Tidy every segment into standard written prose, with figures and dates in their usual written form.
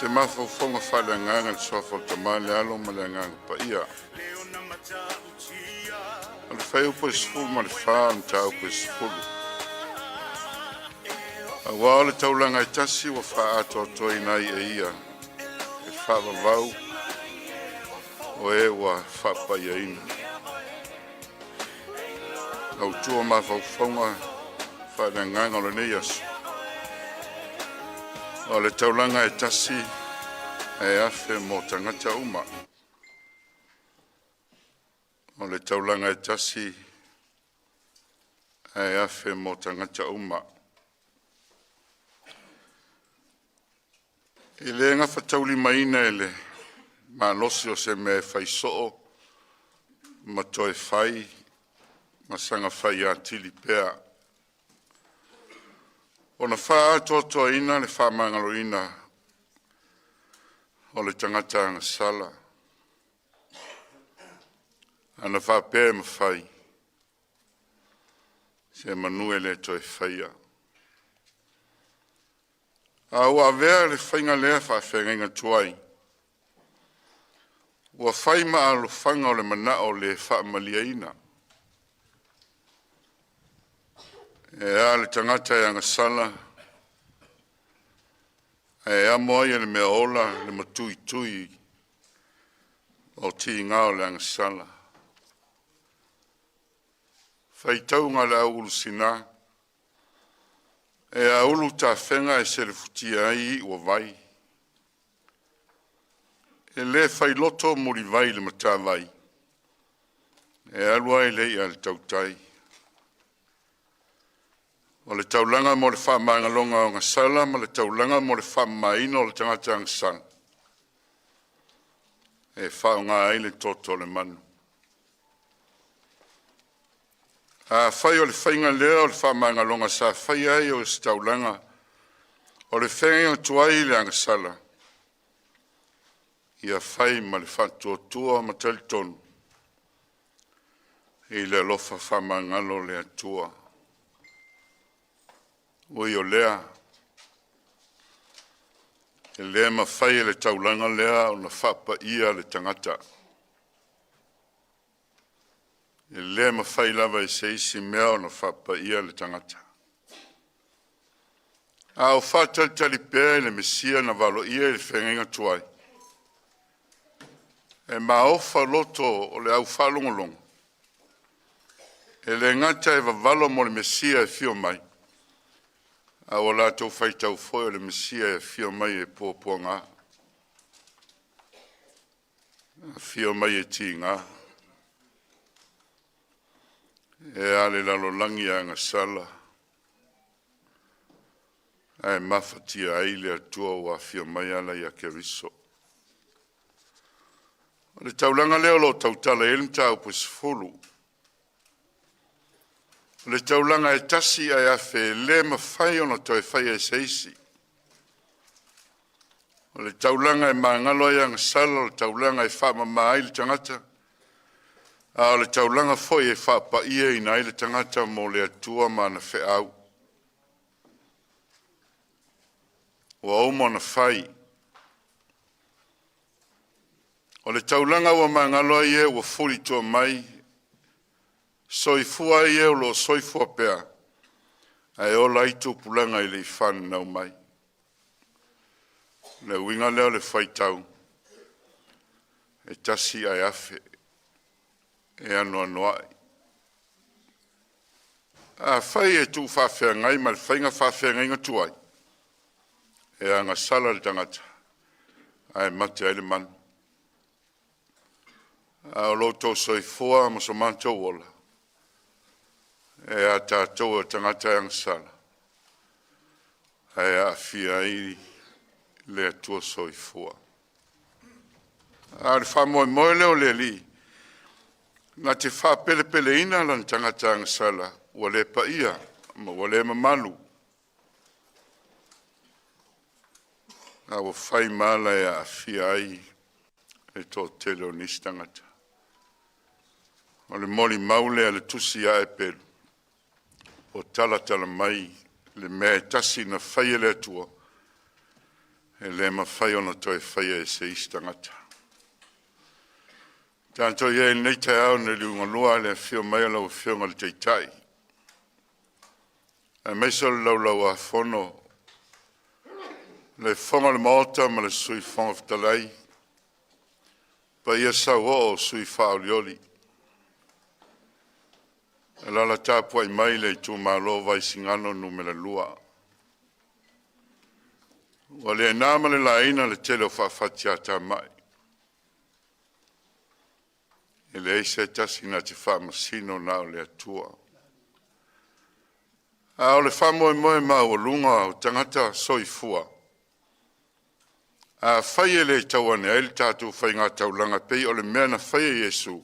Se mafaufoga fa'aleagaga le soafa o le tamale alo ma le agaga paia. O le fai upu e sefulu ma le fā o le taupu e sefulu. Auā o le taulaga e tasi ua fa'atoatoina ai e ia e fa'avavau o e ua fa'apaiaina. Autua mafaufoga fa'aleagaga o lenei aso. O le taulaga e tasi e afe mo tagata uma. O le taulaga e tasi e afe mo tagata uma. I le gafa taulimaina e le malosi o se mea faiso'o ma toe fai ma saga fai atili pea. Ona fa'atoatoaina le fa'amagaloina o le tagata agasala. Ana fa'apea e mafai se manue le toe faia. A ua avea le whainga lea whawhenga tuai. Ua whai ma alofaga o le manao le whaamaliaina. E a le tangata e angasala. E a moai le mea ola le matui tui o ti ngao le angasala. Whaitaunga le au sina. E a ulu ta whenga e se le futia ai ua vai. E le whai loto muri vai le mata vai. E alua e le i al tautai. O le taulanga mo le whamangalonga o ngasala, ma le taulanga mo le whamaina o le tangata ngasala. E whaunga ai le toto le manu. A whai o le whainga lea o le whamangalonga sa whai ai o le taulanga o le whenga tuai le angasala. Ia whai ma le whatuatua ma talitonu. I le lofa whamangalo le atua. Ui o lea. E lea ma whai le taulanga lea o na whapa ia le tangata. E lea ma whai lava e se isi mea o na whapa ia le tangata. A o whatalitali pēr le mesia na valo ia le whengenga tuai. E ma ofa loto o le au whalongolongo. E le ngata e vavalo mo le mesia e fio mai. A o la tau whaitau foi o le mesia e fio mai e pōpua ngā. Fio mai e ti ngā. E ale lalo langi a ngasala. E mafatia aile atua wa fio mai ala ia keriso. O le taulanga leo lo tautala elmta upo sifulu. O le taulanga e tasi ai afe le mawhai ona toi whai e seisi. O le taulanga e maangalo ia ngasala, o le taulanga e whama mai le tangata. A le taulanga foi e whapa ia ina i le tangata mo le atua ma na whe au. Wa umo na whai. O le taulanga wa maangalo ia wa furi tua mai. Soifua ia o lo soifua pea. Ai o laitu pulanga i le whan nau mai. Le winga leo le whaitau. E tasi ai afe. E anu anuai. A whai e tu whawhea ngai, ma le whainga whawhea ngai ngatuai. E anga sala le tangata. Ai mate ai le manu. A o loto soifua ma so manto wola. E a tātou o tangata e anga sala. Ai a fia i le atua soifua. A le whamoe moe leo le li. Nga te wha pele pele ina lan tangata angsala, ua le pa ia, ma ua le mamalu. A ua whai mala e a fia ai e tō tele o nisi tangata. O le moli maule a le tusi a e pelu. O tala mai, le mea e tasi na whai le atua. e le mawhai ona toi whai e se istangata. Tanto ia nei te au ne liunga lua le whio mai lau whionga le teitai. E meiso lau lau a whono le whonga le maota ma le sui whonga whtalai. Pa ia sau o sui whao lioli. E lala tāpua i mai le tu malo Vaisigano numera lua. Wa le nama le laina le tele o whawhatia tā mai. E le eise tasi na te whamasino na o le atua. A o le whamoe moe ma o lunga o tangata soifua. A whai e le tauane e le tātou whai ngā taulanga pei o le mea na whai e Jesu.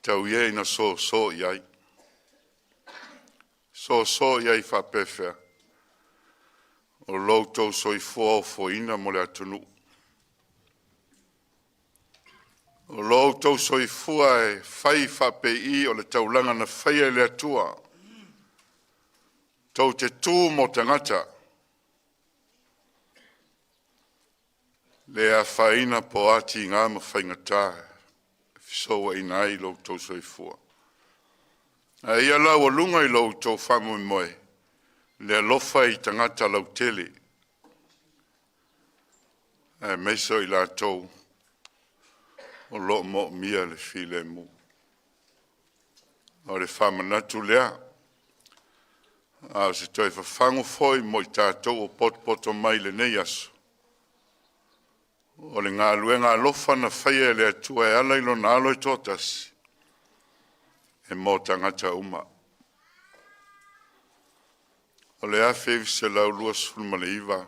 Tau iei na so iai. So iai whapewhea. O loutou soifua o foina mo le atunu. O loutou soifua e whai whapei o le taulanga na whai e le atua. Tau te tū mo tangata. Le a whaina po ati ngā ma whaingatā. Fisoa i nai loutou soifua. A ia lau a lunga i loutou whamu i moe. Le alofa i tangata lau tele. E meiso i lātou. O lo mo mia le file mu. O le whamanatu lea. A se toi whawhangu foi mo i tātou o poto mai le nei aso. O le ngā luenga alofa na whaia le atua e ala ilo na alo i tōtasi. E mō tangata uma. O le awhevi se lau lua sulma le iwa.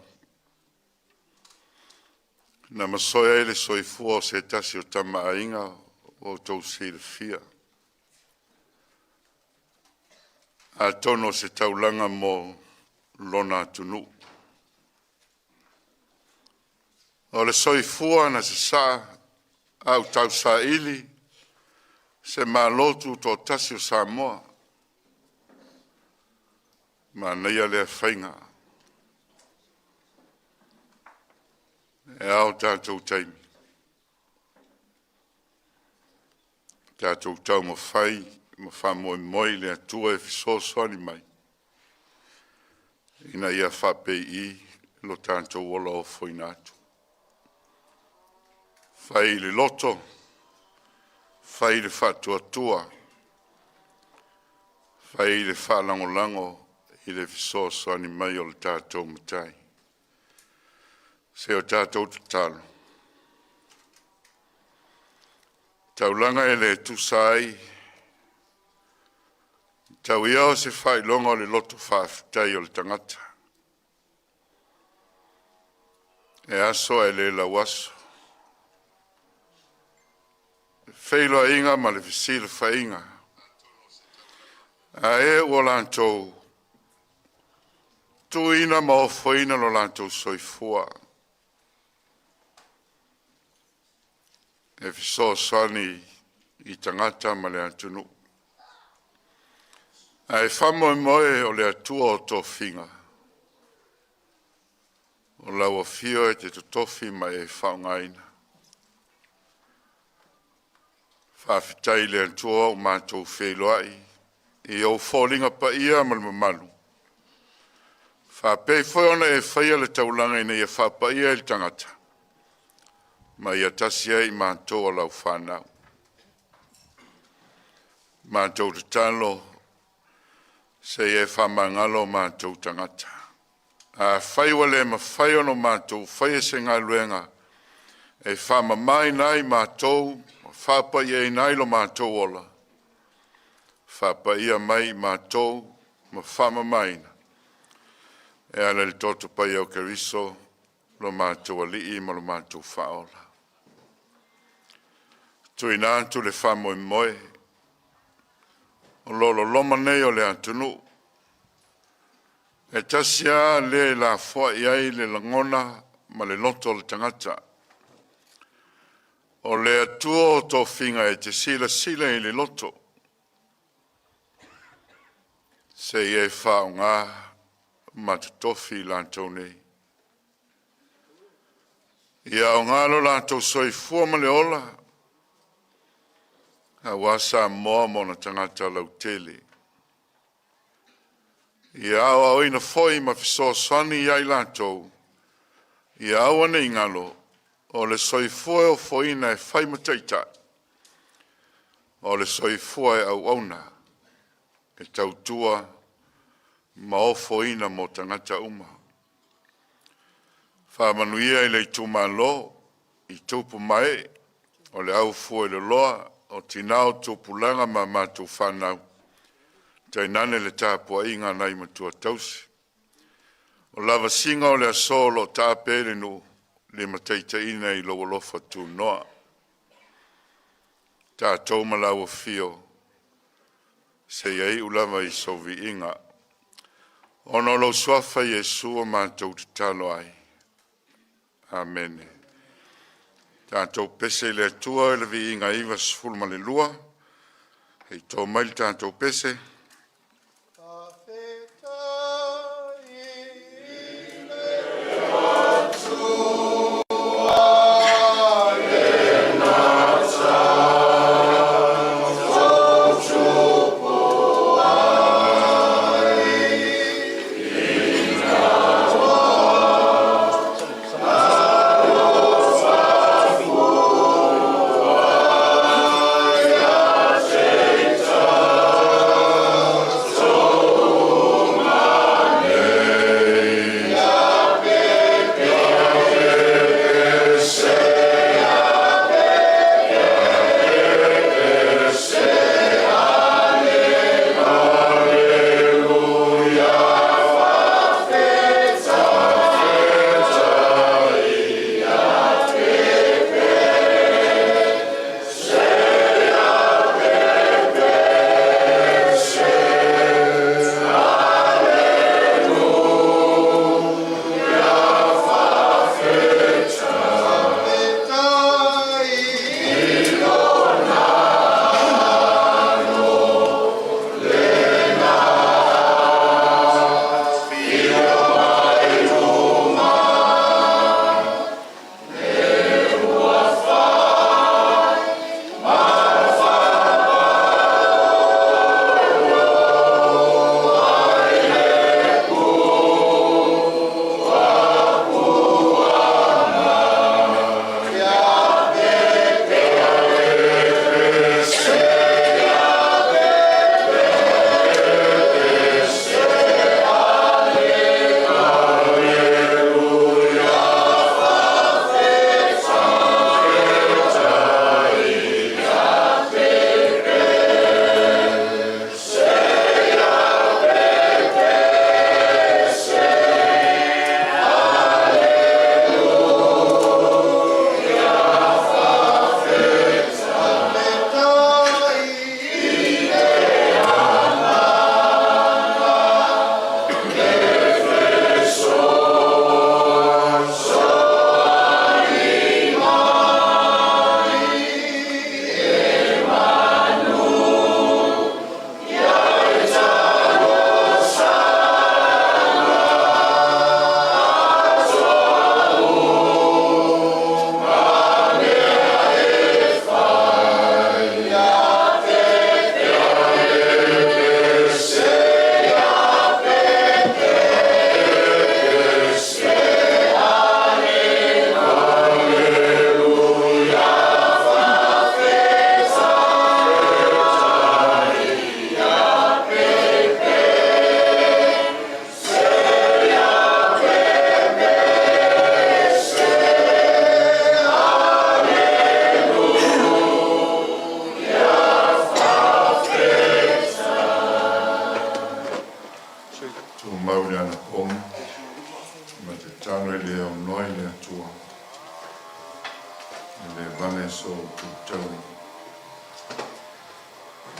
Na masoia ele soifua o se tasi o tama ainga o tau se le fia. A tono se taulanga mo lona tunu. O le soifua na se sa au tau sa ili se malotu to tasi o Samoa. Ma neia lea whainga. E au tātou taimi. Tātou tau mo whai, mo whamoe moi lea tua e fisosoani mai. Ina ia whapei I lo tātou wola o whoinatu. Whai le loto, whai le whatua tua, whai le whalangolango I le fisosoani mai o le tātou matai. Se o tātou te talo. Taulanga e le tusai, tau ia o se whai longa o le loto whaafitai o le tangata. E aso e le lawaso. Whailo inga ma le visila whainga. A e o lantou. Tuina ma o whaina lo lantou soifua. E fiso sani I tangata ma le atunu. A e whamo e moe o le atua o tō whinga. O lau a fio e te totofi ma e whaungaina. Whawhitai le atua o mātou wheloai. I au fōlinga pa ia ma le mamalu. Whapei foi ona e whaia le taulanga ina ia whapa ia il tangata. Ma ia tasia I mātou o lau whanau. Mātou te talo se e whamangalo mātou tangata. A whaiwa le ma whai ono mātou, whai se ngā luenga. E whama mai nai mātou, whapa ia I nai lo mātou ola. Whapa ia mai mātou, ma whama maina. E ala le toto pai au keriso, lo mātou alii ma lo mātou whaola. Tui nāntu le whamoe moe, o lolo loma nei o le atunu. E tasia le la fua iai le langona ma le loto le tangata. O le atua o tō whinga e te sila I le loto. Se e whao ngā matatofi lantou nei. Ia o ngalo la tau soifua ma le ola. A wasa moa mo na tangata lau tele. Ia awa oina foi ma fiso sani ia la tau. Ia awa nei ngalo. O le soifua o foina e fai mataita. O le soifua e au auna. E tautua ma o foina mo tangata uma. Whamanuia i le tumalo, i tupu mai, o le au fua le loa, o tinao tupulanga ma matu whanau. Tainane le tāpua inga nei matua tausi. O lava singa o le asolo tāpere nu, le mataita ina i lo lofa tu noa. Tātou malau o fio, se iei ulama i sovi inga. Ono lo swafa Yesu o mātou talo ai. Amen. Tātou pese le atua le vi inga iwa sfulma le lua. Hei tō mail tātou pese.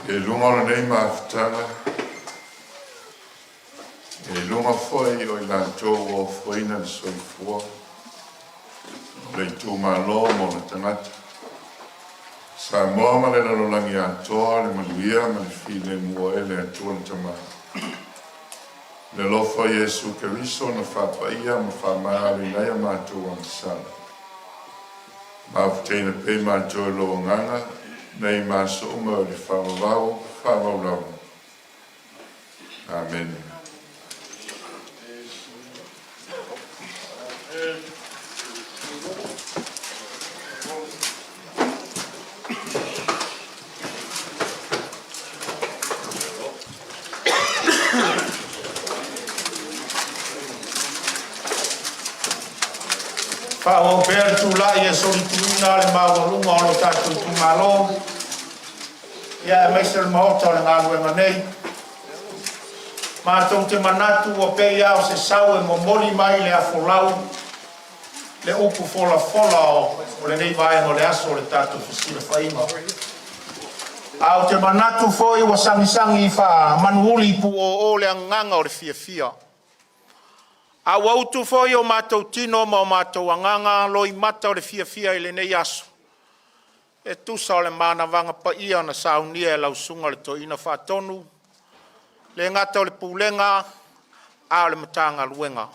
E lunga nei maftanga. E lunga foi o la o foi na soifua. Le tu malo mo na tangata. Sa moa ma le lalolangi atoa, le maluia, ma le file mua e le atua na tama. Le lofa Yesu Keriso na whapaia ma whamari nei a mātua ang sala. Mafutena pe mātou lo nganga, nei māso uma o le whamau. Amen. Fa'o pēr tūlai e sori tuina le mawalunga o lo tātou tūmalo. Ia e meise le mahota o le ngāluenga nei. Mātou te manatu o pei au se sau e momoli mai le afolau. Le upu fola o le nei vaenga o le aso o le tātou fisira whainga. Au te manatu foi wa sangisangi fa manuuli pu o le anganga o le fia. A wautu foi o mātou tino ma o mātou anganga loi mata o le fia i le nei aso. E tusa o le mana vanga pa ia na saunia e lausunga le toina whatonu. Le ngata o le pūlenga a o le matanga luenga.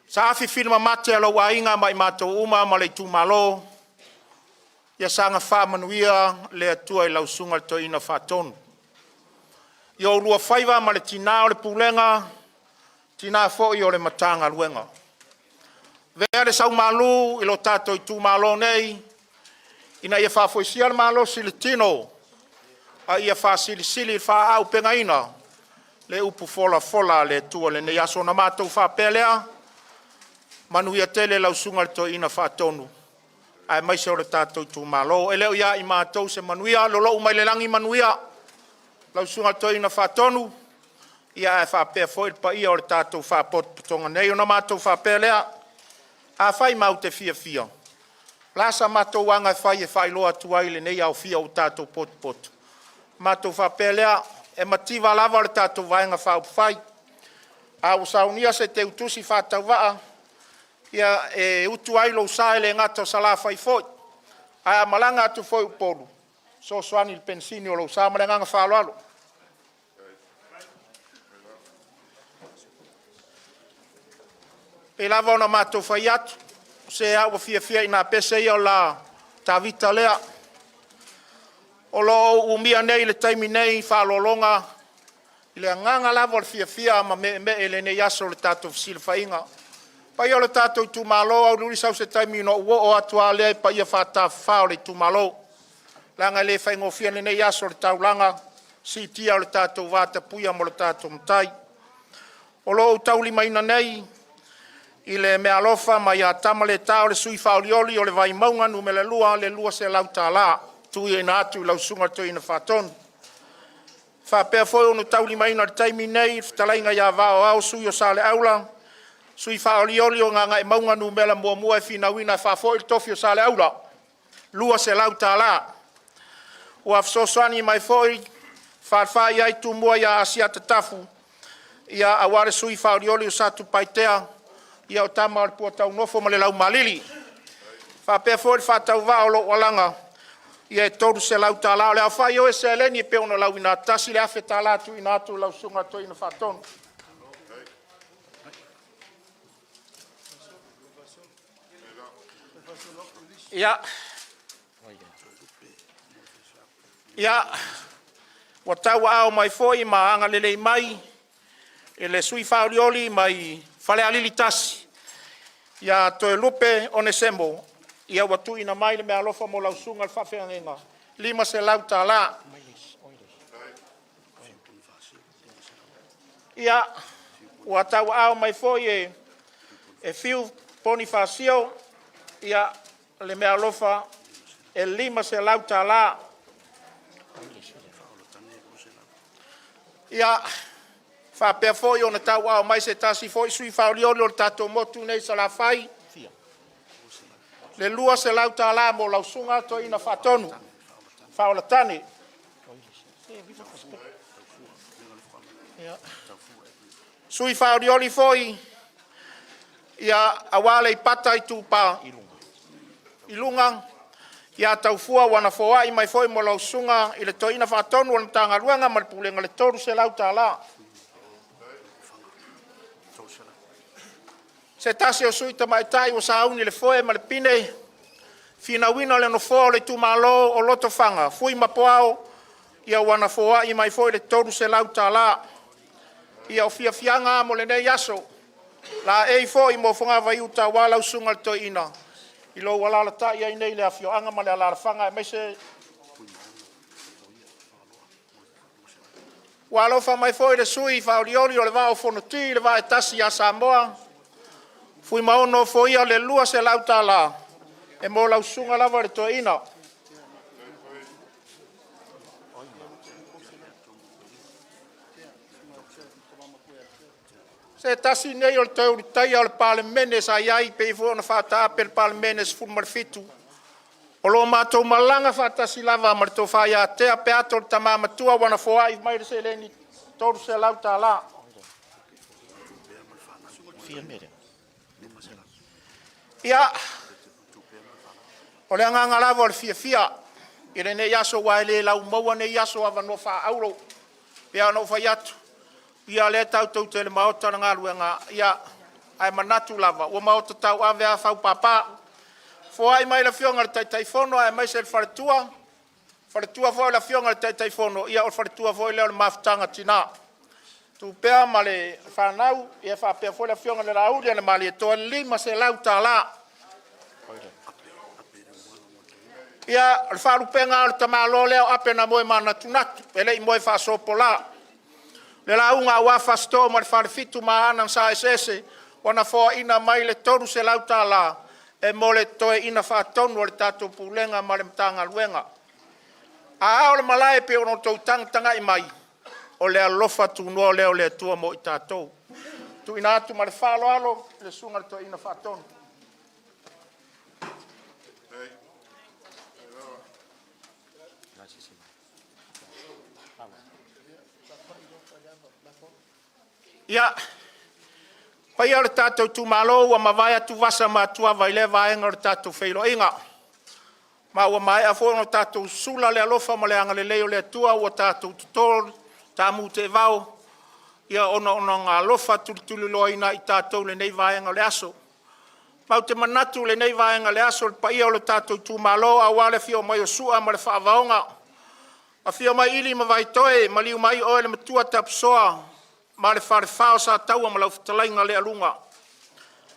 Sa afi firma mate alo wainga mai mātou uma ma le tūmalo. Ia sanga whamanuia le atua i lausunga le toina whatonu. Ia urua whaiva ma le tina o le pūlenga. Tina fo'i o le matanga luenga. Vea le sau malu i lo tato i tu malo nei. Ina ia whafoisia le malo sili tino. A ia whasili wha au pengaina. Le upu fola le tua le nei aso na mātou whapelea. Manuia tele lausunga le to ina whatonu. Ai maise o le tato i tu malo. E leo ia i mātou se manuia. Lolo umai le langi manuia. Lausunga le to ina whatonu. Ia e whapea foi pa ia o le tātou whapotonga nei o na mātou whapea lea. A whai mau te fia. Lasa mātou wanga whai e whai loa tuai le nei au fia o tātou pot. Mātou whapea lea e mativa lava o le tātou vaenga whai. A usaunia se te utusi whātau waa. Ia e utuai lo sae le ngata o sala whai foi. A malanga atu foi upolu. So soani il pensini o lo sa malanga whaloalo. Pe lava ona mātou whai atu, se awa fia ina pese ia o la tawita lea. O lo umia nei le taimi nei whalolonga, i le nganga lava o le fia ma me ele nei aso le tātou fisila whainga. Pa ia o le tātou i tūmalo, au luri sau se taimi no ua o atua lea pa ia whata whao le tūmalo. Langa le whaingo fia le nei aso le taulanga, si tia o le tātou vata puia mo le tātou mtai. O lo tauli maina nei, i le mea alofa mai a tamale tau le sui whaolioli o le vai maunga nu me le lua se lau tā la. Tui e na atu i lau sunga tui na whaton. Whapea foi onu tauli maina le taimi nei, talainga ia vao au sui o sale aula. Sui whaolioli o nganga e maunga nu me la mua e fina wina whafo il tofi o sale aula. Lua se lau tā la. O afsosani mai foi, whawhai ai tu mua ia asia tafu. Ia aware sui whaolioli o satu paitea. Ia o tama o le pua tau nofo ma le lau malili. Whapea foi whatau wa o lo walanga. Ia e toru se lau tā lao. Le au whai o e se eleni e peo na lau ina tasi le afe tā latu ina atu lau sunga to ina whatonu. Ia. Wa tau au mai foi ma anga lelei mai. E le sui whaurioli mai fale alili tasi. Ia toe lupe o ne sembo. Ia watu ina mai le mea alofa mo lausunga al whawhenga. Lima se lau tā la. Ia ua tau au mai foi e fiu poni whasio. Ia le mea alofa e lima se lau tā la. Ia whapea foi o na tau au mai se tasi foi sui whaolioli o le tatou motu nei sa la whai. Le lua se lau tā la mo lausunga to ina whatonu. Whaola tane. Sui whaolioli foi ia awale i pata i tūpā. Ilunga. Ia tau fua wana foai mai foi mo lausunga i le to ina whatonu o le tanga ruanga ma le pulenga le toru se lau tā la. Se tasi o sui ta mai tai o sauni le foe ma le pine. Fina wina le no fo le tu malo o loto fanga. Fui mapoao ia wana foa i mai foi le toru se lauta la. Ia o fia fianga mo le nei yaso. La e fo i mo fonga vai uta wala usunga to ina. I lo wala la ta ia nei le afio anga ma le la fanga me se walo fa mai foi le sui fa orioli o le va o fono ti le va e tasi a Samoa. Fui maono foi ia le lua se lauta la. E mo la usunga lava le to ina. Se tasi nei o le tau taia o le palemene sa iai pe fo na fata per palemene se fu marfitu. O lo mātou malanga whatasi lava ma to whaia te ape ato le tamama tua wana foa i mai se leni toru se lauta la. Ia, o le anganga lava o le fia. I le ne yaso wa ele lau maua ne yaso ava no wha auro. Pea no wha yatu. Ia le tau tau te le maota na ngaruenga. Ia, ai manatu lava. Ua maota tau ave a whau papa. Foa i mai la fionga le taitaifono, ai mai se le wharetua. Wharetua foa la fionga le taitaifono, ia o wharetua foa leo le mafutanga tina. Tu pea ma le whanau, ia whapea foa la fionga le rauri, ane mali e toa lima se lauta la. Ia, le wharupenga o le tamalo leo ape na moe mana tunatu, ele i moe whasopo la. Le launga ua whasto ma le wharefitu ma anang sa esese, wana foa ina mai le toru se lauta la. E mole toe ina whaatonu le tātou pūlenga ma le mtanga luenga. A ao le malae pe ono tau tanga i mai, o le alofa tu noa leo le tua mo i tātou. Tu ina atu ma le whalo alo, le sunga le toe ina whaatonu. Ia, pai o le tātou tu malo, ua mawai atu wasa ma tua vai le vaenga o le tātou whailo inga. Ma ua mai a fōno tātou sula le alofa ma le anga le leo le tua, ua tātou tutol, tā mute e vau. Ia ono ngā alofa tuli loa ina i tātou le nei vaenga le aso. Mau te manatu le nei vaenga le aso, le pai o le tātou tu malo, a wale fio mai o sua ma le whaavaonga. A fio mai ili ma vai toe, ma liu mai oe le matua tapsoa, ma le whare whao sa taua ma lau whtalainga le alunga.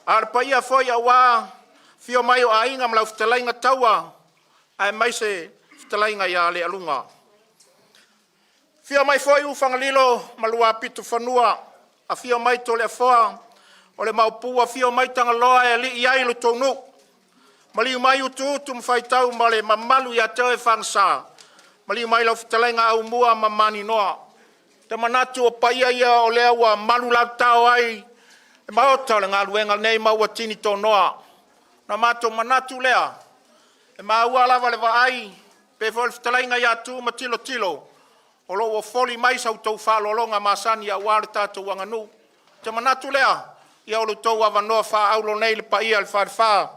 A le paia foi a wā, fio mai o ainga ma lau whtalainga taua, ai mai se whtalainga ia le alunga. Fio mai foi u whangalilo ma lua pitu whanua, a fio mai to le foa, o le maupua fio mai tangaloa e li iai lo tonu. Ma liu mai utu mwhaitau ma le mamalu ia tau e whangsa, ma liu mai lau whtalainga au mua ma mani noa. Te manatu o paia ia o lea ua malu lau tau ai, e maota le ngā luenga nei maua tini tō noa. Na mato manatu lea, e maua lava le wa ai, pe fol whtalainga ia tu ma tilo tilo, o lo o foli mai sau tau whalolonga masani a wāre tātou wanganu. Te manatu lea, ia o lo tau awa noa wha aulo nei le paia le whare wha,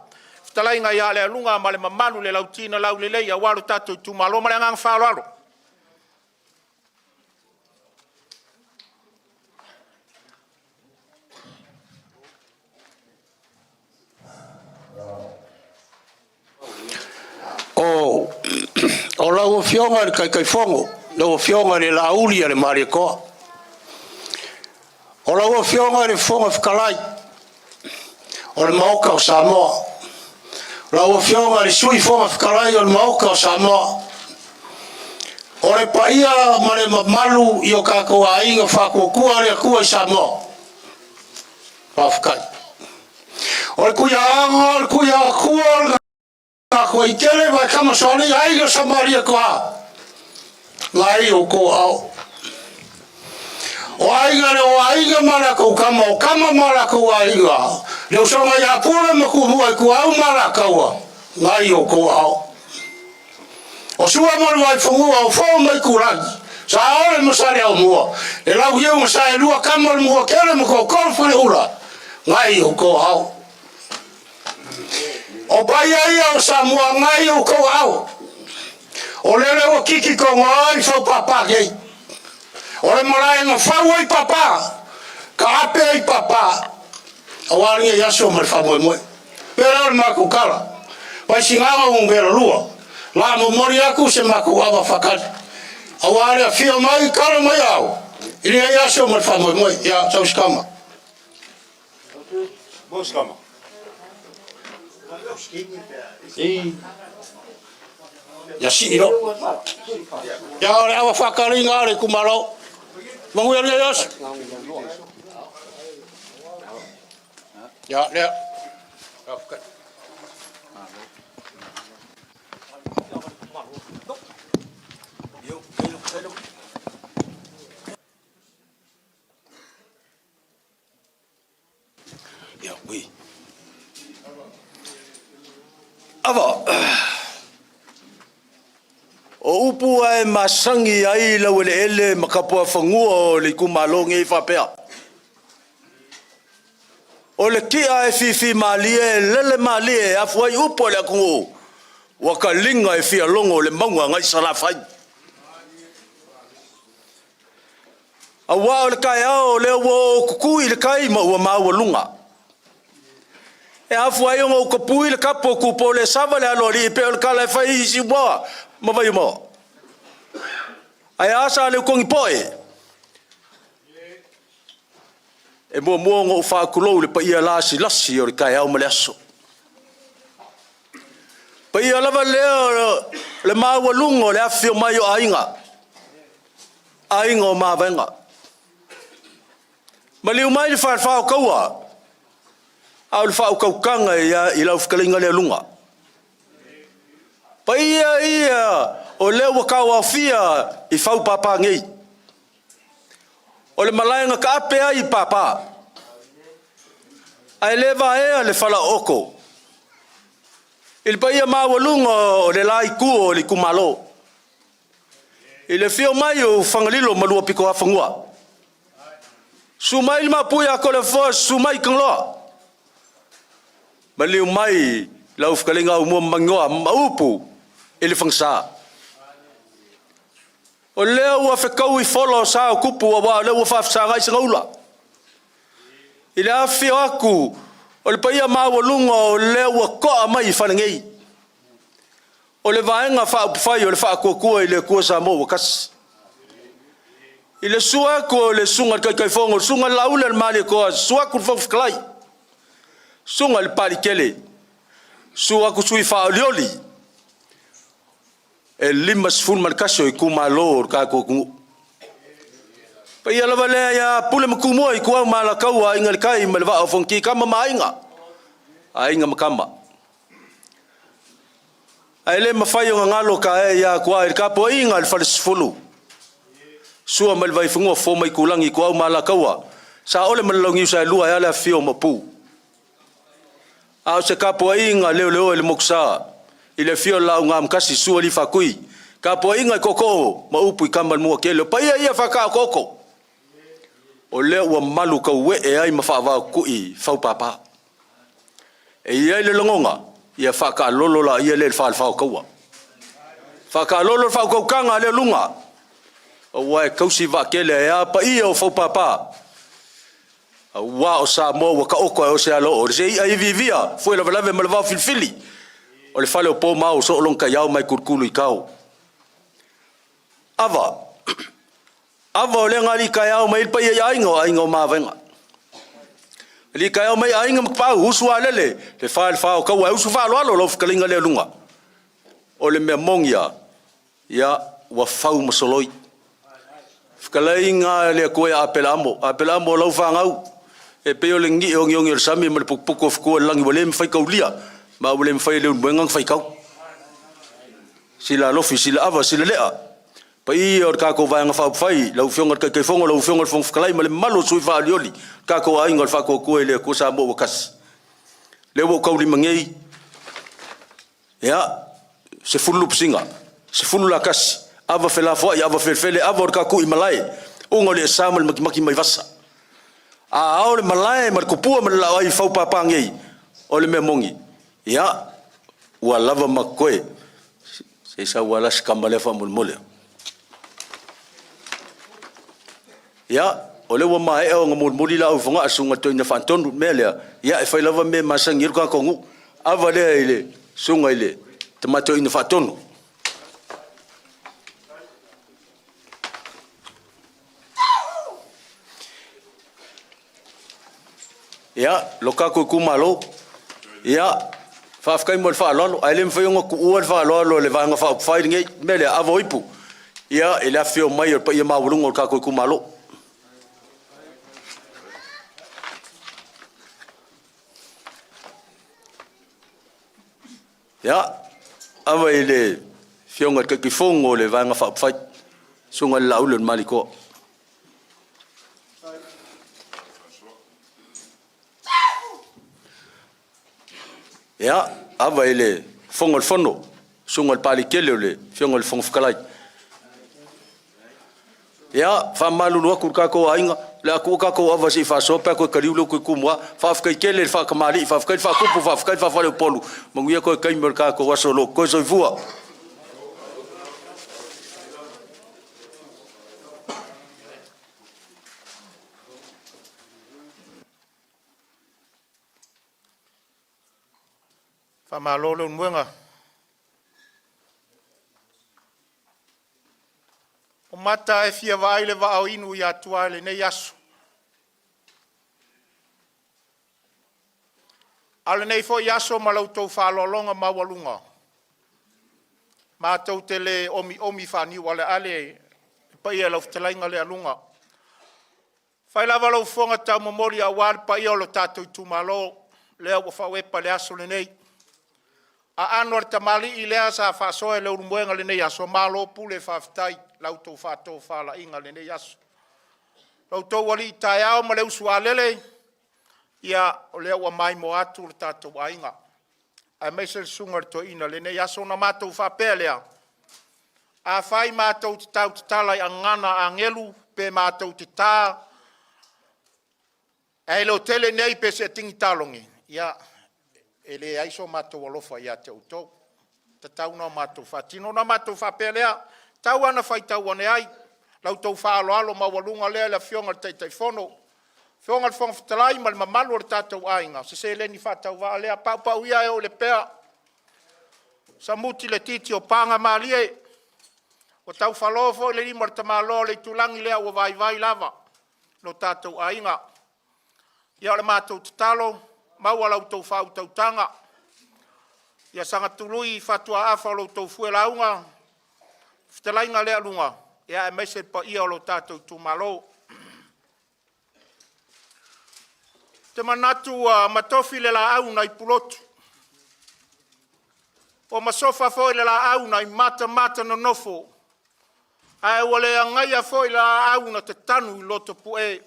whtalainga ia le alunga ma le mamalu le lau tina lau le lei a wāre tātou tu malo ma le ngang whalo alo. O lau fionga le kai fongo, lau fionga le lauli le mari koa. O lau fionga le fonga whakalai, o le maoka o Samoa. Lau fionga le sui fonga whakalai o le maoka o Samoa. O le paia ma le malu i o kako a inga whakokua le kua i Samoa. Whawhakai. O le kuia anga, o le kuia kua, ko i tere vai kama soni aiga Samaria ko a lai o ko au o aiga mara ko kama o kama mara ko aiga le songa ya pula ma ku mua ku au mara ko lai o ko au o sua mo vai fongu o fo mai kurang sa ole mo sare au mua e lau ye mo sa lua kama mo kere mo ko fo le ura lai o ko au o baia ia o Samoa ngai o kou au. O lele o kiki ko ngai fau papa kei. O le marae nga fau ai papa. Ka ape ai papa. A waringa yaso mar fau moe moe. Pera o le maku kala. Vaisigano umbera lua. La mo mori aku se maku ava fakali. Awale afia mai kala mai au. Ili ya so mal famo mo ya sauskama. Boskama. Ya siro. Ya ora ava fakali ngare kumalo. Mangu ya yos. Ya ya. Ya oui. Ava. O upu ai masangi ai la wele ele makapua fangua le kumalonge I whapea. O le kia e fifi malie, lele malie, afu ai upu le kungo. Waka linga e fia longo le maunga ngai sarafai. A wao le kai ao le wo kukui le kai ma ua maua lunga. E afu ai o kapui le kapo kupo le sava le alori pe o kala fai isi boa ma vai mo. Ai asa le kongi poe. E mua ngo fa kulo le pa ia lasi o le kai au ma le aso. Pa ia lava le maua lungo le afio mai o ainga. Ainga o mavenga. Ma liu mai le whao kaua. Au le whao kaukanga I lau whikalinga le lunga. Pa ia o leo wakau au fia I whau papa ngei. O le malaenga ka ape ai papa. Ai leva ea le whala oko. I le pa ia maua lunga o le lai kuo o le kumalo. I le fio mai o whangalilo malua piko hawhangua. Sumai ma puia ko le fos sumai kangloa. Maliu mai lau whikalinga o mua mangoa maupu I le whangsa. O leo ua whekau I wholo sa o kupu a wā leo ua whawhsanga I sangaula. I le awhio aku o le paia maua lunga o leo ua koa mai I whanangei. O le vaenga whaupwhai o le whaakua I le kua sa mo wakasi. I le suaku o le sunga kai whongo, sunga laule le mali koa, suaku le whawhikalai. Sunga le pari kele, suaku sui whaolioli. E lima sifun malikasio I kumalo o kako kungu. Pa ia lava lea ia pule makumua I kuau malakaua inga le kai ma le vaa o whonki kama mainga. Ainga makama. Ai le mawhai o ngalo ka e ia kua I kapo inga le whale sifulu. Sua mal vai fungo fo mai kulangi kuau malakaua. Sa ole malalongi sa lua ia le fio mapu. Au se kapo inga leo le moksa. I le fio lau ngam kasi sua li fakui. Kapo inga koko ma upu I kamal mua kele. Pa ia whaka koko. O leo ua malu ka ue e ai ma whaavau kui whau papa. E ia le longonga. Ia whaka lolo la ia le whao kaua. Whaka lolo whao kaukanga le lunga. O wai kausi wa kele e a pa ia o whau papa. Wa o sa mo wa ka oko o se alo o se ai vivia foi la lave ma lava filfili o le fale o po ma o so long ka yau mai kurkulu I kau ava o le ngali ka yau mai pa ia aingo ma venga li ka yau mai ainga pa usu alele le fale fa o ka wa usu fa lo lo fkalinga le lunga o le me mongia ya wa fau masoloi fkalinga le ko ya apelamo lo fa ngau e peo le ngi o ngi sami mal puku ko langi wale me fai kaulia ma wale me fai le mwengang fai kau sila lofi sila ava sila lea pa I or ka ko va nga fa fai lau fionga kai fongo lau fionga fong fkalai mal malo sui fa lioli ka ko ai ngol fa ko le ko sa mo wakas le wo kauli mangei ya se fulu psinga se fulu la kas ava fela fo ava fele ava or ka ku I malai ungole samal maki mai vasa a ole malai mar kupua mal ai fau papa ngei ole me mongi ya wa lava makoe se sa wala skamale fa mulmule ya ole wa mai o ngmulmuli la ufunga asunga to ina fanton mele ya e fai lava me masangir ka kongu ava le sunga ile te mato ina whatono. Ia, lo kako kumalo. Ia, whafkai mo le whaalolo. Ai le mwhionga ku ua le whaalolo le vanga whaupwhai ngei mele avo ipu. Ia, ele a whio mai o pa ia mawurunga o kako kumalo. Ia, awa ele whionga ka kifongo le vanga whaupwhai. Sunga le laulo le maliko. Ia, awa ele fonga le fono. Sunga le pali kele le whionga le fonga whakalai. Ia, whamalulu aku kako ainga. Le aku kako awa si whasope ako kariulo koe kumua. Whafkai kele le whakamari. Whafkai whakupu, whafkai whawhale polu. Manguia koe kaimur kako wasolo. Koe soifua. Whamalolo mwenga. O mata e fia waile wa au inu i atua ele nei asu. Ale nei fo i aso ma lau tau whalolonga mawalunga. Ma tau te le omi whani wale ale pa ia lau ftelainga le alunga. Whai lava lau fonga tau mamori a wad pa ia o lo tātou tumalo lea wa whawepa le aso le nei. A anor tamali i lea sa whasoe le urumbuenga le nei aso malo pule whaftai lau tau whato whala inga le nei aso. Lau tau wali i tae ao ma leu sualele ia o lea ua mai mo atu le tātou ainga. Ai meisel sungar to ina le nei aso na mātou whapea lea. A whai mātou te tau te talai a ngana a ngelu pe mātou te tā. E lo tele nei pe se tingi talongi. Ia ele aiso mātou alofa ia te utou. Te tau na mātou whatino na mātou whapea lea. Tau ana whai tau ane ai. Lau tau whaalo alo mawalunga lea la whionga tei tei whono. Whionga le whonga whatalai ma le mamalu le tātou ainga. Se leni whatau waa lea pau ia e o le pea. Sa muti le titi o panga maalie. O tau whalofo le lima le tamalo le tulangi lea o vai lava. No tātou ainga. Ia le mātou tatalo. Maua lau tau whau tau tanga. Ia sanga tului whatua afa o lau tau fuelaunga. Whtalainga lea lunga. Ia e meise pa ia o lo tātou tumalo. Te manatu matofi le la au nai pulotu. O masofa foi le la au nai mata no nofo. Ai wale angaia foi la au na te tanu i loto pue.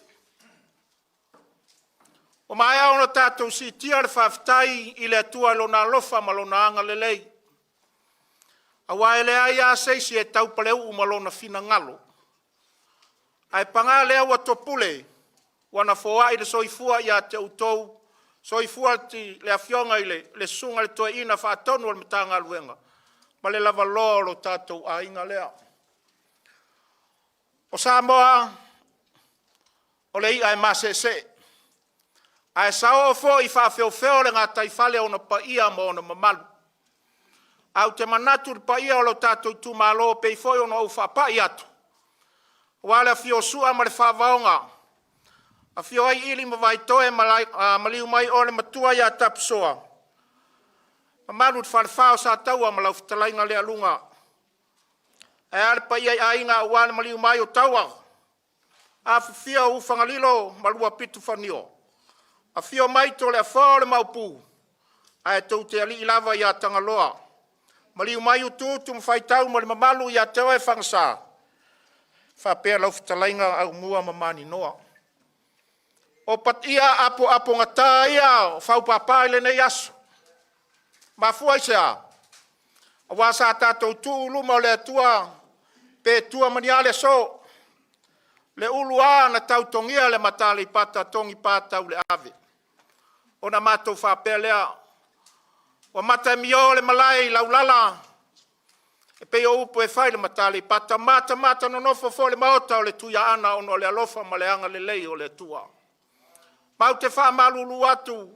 O mai au na tātou si tia le whaftai i le atua lo na lofa ma lo na anga le lei. A wae le aia seisi e tau paleu umalona fina ngalo. Ai panga lea wa topule, wana foa i le soifua i a te utou, soifua ti le afionga i le sunga le toa ina whaatonu al matanga aluenga. Ma le lava lolo tātou a inga lea. O Samoa, o le i ai masese. Ai sao fo i whawheo le ngā taifale o na pa ia mo na mamalu. Au te manatu pa ia o lo tātou tumalo pe i foi o na au whapai atu. Wale a fio sua ma le whavaonga. A fio ai ili ma vai toe maliu mai o le matua ia tapsoa. Mamalu te whalewhao sa taua ma lau whtalainga le alunga. E ale pa ia a inga wale maliu mai o taua. A fia ufangalilo malua pitu whanio. A fio mai to le a le maupu. A e tau te ali ilava ia tangaloa. Maliu mai o tūtu mwhaitau ma le mamalu ia teo e whangsa. Whapea lau whtalainga au mua mamani noa. O pat ia apo ngata ia whaupapai le nei aso. Ma fuai sea. A wasa tātou tūluma o le atua pe tua maniale so. Le ulu a na tau tongia le matali pata tongi patau le ave. O na mātou whapea lea. Wa mata mio le malai laulala. E pe o upo e whai le matali pata mata no nofo fo le maota o le tuia ana ono le alofa ma le anga le lei o le tua. Mau te wha malulu atu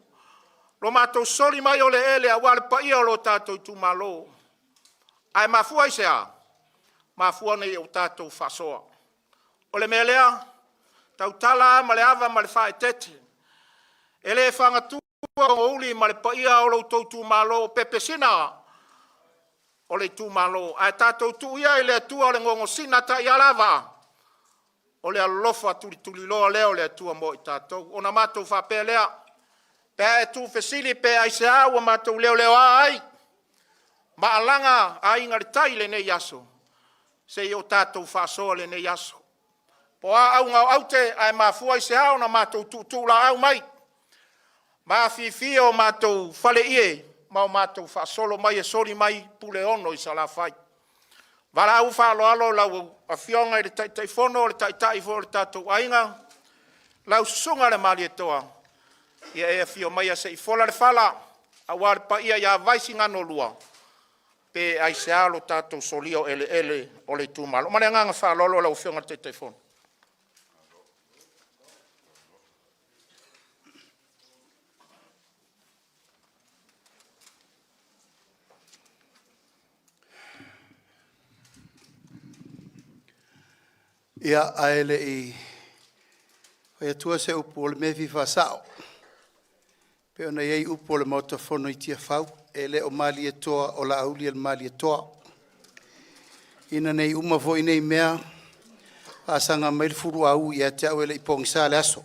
Lo mātou soli mai o le ele a wale pa ia o lo tātou tu malo. Ai mafua i sea, mafua nei o tātou whasoa. O le mea lea, tau tala ma le ava ma le whae tete. Ele e whangatua o uli ma le pa ia o lo tu malo pepesina o le tu malo. Ai tātou tu ia i le atua o le ngongo sina ta ia lava. O le alofa tuli loa leo le atua mo i tātou. O na mātou whapea lea. Pea e tu fesili pea i se awa mātou leo ai. Ma alanga a inga ritai le nei aso. Se i o tātou whasoa le nei aso. Po a au ngau aute ai mafua i se ao na mātou tūtūla au mai. Ma fifia o mātou whale ie. Ma o mātou whasolo mai e sori mai pule ono i sa la whai. Wala au whalo alo lau a fionga i le tai whono, le tai whono le tātou ainga. Lau sunga le mali e toa. Ia e fio mai a se i fola le fala, a wale pa ia Vaisigano lua. Pe ai se alo tātou solio ele o le tūmalo. Mane nganga whalolo lau fionga te whono. Ia aele i whai atua se upo le mewi whasao. Pe ona iei upo le mauta whono i tia whau, e le o mali e toa o la auli al mali e toa. Ina nei uma fo i nei mea, asanga mail furu au i a te au ele i pongisa le aso.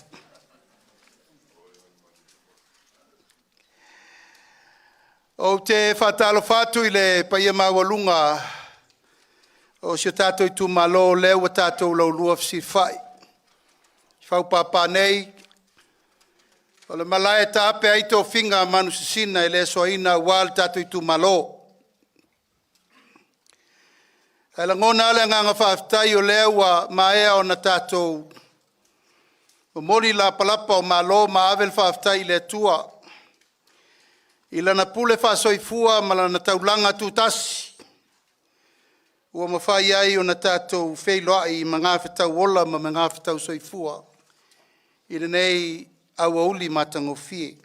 O te whatalo whatu i le paia mawalunga, o si o tātou i tu malo leo a tātou lau lua fsi whai. Whau papa nei, o le malae ta ape aito whinga manu sisina e le soaina wal tātou i tu malo. E la ngona ale nganga whaftai o leo a maea o na tātou. O mori la palapa o malo ma avel whaftai le tua. I lana pule whasoifua ma lana taulanga tūtasi. Ua mawhai ai o na tātou wheiloa i mga whetau ola ma mga whetau soifua. I nei au auli matango fie.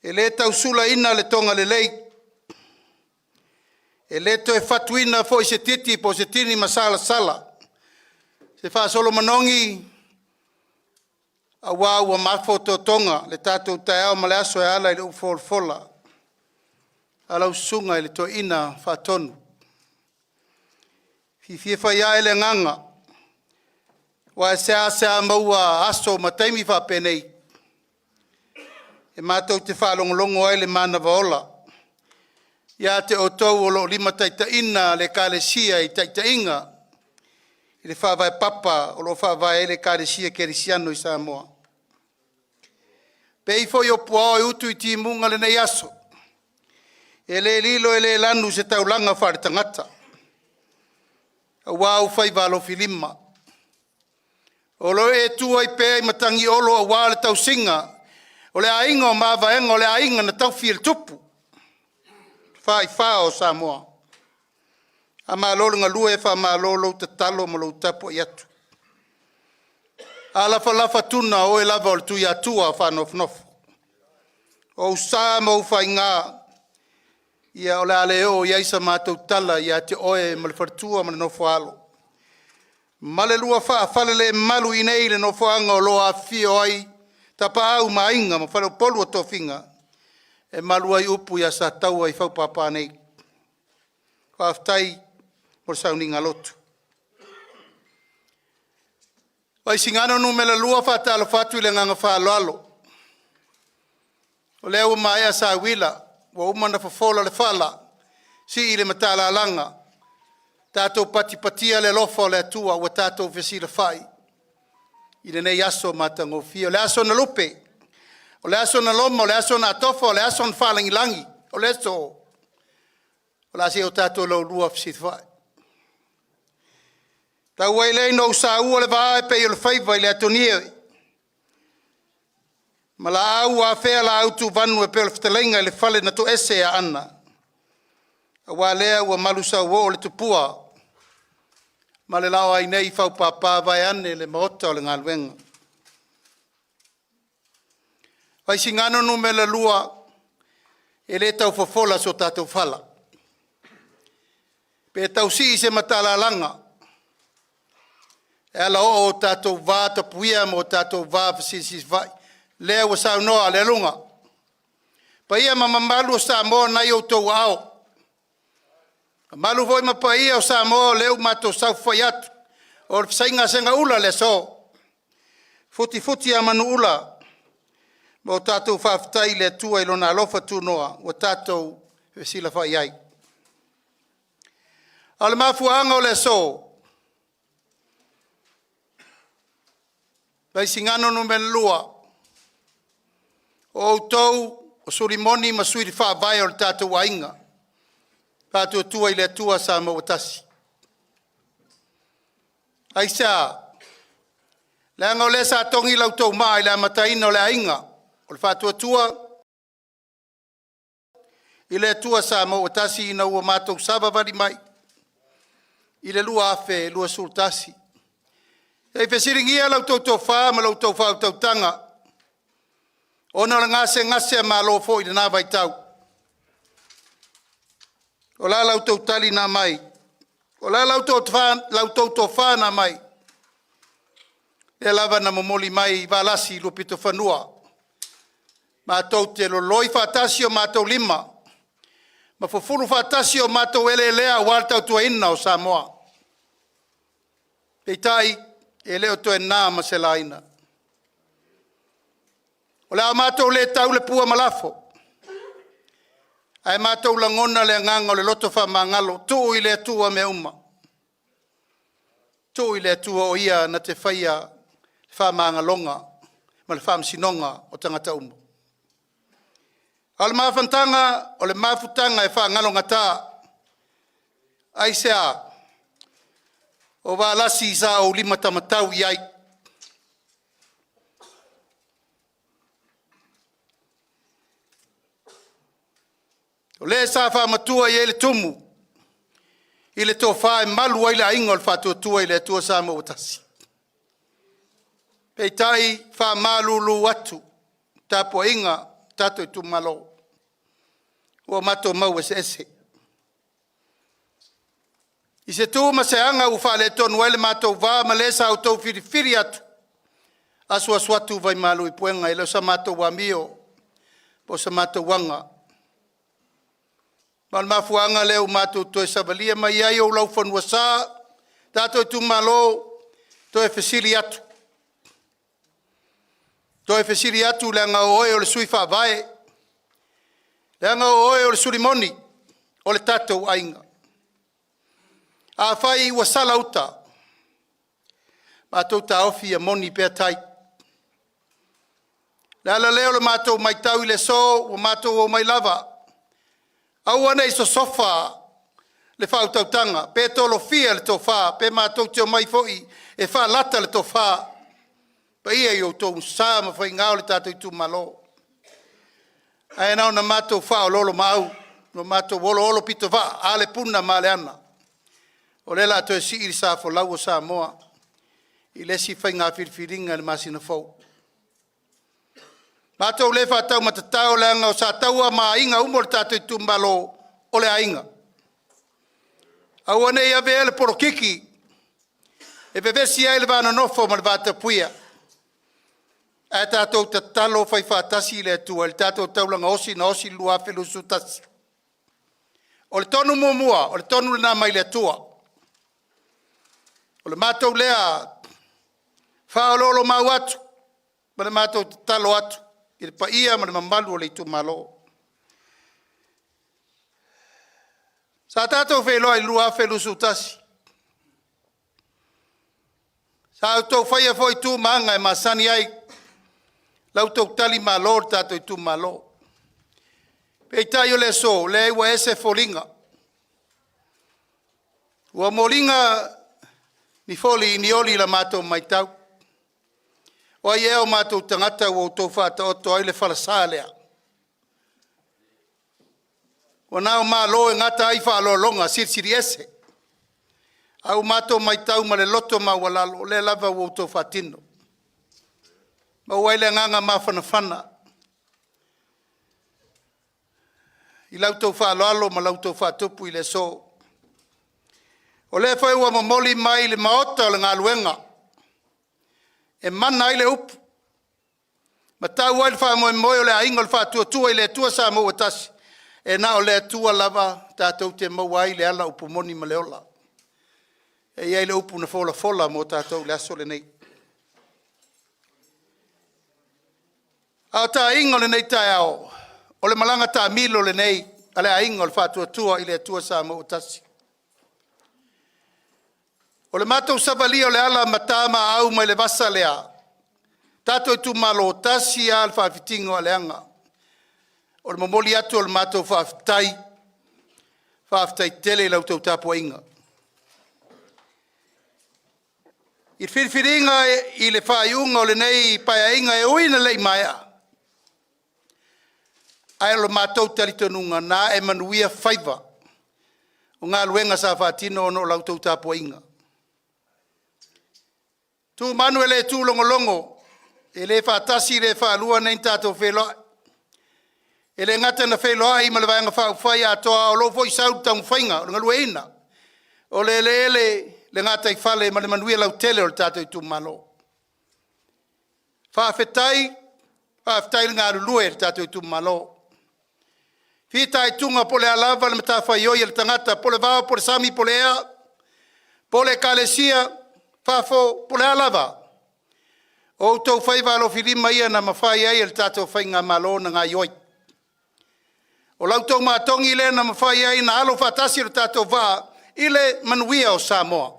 E le tau sula ina le tonga le lei. E le to e fatuina fo i se titi po se tini masala sala. Se wha solo manongi a wau a mafoto tonga le tātou tai au ma le aso e ala i le ufolfola. Alau sunga ele to ina whatonu. Fifie whaia ele nganga. Wa sea maua aso mataimi whapenei. E mātou te whalongolongo ele mana waola. Ia te o tau o lo lima taita ina le kālesia i taita inga. I le whawai papa o lo whawai ele kālesia kerisiano i Samoa. Pei foi o puao e utu i ti munga le nei aso. E le lilo e le lanu se taulanga whare tangata. A wau whai walo filima. O lo e tua i pēi matangi olo a wale tau singa. O le ainga o mawaenga o le ainga na tau fil tupu. Whai whao Samoa. A malolunga lua e wha malolo te talo ma lo tapo i atu. A lafa tuna o e lava o le tui atua whanofnofo. O sa mo whai ngā. Ia o le aleo ia isa mātou tala ia te oe ma le whartua ma le nofo alo. Ma le lua whale le malu i nei le nofo anga o loa fio ai tapa au ma inga ma whale polu o tofinga. E malu ai upu ia sa tau ai whaupapa nei. Whaftai mo le sauninga lotu. Vaisigano nu me le lua whatalo whatu i le nganga whaloalo. O leo maea sa wila. Wa umana fafola le fala, si i le matala alanga. Tātou patipatia le lofa o le atua, wa tātou vesi le fai. I le nei aso matango fia, o le aso na lupe, o le aso na loma, o le aso na atofa, o le aso na whalangilangi, o le aso, o le aso o tātou lau lua vesi le fai. Tau wai lei no sa ua le vae pe i le faiva i le atonia. Ma la au a whea la au tu vanu e peo le whatalenga le whale na to ese a ana. A wā lea ua malusa ua o le tupua. Ma le lao ai nei whau pāpā vai ane le maota o le ngāluenga. Vaisigano no me la lua e le tau fofola so tātou whala. Pe tau si se matalalanga. E ala o tātou vā tapuia mo tātou vā whasisis vai. Lea wa sau noa le lunga. Pa ia mamamalu o Samoa nai o tau ao. Malu voi ma pa ia o Samoa leu mato sau whai atu. O le whainga senga ula le so. Futi a manu ula. Mo tātou whawhtai le tua i lona alofa tu noa. O tātou sila whai ai. Ale mafuanga o le so. Vaisigano no me lua. O tau o surimoni ma sui wha vai o le tātou wainga. Tātou tua i le tua sa mawatasi. Aisa, le anga o le sa tongi lau tau mai le amataina o le ainga. O le whatua tua i le tua sa mawatasi ina ua mātou saba vari mai. I le lua afe, lua sultasi. E whesiringia lau tau tau wha, ma lau tau wha tau tanga. Ona la ngase ma lo fo i na vai tau. O la lau tau tali na mai. O la lau tau tofa na mai. E lava na momoli mai valasi lo pito fanua. Ma tau te lo loi fatasio ma tau lima. Ma fufuru fatasio ma tau ele lea wal tau tua inna o Samoa. Peitai e leo to na ma se laina. O le amatou le tau le pua malafo. Ai matou langona le nganga o le loto wha mangalo. Tu i le tua me uma. Tu i le tua o ia na te whaia wha mangalonga. Ma le wha msinonga o tangata uma. O le mawhantanga, o le mawhutanga e wha ngalonga tā. Ai sea. O wā lasi sa o lima tamatau i ai. O le sa wha matua i ele tumu. I le tō wha e malu ai la ingo le wha tua i le tua sa mawatasi. Pei tai wha malu lu atu. Tapo inga tato i tu malo. Ua mato mau ese ese. I se tu ma se anga u wha le tonu ele mato wā ma le sa au tau whiri atu. Asua swatu vai malu i puenga i leo sa mato wa mio. Po sa mato wanga. Mal mafuanga leo mato to e savalia mai ai o lau whanua sa. Tato i tu malo to e whesiri atu. To e whesiri atu leanga o oe o le sui wha vae. Leanga o oe o le surimoni o le tatou ainga. A whai ua sala uta. Mātou ta ofi a moni pēr tai. Leala leo le mātou mai tau i le so, o mātou o mai lava. Au ana i so sofa le whau tautanga. Pē tolo fia le tō wha, pē mātou te o mai foi e wha lata le tō wha. Pa ia i o tō sā ma whai ngāo le tātou i tū malo. Ai nao na mātou wha o lolo mau, no mātou olo pito wha, ale puna ma le ana. O le la to e si iri sa fo lau o Samoa. I le si whai ngā whiriwhiringa le masina fau. Mātou le whātau matatau le anga o sa taua ma inga umo le tātou i tumbalo o le ainga. Au ane ia vea le porokiki. E vevesi ai le vāna nofo ma le vāta puia. E tātou tatalo whai whātasi le atua. Le tātou taulanga osi na osi lua whelu sutasi. O le tonu mua, o le tonu le nā mai le atua. O le mātou lea whaololo mau atu, ma le mātou talo atu, i le paia ma le mamalu o le itu malo. Sa tātou wheloa i lua whelu sutasi. Sa autou whaia fo i tū maanga e masani ai, lau tau tali malo le tātou i tū malo. Pei tai o le so, le ua ese folinga. Ua molinga ni foli ni oli la mātou mai tau. O ai eo mātou tangata o tau whāta o ai le whalasā lea. O nao mā lo e ngata ai whaalolonga siri ese. Au mātou mai tau ma le loto ma walalo, le lava o tau whātino. Ma wai le nganga mā whanawhana. I lautou whaaloalo ma lautou whaatupu I le so. O le whai ua mamoli mai le maota o le ngā luenga. E mana I le upu. Ma tau ai le wha moe moe o le ainga le wha tua I le tua sa mo tasi. E na o le tua lava tātou te mau ai le ala upu moni ma le ola. E iai le upu na fola fola mo tātou le aso le nei. Ao tā ingo le nei tai ao. O le malanga tā milo le nei. A le ainga le wha tua I le tua sa mo tasi. O le mātou savalia o le ala matama au mai le vasa lea. Tātou tu malo tasi a le whaafitingo a le anga. O le mamoli atu o le mātou whaafitai tele lau tau tāpua inga. I whiriwhiringa I le whaiunga o le nei paia inga e uina lei maia. Ai lo mātou talitonunga nā e manuia whaiva. O ngā luenga sa whaatino no lau tau tāpua inga. Tu manuele tu longo. E le whaatasi le whaalua nei tātou wheloa. E le ngata na wheloa I malawanga whai atoa o lo foi sau tau whainga o ngalua ina. O le ngata I whale ma le manuia lau tele o le tātou I tu malo. Whaafetai ngā rulue le tātou I tu malo. Whitai tunga po le alava le mata whaioi le tangata po le vao, po le sami, po le ea, po le kalesia, whafo, po le alava. O tau whaiva alo whirima ia na mawhai ai le tātou whai ngā malo na ngā ioi. O lau tau mātongi le na mawhai ai na alo whatasi le tātou wā I le manuia o Samoa.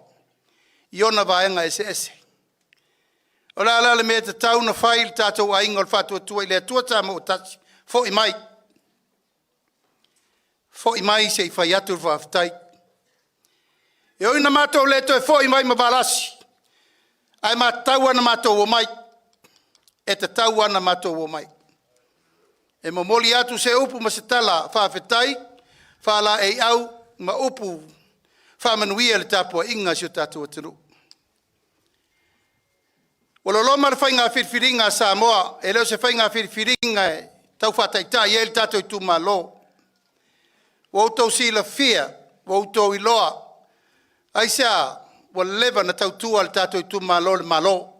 Iona vaenga ese. O la ala le mea te tau na whai le tātou ainga o le whatua tua I le atua tāma o tasi. Fo I mai se I whai atu whaafitai. E oina mātou le to e fo I mai mabalasi. Ai mā taua na mātou o mai. E te taua na mātou o mai. E mamoli atu se upu ma se tala whaafetai. Whaala e au ma upu. Whaamanuia le tāpua inga si o tātou atinu. Wala loma le whainga whirwhiringa Samoa. E leo se whainga whirwhiringa e tau whataitai e le tātou I tu malo. Wautou si la fia. Wautou I loa. Aisea. Wala leva na tautua le tātou I tu malo le malo.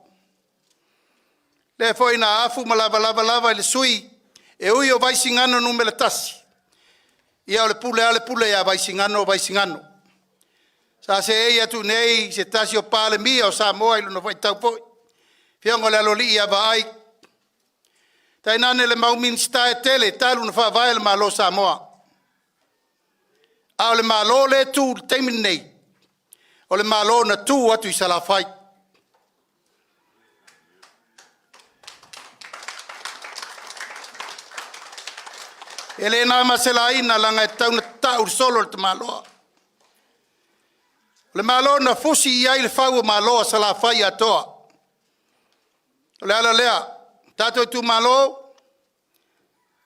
Le foi na afu malava le sui. E ui o Vaisigano numele tasi. Ia o le pule ia Vaisigano. Sa se ei atu nei se tasi o pale mia o Samoa I luna vai tau poi. Fiongo le aloli ia vai. Tainane le mau minsta e tele talu na wha vai le malo Samoa. A o le malo le tu teimin nei. O le malo na tu atu I salafai. E le nā masela ina langa e tau na tau solo le te maloa. Le malo na fusi I ai le whau o maloa salafai atoa. O le ala lea, tātou tu malo,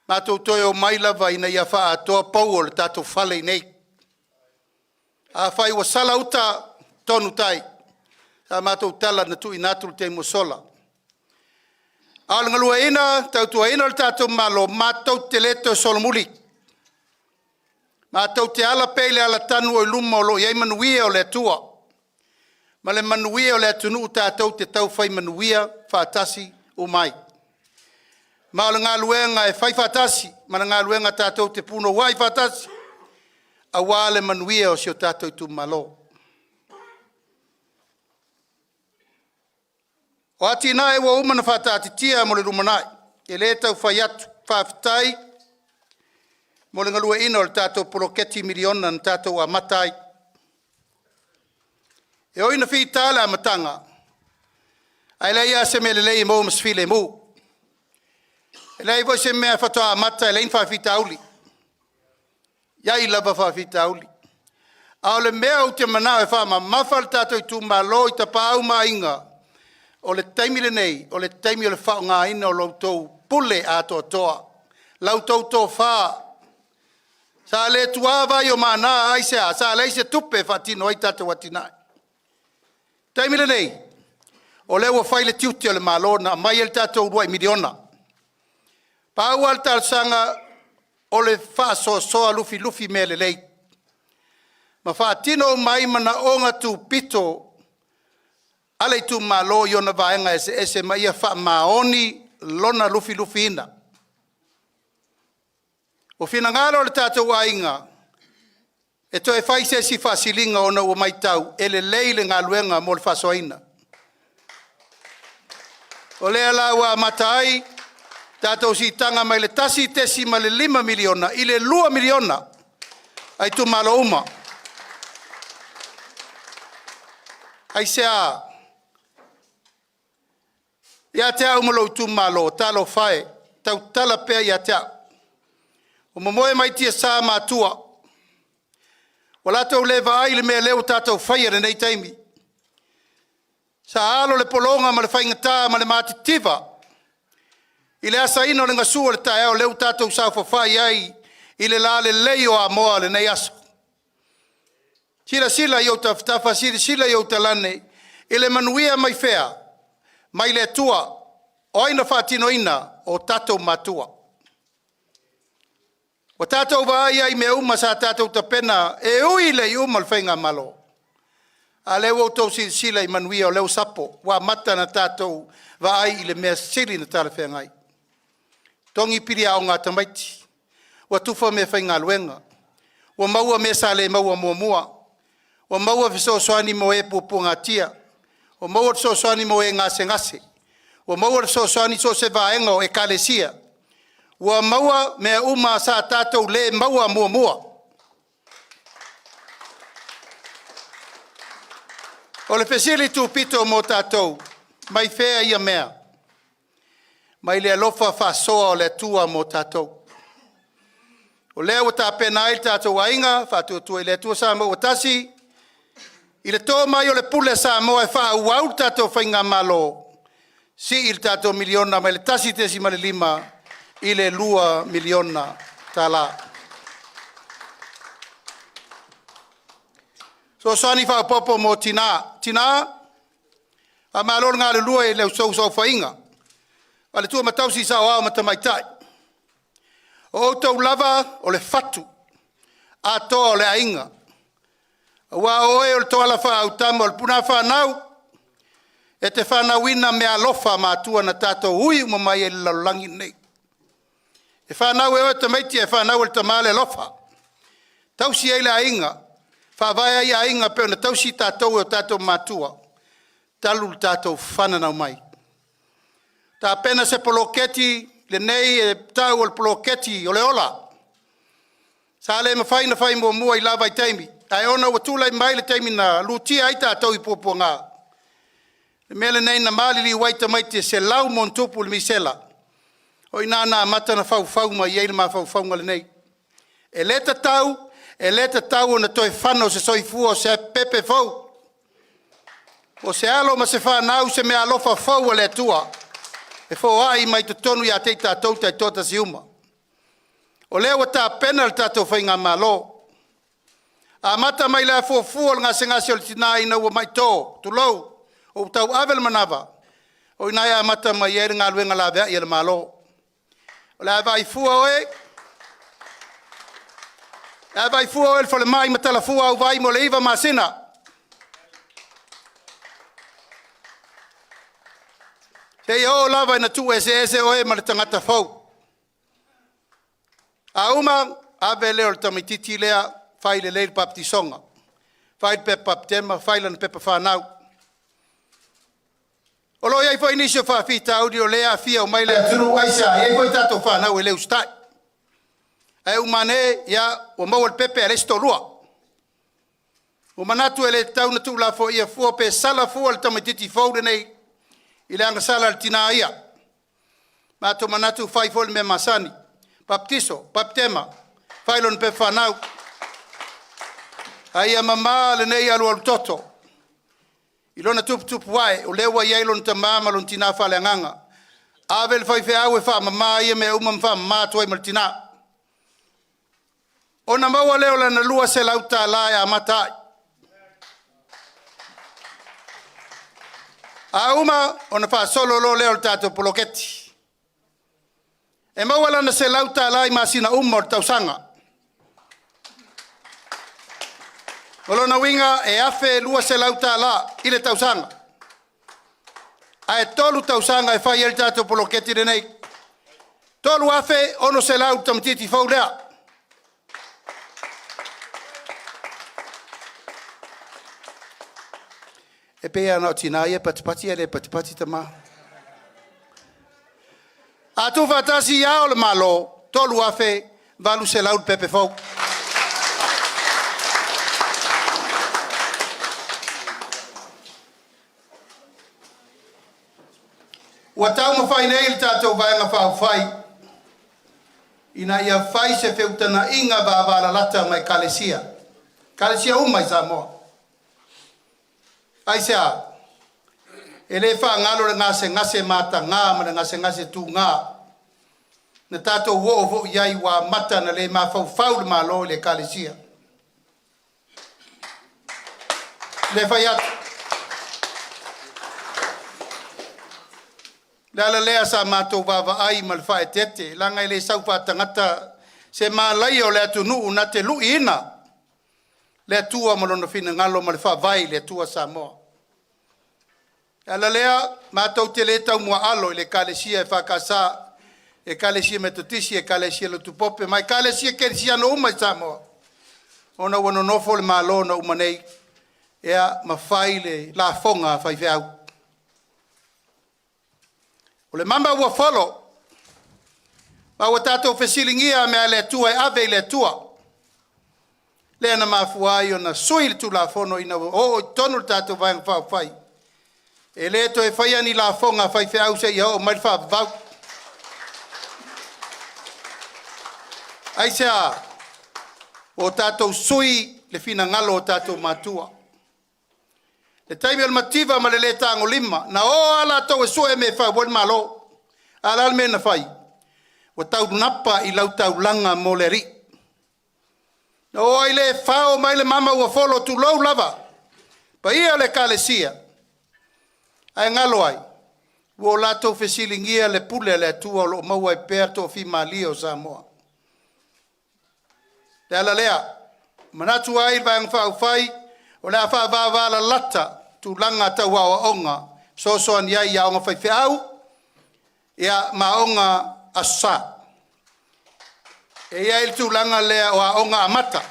mātou toi o mailava ina ia wha atoa pau o le tātou whale nei. A whai wa sala uta tonu tai. Sa mātou tala na tu inaturu te mosola. Ao le ngalua ina, tautua ina le tātou malo, mātou te leto solomuli. Mātou te ala peile ala tanu o luma o lo, iei manuia o le atua. Ma le manuia o le atunu tātou te tau whai manuia, whaatasi o mai. Ma o le ngā luenga e whai whaatasi, ma le ngā luenga tātou te puno wai whaatasi. A wā le manuia o sio tātou tu malo. O ati nā e wa umana whaatati tia mo le rumanai. E le tau whai atu, whaafitai. Mo le ngalua ina o le tātou poloketi miliona na tātou a matai. E oina whi tāle a matanga. Ai leia se me le lei mo maswile mu. E lei voi se mea whatoa a mata e lein whawhita auli. Iai lava whawhita auli. A o le mea o te manao e whaama mawhal tātou I tu malo I ta pāu ma inga. O le taimile nei, o le taimi o le whao ngā ina o lautou pule a toa toa. Lautou tō wha. Sa le tuava I o mana aisea, sa le se tupe whatino ai tātou watinai. Taimile nei, o lewa whaile tiuti o le malo na mai el tātou ruai miliona. Pāu al tāsanga o le whaasoasoa lufi me le lei. Ma whaatino mai mana onga tu pito, ale tu malo iona vaenga ese mai a wha maoni lona lufi ina. O whina ngaro le tātou ainga, e toi whaise si whasilinga ona ua mai tau, ele leile ngā luenga mo le whasoaina. O lea la ua matai, tātou si tanga mai le tasi tesi ma le 5 miliona, i le 2 miliona, ai tu malo uma. Ai sea, ia te au malo tu malo, talo whae, tau tala pea ia te au. O mamoe mai tia sā mātua. O latou lewa ai le mea leo tātou whaia nei taimi. Sa alo le polonga ma le whaingatā ma le mātitiva. I le asa ino le ngasua le tae au leo tātou sā whawhai ai i le la le leio a moa le nei aso. Sila iau tawhitafa, sila iau talane, i le manuia mai whea, mai le tua, o aina whaatino ina o tātou mātua. O tātou wa ai me uma sa tātou tapena, e ui le uma le whainga malo. A leo au tau sila i manuia o leo sapo, wa mata na tātou wa ai i le mea sili na tāle whengai. Tongi piri au ngā tamaiti, wa tufa me whainga luenga, wa maua me sa le maua mua, wa maua viso soani mo e pupu ngā tia, wa maua viso soani mo e ngase, wa maua viso soani so se vaenga o e kalesia, wa maua me uma sa tātou le maua mua. O le pesili tu pito mo tātou, mai whea ia mea. Mai le alofa whasoa o le tua mo tātou. O lea o tā pena i tātou ainga, whātua i le tua sa mo o tasi, i le tō mai o le pule sa mo e wha uau tātou whainga malo, si i le tātou miliona, mai le tasi tesi ma le 5, i le 2 miliona tala. So sani wha popo mo tina, a malor ngā le lua e leu sau whainga. A le tua matausi sa oa matamaitai. O tau lava o le fatu, a toa o le ainga. Wa oe o le toa la wha au tamo, le puna wha nau, e te whanau ina mea lofa mātua na tātou hui umamai e lalangi nei. E whanau e o te meiti e whanau e te male lofa. Tausi e le ainga, whawai ai ainga peo na tausi tātou e o tātou mātua. Talu tātou whananau mai. Tā pena se poloketi, le nei e tau o le poloketi o le ola. Sa le mawhai na whai mua i lava i teimi. Ai ona ua tūlai mai le teimi na lutia ai tātou i pōpua ngā. Le mele nei na malili waita maiti se lau mon tupu le misela. O ina na mata na whau ma i eile ma whau ngale nei. E leta tau na toi whanau se soifua se pepe whau. O se alo ma se whanau se mea alofa whau a le tua. E whau ai mai to tonu ia te tātou tai tota si uma. O leo ta pena le tātou whainga malo. A mata mai lea fuafua ngā se ngasi o le tina ina ua mai tō, tu lau, o tau avel manawa. O ina ia mata mai ere ngā luenga la vea i le malo. O lea vai fua oe, lea vai fua oe le fale mai matala fua au vai mo le iwa masina. Se i o lava ina tu ese oe ma le tangata fau. A uma, ave leo le tamititi lea, fai le leil baptisonga. Fai le pepa baptema, fai le pepa whanau. O lo iai fai nisio whawhita audi o lea fia o mai lea tunu aisa, iai fai tato whanau e leo stai. E umane, ia, o mau al pepe ale stolua. O manatu ele tau na tu la fo ia fua pe sala fua le tamititi faude nei, i le anga sala le tina ia. Mato manatu fai fol me masani. Baptiso, baptema, fai lon pe whanau. Aia mama le nei alu alu toto. I lona tupu wae, o lewa iai lon ta mama lon tina whale anganga. Avel fai fe au e wha mama ia me umam wha mama tuai mal tina. O na maua leo la na lua se lauta la e amatai. A uma, o na wha solo lo leo le tato poloketi. E mawala na se lauta lai masina umor tausanga. Olo na winga e afe lua se lauta la ile tausanga. A e tolu tausanga e fai el tato polo keti de nei. Tolu afe ono se lauta mtiti fau lea. E pea na tina ia patipati ele patipati tama. A tu fatasi ia o le malo, tolu afe valu se laut pepe fau. Ua tau ma fai nei le tatou vaenga whau fai. Ina ia fai se feutana inga vāwala lata mai kalesia. Kalesia umai sa moa. Ai sea, e le wha ngalo le ngase mata ngā ma le ngase tū ngā. Na tātou wo iai wa mata na le ma fau le malo le kalesia. Le whai atu. Lala lea sa mātou wawa ai ma le whae tete. Langa i le saupa tangata se mā lai o le atu nuu na te lui ina. Le atua malona fina ngalo ma le wha vai le atua sa moa. Lala lea mātou te le tau mua alo i le kalesia e whakasa e kalesia metotisi e kalesia lo tupope mai kalesia kerisia no umai sa moa. Ona wano nofo le mālo na umanei ea mawhai le la fonga whai whiau. O le mamba ua folo, ma ua tātou whesilingia mea le tua e ave le tua. Lea na mafuai o na sui le tu la fono ina o tonu le tātou vaenga whau whai. E le to e whai ani la fonga whai whiau se ia o mai whau vau. Ai sea, o tātou sui le fina ngalo o tātou matua. Le taimi al mativa ma le tango lima. Na o ala tau e sue me whai wad malo. Ala al mena whai. Wa tau napa i lau tau langa mo le ri. Na o ai le whao mai le mama ua folo tu lau lava. Pa ia le kalesia. Ai ngalo ai. Wo la tau fesilingia le pule le tua lo maua i perto fi malio sa moa. Le ala lea. Manatu ai vang whau whai. O lea wha vāwala lata tu langa tau awa onga. So an iai ia onga whai whiau. Ia maonga asa. E ia il tu langa lea o a onga amata.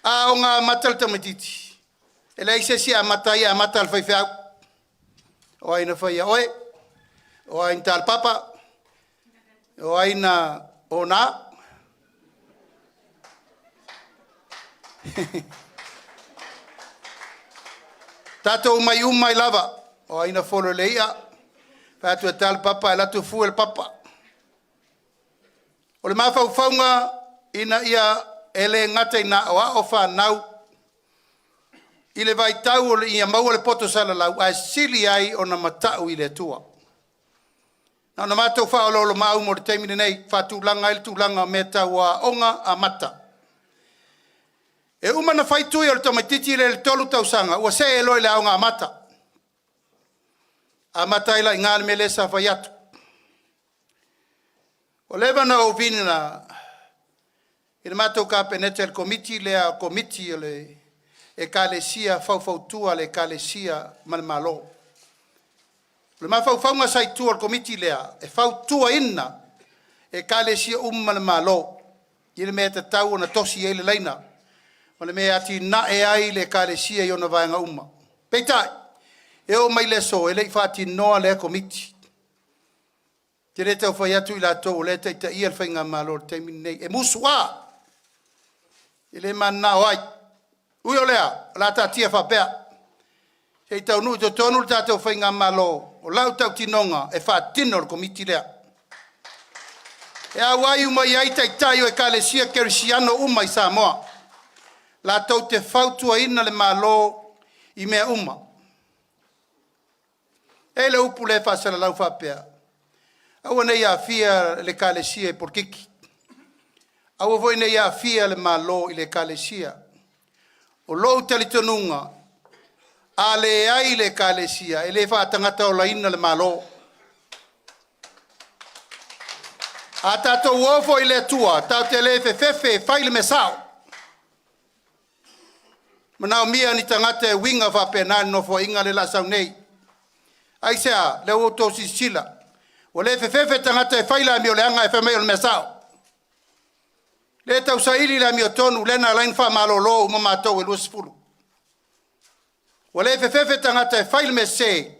A onga amata le tamatiti. E lea ise si amata ia amata al whai whiau. O aina whai oe. O aina tal papa. O aina ona. Tato umai lava. O aina folo leia. Fatu e tal papa e latu fu el papa. O le mawhau whaunga ina ia ele ngata ina o a o whanau. I le vai tau o le ia maua le poto sala lau. A sili ai o na matau i le tua. Na matou whao lolo mau mo le teimine nei. Fatu langa il tu langa me tau a onga a mata. E umana whaitui o le tamaititi le tolu tausanga. Ua se e loi le aonga a mata. A mata ila inga me le sa whai atu. O lewa na o vini na i le matou ka penete el komiti le a komiti o le e kalesia fau le kalesia mal malo. Le ma fau sai tu al komiti le a e fautua ina e kalesia mal malo. I le mea te tau o na tosi e le leina. O le mea ati na e ai le kalesia i ona vaenga uma. Peitai. E o mai le so, e le whati noa le komiti. Te re tau whai atu i la tō, le te i al whainga malo te minei. E musua. E le mana o ai. Ui o lea, la ta tia whapea. E tau nui to tonu le tātou whainga malo. O lau tau tinonga, e whatino le komiti lea. E a wai umai ai tai o e kalesia kerisiano umai sa moa. La tau te whautua ina le malo i mea uma. E le upu le whasara lau whapea. Aua nei a fia le kalesia i porkiki. Aua voi nei a fia le malo i le kalesia. O lou talitonunga. A le ai le kalesia. E le whaatangata o la ina le malo. A tātou ofo I le tua, tau te le fefe, whaile me sao. Manao mia ni tangata winga whapena no fo inga le la sau nei. Ai sea, le o tō sisila. O le fefe tangata whaila mi o le anga e whamei o le me sao. Le tau sa ili la mi o tonu, lena lain wha malolo uma mātou e luas fulu. O le fefe tangata whaile me se,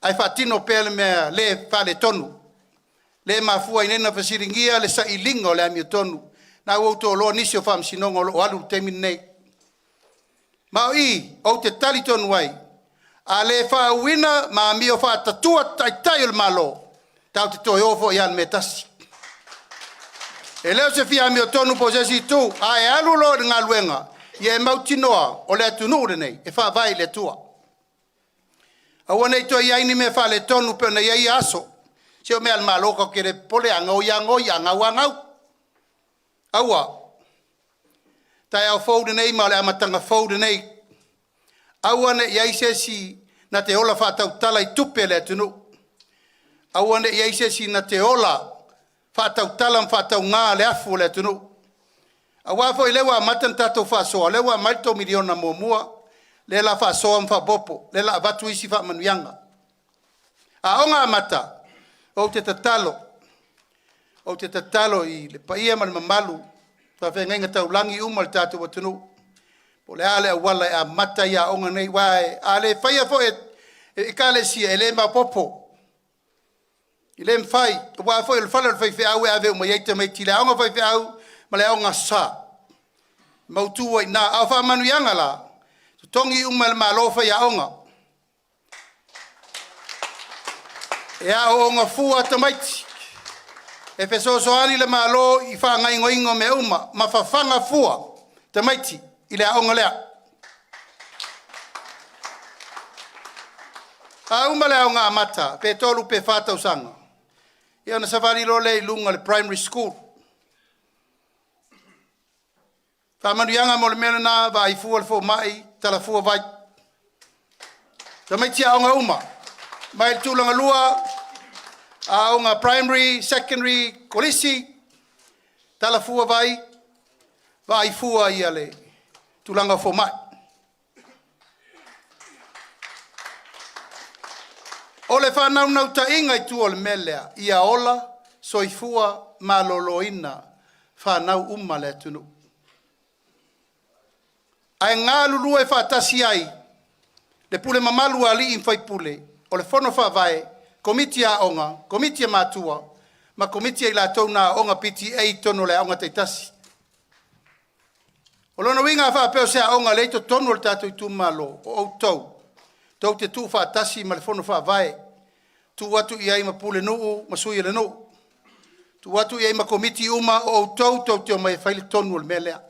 ai whatino pēle mea le whale tonu. Le mafua inena fasiringia le sa ilinga o le ami o tonu. Na uoto o loa nisi o whamsinongo o alu temin nei. Mao I, o te tali tonu ai, a le whauina ma mi o whatatua tai o le malo, tau te toi ofo I an me tasi. E leo se fia mi o tonu po sesi tu, a e alu lo ngā luenga, I e mautinoa o le atunu ure nei, e wha vai le tua. A wane toi aini me wha le tonu pe na iei aso, se o mea malo ka kere pole angau wangau. Aua, tai au faude nei ma le amatanga faude nei. Aua ne iei sesi na te ola whatau tala I tupe le atunu. Aua ne iei sesi na te ola whatau tala whatau ngā le afu le atunu. Aua fo I lewa matan tatou whasoa, lewa maito miliona mua, le la whasoa mwhapopo, le la vatu isi whamanuianga. A onga amata, o te tatalo I le paia ma le mamalu, whawhenga tau langi uma le tātou atunu. Po le ale awala a mata ia onga nei wae, a le whaia fo e kale sia, e le mapopo. I le mwhai, wa fo e le whala le whaiwhi au e ave uma yeita mai tila, aonga whaiwhi au, ma le aonga sa. Mautua I nā, au whamanu la, tongi uma le malofa ia aonga. E a onga fua tamaiti. E fesosoani le malo I whangai ngoingo me uma, ma whawhanga fua tamaiti I le aonga lea. A uma le aonga amata, pe tolu pe whatau sanga. I ana safari lo le lunga le primary school. Whamanu mo le mena nā, wa I fua le fo mai, tala fua vai. Tamaiti aonga uma. Mai le tūlanga lua, aonga primary, secondary, kolisi, tala fua vai, vai fua ia le tūlanga fo mai. O le whanau nau ta inga I tu o le melea, ia ola, soifua, maloloina, whanau uma le tunu. Ai ngā lulu e whatasi ai, le pule mamalu ali I mwhai pule, o le whono whawai, komiti a onga, komiti a mātua, ma komiti a ila tau nā onga PTA tono le onga teitasi. O lona winga whapeo se a onga leito tono le tātou I tu malo, o au tau. Tau te tu whaatasi ma le whono whawai. Tu watu I ai ma pule nuu, ma sui le nuu. Tu watu I ai ma komiti uma o au tau, tau te o mai whaile tono le melea.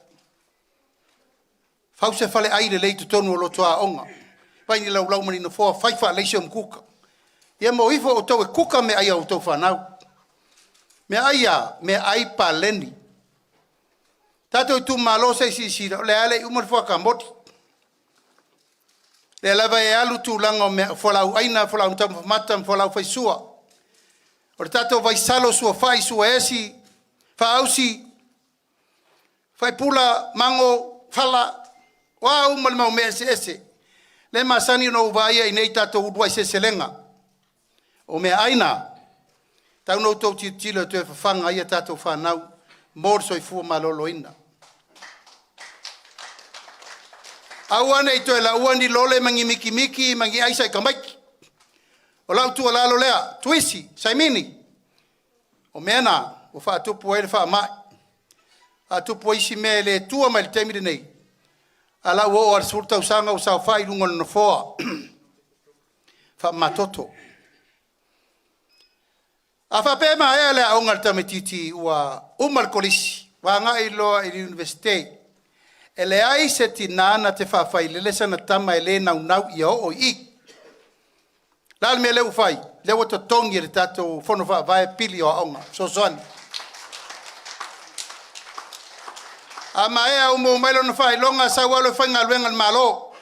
Fau se whale aile leito tono o loto a onga. Paini lau mani no foa whaifa leisio mkuka. Ia mo ifo o tau e kuka me aia o tau whanau. Me aia, me ai pa leni. Tato I tu malo se si le ale umar fua ka moti. Le lava e alu tu lango me folau aina, folau tamu mata, folau faisua. O le tato vai salo sua fai sua esi, fa ausi, fai pula, mango, fala, wa umal mau me ese. Le masani no vaia I nei tato udua I seselenga. O me aina, tau no tau titila tu e whawhanga ia tato whanau, mor soifua maloloina. Awane I toe la uani lole mangi miki, mangi aisa I kamaiki. O lau tua lalo lea, tuisi, saimini. O mena, o wha atupu e le wha mai. Atupu isi me le tua mai le temire nei. Ala o ar surta usanga o sao whai lunga na foa. Wha matoto. A wha pēma ea le aonga tamatiti ua umal kolisi. Wa ngai loa I universite. E le ai se tinana te whawhai le lesa na tama e le nau I o I. Lal me leu whai. Leu to tongi le tato whono whae pili o aonga. So soani. A maea umo mailo na whai longa sa walo whainga luenga malo.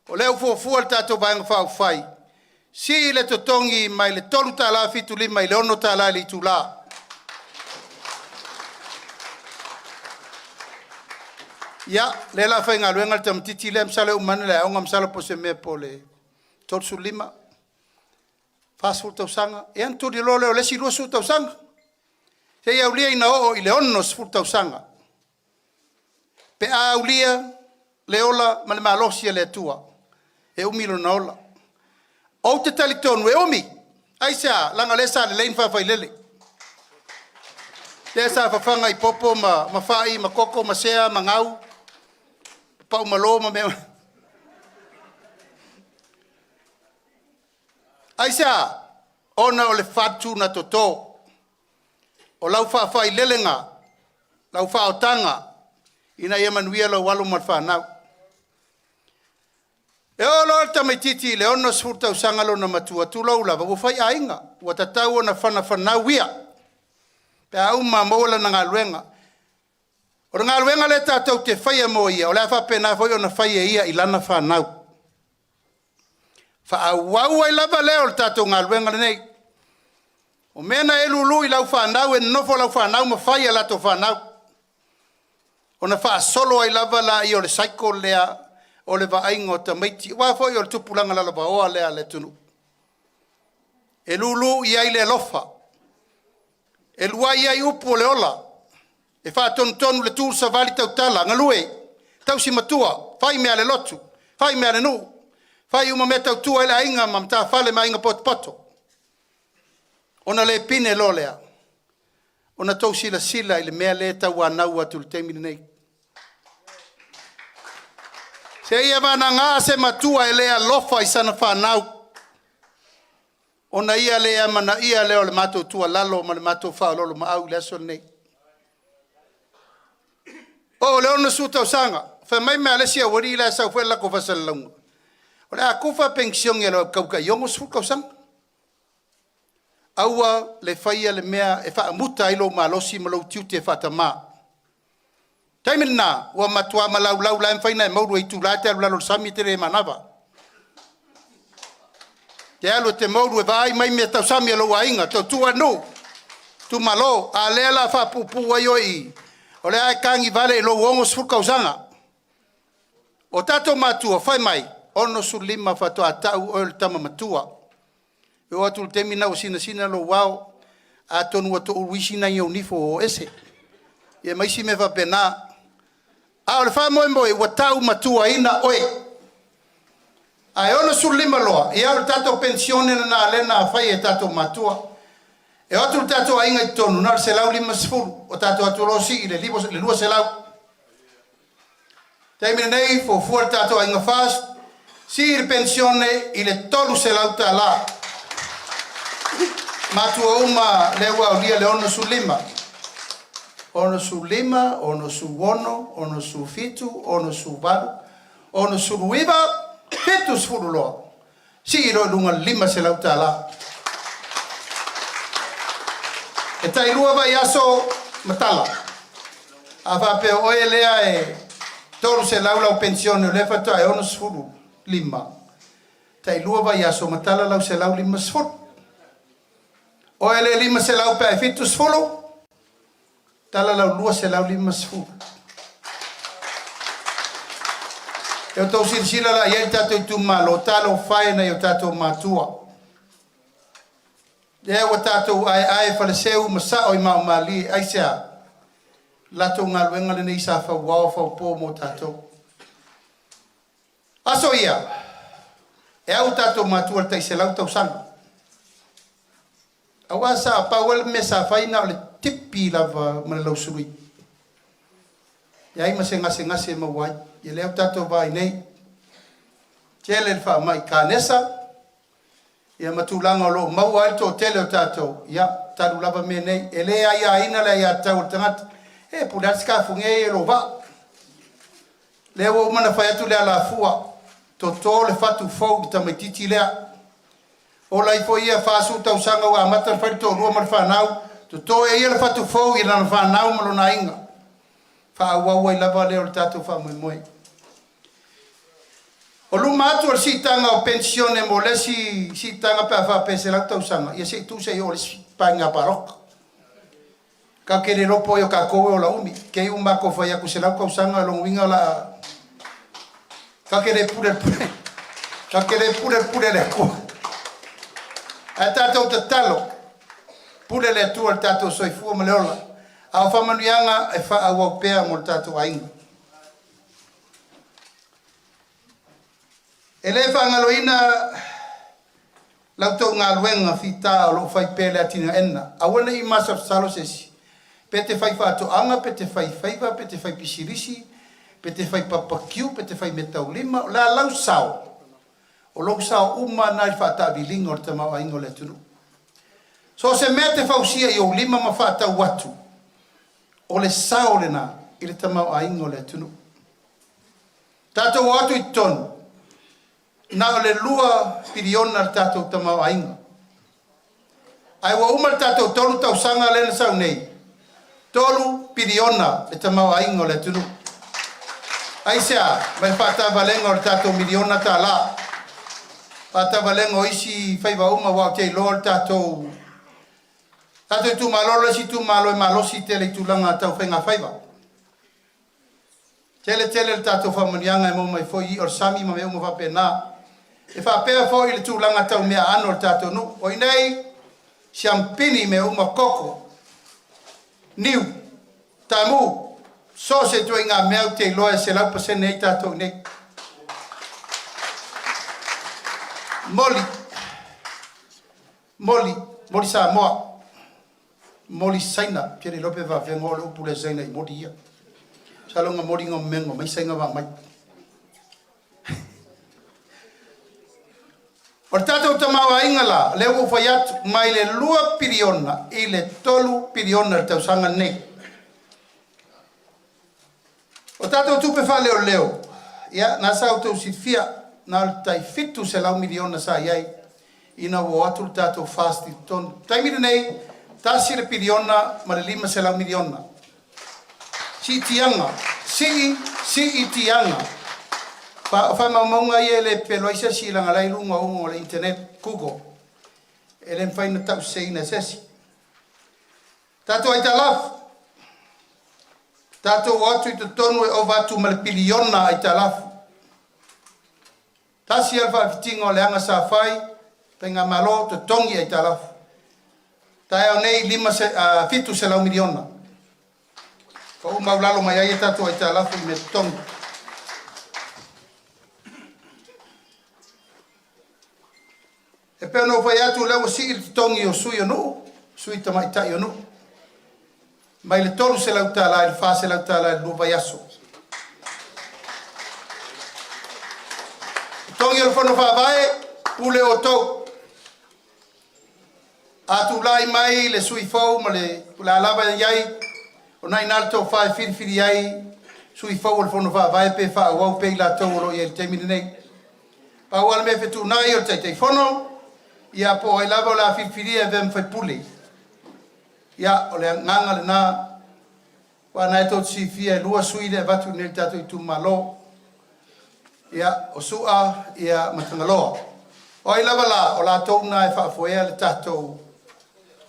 O leu fuafua le tato vaenga whai. Si le totongi mai le tolu tala fitu lima i le ono tala le itula. Ya, le la whainga luenga tam titi le msale umane le aonga msale po se mea po le tolsu lima. Fasu tau sanga. E antu di lole o lesi ruosu tau sanga. Se ia ulia ina o i le ono sfur tau sanga. Pe a ulia le ola ma le malosia le tua. E umilo na ola. O te tali tonu e omi. Aisa, langa lesa le lein whawhai lele. Lesa whawhanga i popo ma whai, ma koko, ma sea, ma ngau. Pau malo ma mea. Aisa, ona o le fatu na toto. O lau whawhai lelenga. Lau whaotanga. Ina ia manuia lau walu mal whanau. E o lor tamaititi le ono sfurta usanga lo na matua tu lau lava. Wafai ainga. Watatau o na whanau wia. Pe au ma mola na ngā luenga. O ngā luenga le tātou te whaia mo ia. O le awha pena whai o na whaia ia i lana whanau. Whaau ai lava leo le tātou ngā luenga le nei. O mena e lulu i lau whanau e nofo lau whanau ma whaia lato whanau. O na wha solo ai lava la i o le saiko lea o le vainga o tamaiti. Wa foi o le tupulanga la lava oa lea le tunu. E lulu i ai le lofa. E lua i ai upu o le ola. E wha tonu le tūru sa vali tau tala. Ngalue, tau si matua. Whai mea le lotu. Whai mea le nu. Whai uma me tau tua i le ainga ma mta whale ma inga poto. Ona le pine lo lea. Ona tau sila i le mea le tau anau atu le teimini nei. Se ia mana ngā se matua e lea lofa i sana whanau. Ona ia lea mana ia leo le mato tua lalo ma le mato whaololo ma au le aso nei. O leo na suta o sanga. Wha mai mea lesia wari ila sau whela ko fasal launga. O lea kufa pension e leo kauka iongo suka o sanga. Aua le whaia le mea e wha muta ilo ma losi ma lau tiute e whata maa. Taimina, ua matua ma lau laim whaina e mauru e tu late alu lalo sami tere e manawa. Te alu te mauru e vai mai mea tau sami alo wa inga, tau tua no. Tu malo, a lea la wha pupu ai oi. O lea e kangi vale e lo uongo sfuka usanga. O tato matua, whai mai, ono su lima whato a tau o le tama matua. E o atu temi nao sina lo wao, a tonu ato uwisi na iau nifo o ese. E maisi me va pena. A o le wha moe moe, ua tau matua ina oe. A e ono su lima loa, e au tato pensione na lena a whai e tato matua. E o atu tato a inga i tonu, na se lau lima sifuru, o tato atu rosi i le lua se lau. Taimine nei, fo fuar tato a inga fast, si il pensione i le tolu se lau ta la. Matua uma lewa o lia le ono su lima. Ono su lima, ono su ono, ono su fitu, ono su valu, ono su ruiva, fitu sfuru loa. Si iro lunga lima se lau ta la. E tai rua vai aso matala. A vape oe lea e toru se lau lau pensione o lefa ta e ono sfuru lima. Tai rua vai aso matala lau se lau lima sfuru. Oe le lima se lau pe e fitu sfuru. Tala lau lua se lau lima sfuru. E o tau sirisila la iei tato i tu malo, talo whaena i o tato matua. E o tato ai whaleseu masao i mau mali, ai sea. Lato ngā luenga le nei sa whauao whaupō mo tato. Aso ia, e au tato matua le tai se lau tau sanga. Awa sa pawel me sa whaina o le tipi lava mana lau surui. Iai ma se ngase ma wai. Ia leo tato vai nei. Tele le wha mai kānesa. Ia matulanga o lo mau ai to tele o tato. Ia taru lava me nei. E lea ia ina le ia tau o tangata. E pudatika funge e lo va. Leo o mana whai atu lea la fua. Toto le fatu fau ki tamaititi lea. O lai fo ia fasu tau sanga wa mata fai to rua mar whanau. To e ia le fatu fau i rana whanau malo na inga. Wha awau ai lava leo le tato wha moe moe. O luma atu al sitanga o pensione mo le sitanga pe fa pese la tau sanga. Ia se tu se o le panga parok. Ka kere ropo yo ka koe o la umi. Ke uma ko fa ya ku se la kau sanga long winga la. Ka kere pure. Ka kere pure le ko. A tato te talo. Pure le tu al tato soifua ma le ola. A fa manuanga e fa a pea mo tato ainga. Ele whangaloina lautou ngā luenga whita o lo whai pele atina ena. Awana I masa salo sesi. Pete whai whātoanga, pete whai whaiva, pete whai pisirisi, pete whai papakiu, pete whai metau lima. La lau sao. O lau sao uma nai whātawilinga o le tamau aingo le tunu. So se mea te whausia I o lima ma whātau watu. O le sao le nā I le tamau aingo le tunu. Tātou atu I tonu. Na le lua piriona le tātou tamau ainga. Ai wa uma le tātou tolu tau sanga le na sau nei. Tolu piriona le tamau ainga le tunu. Ai sea, mai whata valenga o le tātou miliona tā la. Whata valenga o isi whaiva uma wau te loa le tātou. Tātou tu malolo si tu malo e malosi tele tu langa tau whenga whaiva. Tele le tātou whamanianga e mo mai foi o sami ma me umo whapena. E whapea fo I le tūlanga tau mea ano le tātou nu. O inei, siampini me uma koko. Niu, tamu, so se tue ngā mea te loa se lau pasene I tātou nei. Moli sa moa. Moli saina, pere lope va vengo le upu le saina I modi ia. Salonga modi ngā mengo, mai sainga va mai. O tātou tamau ainga la, leo o whai atu, mai le lua piriona, I le tolu piriona le tausanga nei. O tātou tupe wha leo, ia, nā sa tau sifia, nā le tai fitu se lau miliona sa iai, ina o atu le tātou fasti tonu. Taimiri nei, tasi le piriona, ma le 5 se lau miliona. Si tianga, si tianga. Fa maunga ia le peloisa si langa lai lunga o le internet Google. Ele fai na tau seina sesi. Tato ai talaf. Tato watu I te tonu e o watu ma le piliona ai talaf. Tasi alfa fitinga o le anga sa fai, penga malo te tongi ai talaf. Tai au nei 5 se lau miliona. Fa uma ulalo mai ai tato ai talaf I me tongi. E pēr no whai atu lewa si I tongi o sui o nu, sui tamaitai o nu. Mai le tolu se lau tāla, I le wha se lau tāla, I luwa yaso. Tongi o le whanu whawae, pule o tau. Atu lai mai le sui fau, ma le la lava iai, o nai nalto whae whirwhiri iai, sui fau o le whanu whawae, pe wha wau pe la tau o lo I el temini nei. Pa wala me whetu nai o te whanu, ia po ai lava o la whiwhiria vem whai pule. Ia o le nganga le nā, wana e tō tsi fia e lua sui le watu nel tātou I tu malo. Ia o sua, ia matangaloa. O ai lava la, o la tō na e whaafoea le tātou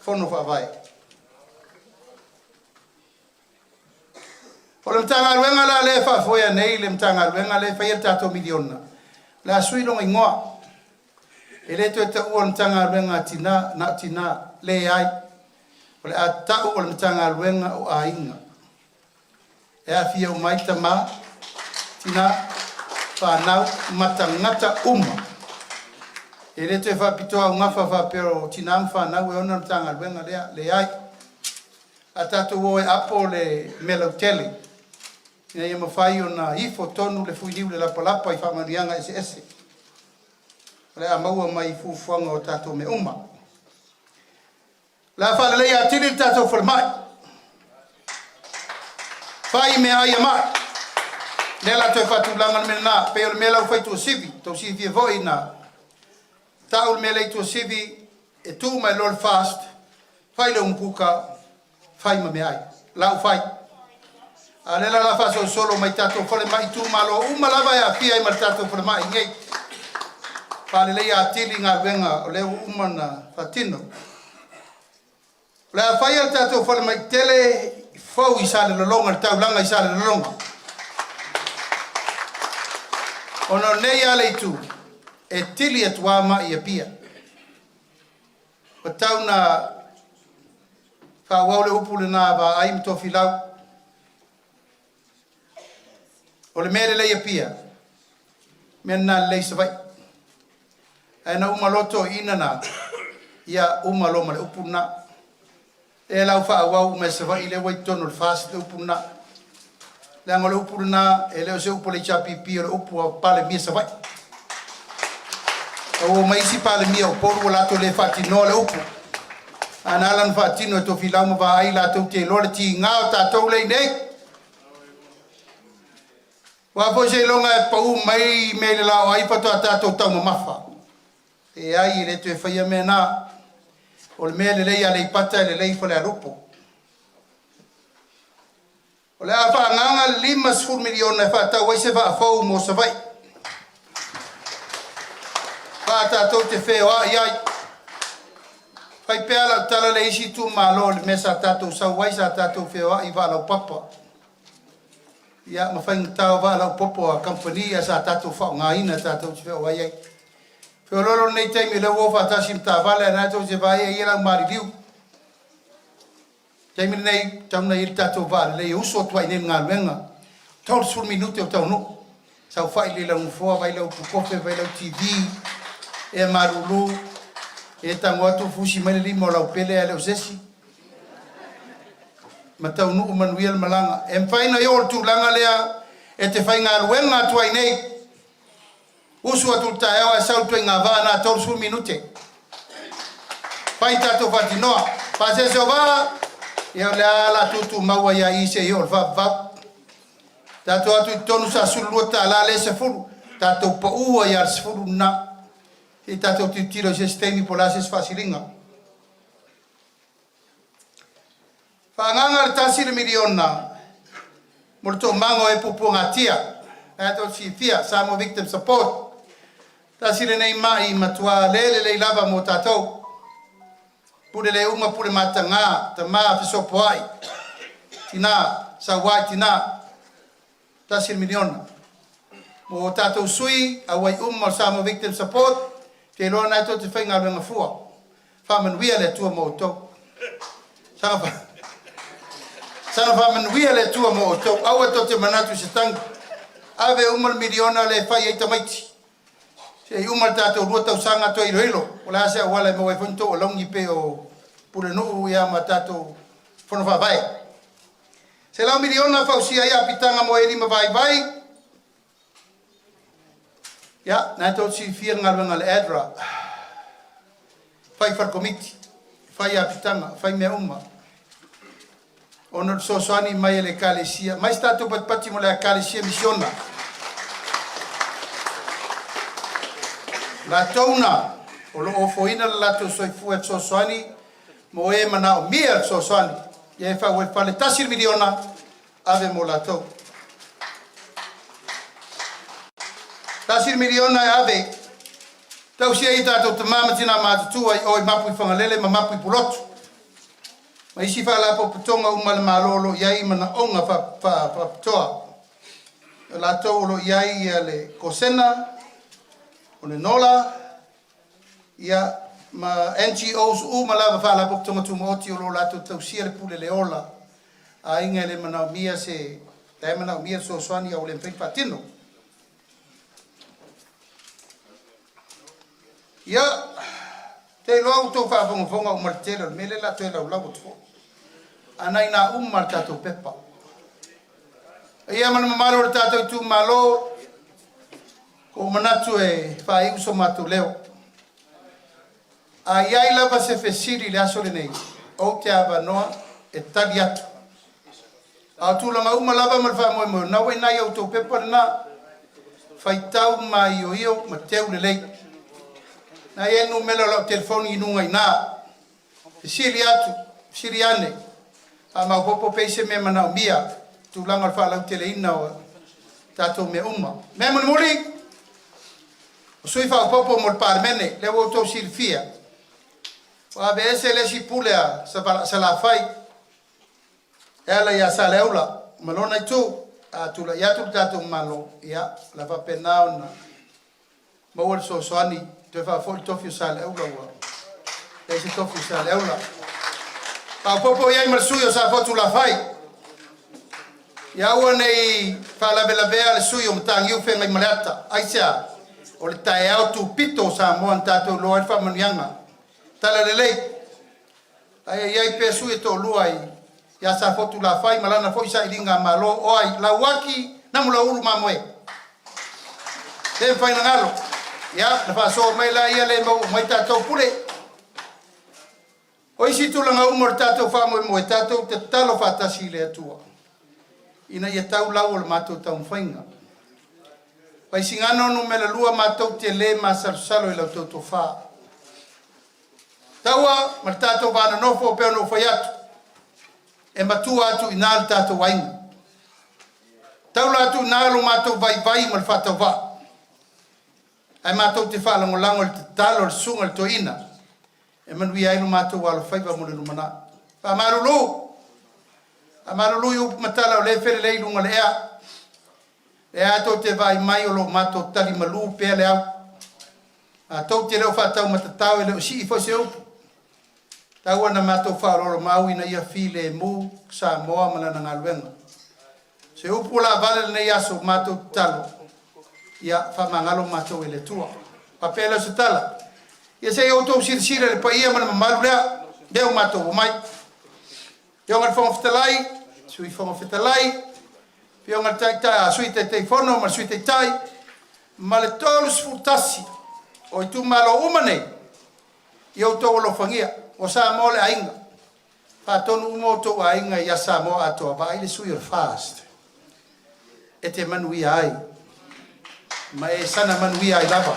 whono whaavai. O le mtanga ruenga la le whaafoea nei, le mtanga ruenga le whaia tātou miliona. La sui longa ingoa. E le to te ua mtanga ruenga tina le ai. O le a tau o le mtanga ruenga o a inga. E a fia o maita ma tina whanau matangata uma. E le to e whapitoa o ngafa whapero tina whanau e ona mtanga ruenga le ai. A tatu o e apo le melautele. Ina ia mawhai o na ifo tonu le fuiliu le lapalapa I whamarianga ese. Le a maua mai fufuanga o tātou me uma. La whalelei a tiri tātou whalemai. Whai me ai a mai. Le la toi whatulanga me nā, pe o le me lau whai tua sivi, tau sivi e voi nā. Tau le me lei tua sivi, e tū mai lor fast, whai le umpuka, whai ma me ai. Lau whai. Alela la fa solo mai tato fale mai tu malo uma lava ya pia i tato fale mai ngai. Pale le ya tili nga venga le uma na fatino. La fa ya tato fale mai tele fau i sale lo longa tau langa i sale lo longa. Ono nei ale tu e tili e tuama i pia. O tau na fa wale upule na ba ai mto filau. O le mere le pia. Mena le savai. Ana uma loto ina na ia uma lo male upuna. E la fa wa me savai le wai tono le fast le upuna. Le ngole upuna e le se upole chapi pi le upu pale mi savai. O mai si pale mi o poru la to le fati no le upu. Ana lan fati no to filamu va ai la to te lo ti nga ta to le nei. Wa po se longa e pau mai me le lao ai pato atato tau mafa. E ai le te fai me na o le mele le ia le pata le lei fole arupo. O le apa nganga 5 miliona fa ta wai se va fo mo se vai. Fa ta to te feo ai ai. Fai pela tala le isi tu malo le mesa tato sa wai sa tato feo ai va la papa. Ya ma fai tau va la popo a company sa tato fa nga ina tato se wa ye fe lolo nei te mi le wo fa ta sim ta vale na to se va ye la mari liu te mi nei tam na il tato va le uso to nei nga wenga tol sul minuto to no sa fa ile la un fo va ile po fe va ile tv e marulu e tango to fusi mele limo la pele ale osesi matau nu manuel malanga em faina yo tu langa lea e te fainga luenga tu ai nei usu atu tae wa sau tu nga va na tol su minute faita to fatinoa pase so va yo la tu mawa ya ise yo va tato atu tonu sa suluta la le se fulu tato po u ya se fulu na e tato tu tiro sistemi polases facilinga. Panganga tasi le miliona molto mango e pupunga tia ato si fia samo victim support tasi le nei mai matua le lava mo tato pure le uma pure matanga te ma fiso poai tina sa wai tina tasi le miliona mo tato sui awai samo victim support ke lo na to te fainga le ngafua faman wia le tu mo to sa sana faman wia le tua mo to awa to te manatu se tang ave umal miliona le fai e tamaiti se umal tato ruta usanga to iloilo ola se wala mo e fonto o longi pe o pure no ya matato fono fa vai se la miliona fa usia ya pitanga mo eri ma vai ya na to si fier ngal edra fai far komiti fai ya pitanga fai me umma ono so soani mai le kalesia mai stato pati mo le kalesia missiona la tona o lo ofoina la to so fu e so soani mo e mana o mia so soani ye fa we fa le tasir miliona ave mo la to tasir miliona ave tau sia ita to mama tina ma tu ai o mapu fangalele ma mapu pulotu ma isi fa la po tonga umal malolo yai mana onga fa toa la to lo yai le kosena one nola ya ma NGOs umala fa la po tonga tu moti lo la to sia le pule le ola a ingele mana mia se ta mana mia so swani o le patino ya te lo auto fa fonga o martelo mele la to la to anai na tato pepa ia mana malo tato tu malo ko manatu e fa uso matu leo ai ai lava se fesiri le aso le nei o te ava noa e taliatu a tu langa lava mal fa mo na we na auto pepa na fai tau mai io mateu le lei na ye no melo lo telefoni nunga ina fesiri atu siriane ama popo peise me mana mia tūlanga whaalau te leina o tātou me uma. Me muri, o sui whaupopo mo le pārmene, le o tau silfia. Wa be ese le si pulea sa la fai. Ela ia sa leula, malona i tū, a tula ia tu tātou malo, ia, la va penao na. Mawar so soani, te wha fo tofi sa leula wa. E se tofi sa leula. Whaupopo iai marsui o sa fotu la fai. Ia ua nei whalavelawea le sui o mtangi u whengai maleata. Aisea, o le tae au tu pito sa moan tātou loa i whamanuianga. Tala le lei. Ai iai pe sui e tō lua i. Ia sa fotu la fai malana fo isa i ringa malo. O ai, la waki namu la ulu mamoe. Te mwhai na ngalo. Ia, na whaso mai la ia le mau mai tātou pule. O isi tūlanga umor tātou whamoe moe tātou te talo whatasi le atua. Ina ia tau lau o le mātou tau mwhainga. Vaisigano no me le lua mātou te le ma salusalo i lau tau tō wha. Taua, ma le tātou vāna nofo o peo no whai atu. E matua atu i nālu tātou wainga. Tau la atu nālu mātou vai vai ma le whatau wā. Ai mātou te whalango lango le te talo le sunga le toina. E manui ailu mātou wala whaiva mo le lumana. Whamarulu. Amarulu yu matala o le fere le ilunga le ea. E ato te vai mai o lo mato tali malu pea le au. A tau te leo whatau matatau e leo si i fose upu. Tau ana mato whaororo mau ina ia file e mu sa moa malana ngā luenga. Se upu la vale le aso mato talo. Ia whamangalo mato e le tua. Papela se tala. Ia se i auto sirsira le pa ia mana mamaru lea. Deo mato o mai. Pionga fonga fitalai, sui fonga fitalai, pionga tai sui te fono, ma sui te tai, ma le tolu sfurtasi, o i tu malo umane, i au tau lo fangia, o sa mo le ainga, fa tonu umo tau ainga i asa mo atoa, ba ile sui o fast, e te manui ai, ma e sana manui ai lava.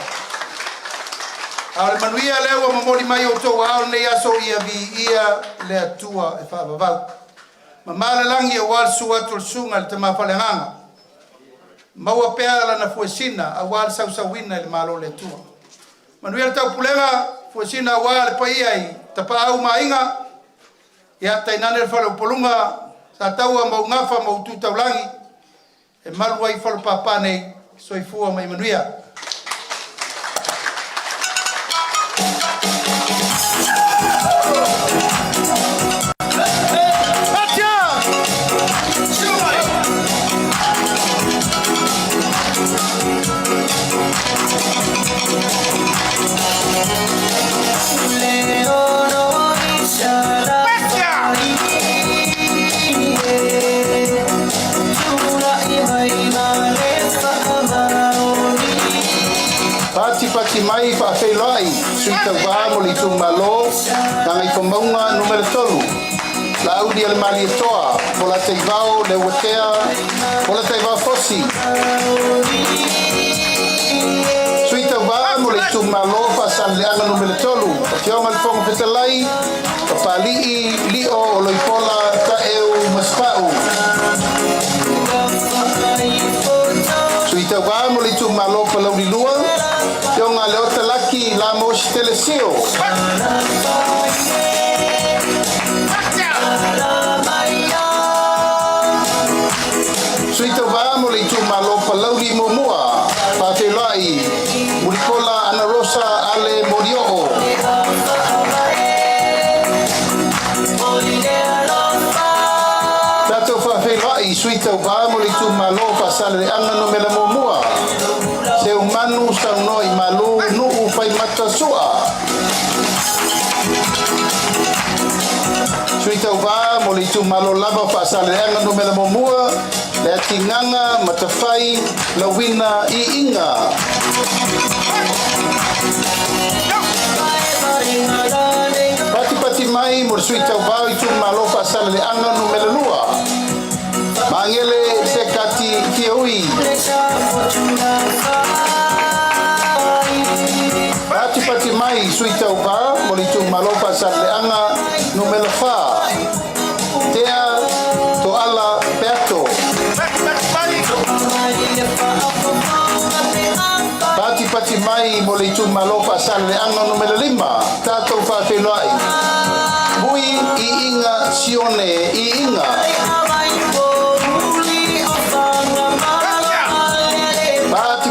Aole manuia leo o mamori mai o tau ao nei aso ia vi ia le atua e whaavavau. Ma male langi o wal sua tul sunga le te mawhalenganga. Maua pea la na fuesina a wal sausawina le malo le atua. Manuia le tau pulenga fuesina a wal pa ia i tapa au mainga. Ia tainane le whalau polunga sa tau a maungafa mautu taulangi. E malua i whalu papanei soifua mai manuia. Pati mai fa Iulai sui tau mo li tu malo ngai komaunga numero tolu la audi al mali toa pola te vao le wetea pola te vao fosi sui tau mo li tu malo fa san le anga numero tolu te o mal fonga fetalai pa li lio lo pola ta eu maspau sui tau mo li tu malo pa lo lua Yonga leo talaki la moshi telesio. Suita vamo le tu malo palauli momua. Pa Iulai mulikola ana rosa ale morio. Tato fa Iulai suita vamo le tu malo pasale anga no mela momua. Se umanu sa no i malu nu fai mata sua suita uva mo le tu malo lava fa sale anga no mela momua le tinganga matafai la wina I inga pati mai mo suita uva i tu malo fa sale anga no mela lua mangele se kati kiui Pati mai suita upa molitu malopa sale anga numelo fa tea to ala peato mai mo le tu malo fa sale anga numero 5 tato fa felai bui I inga sione I inga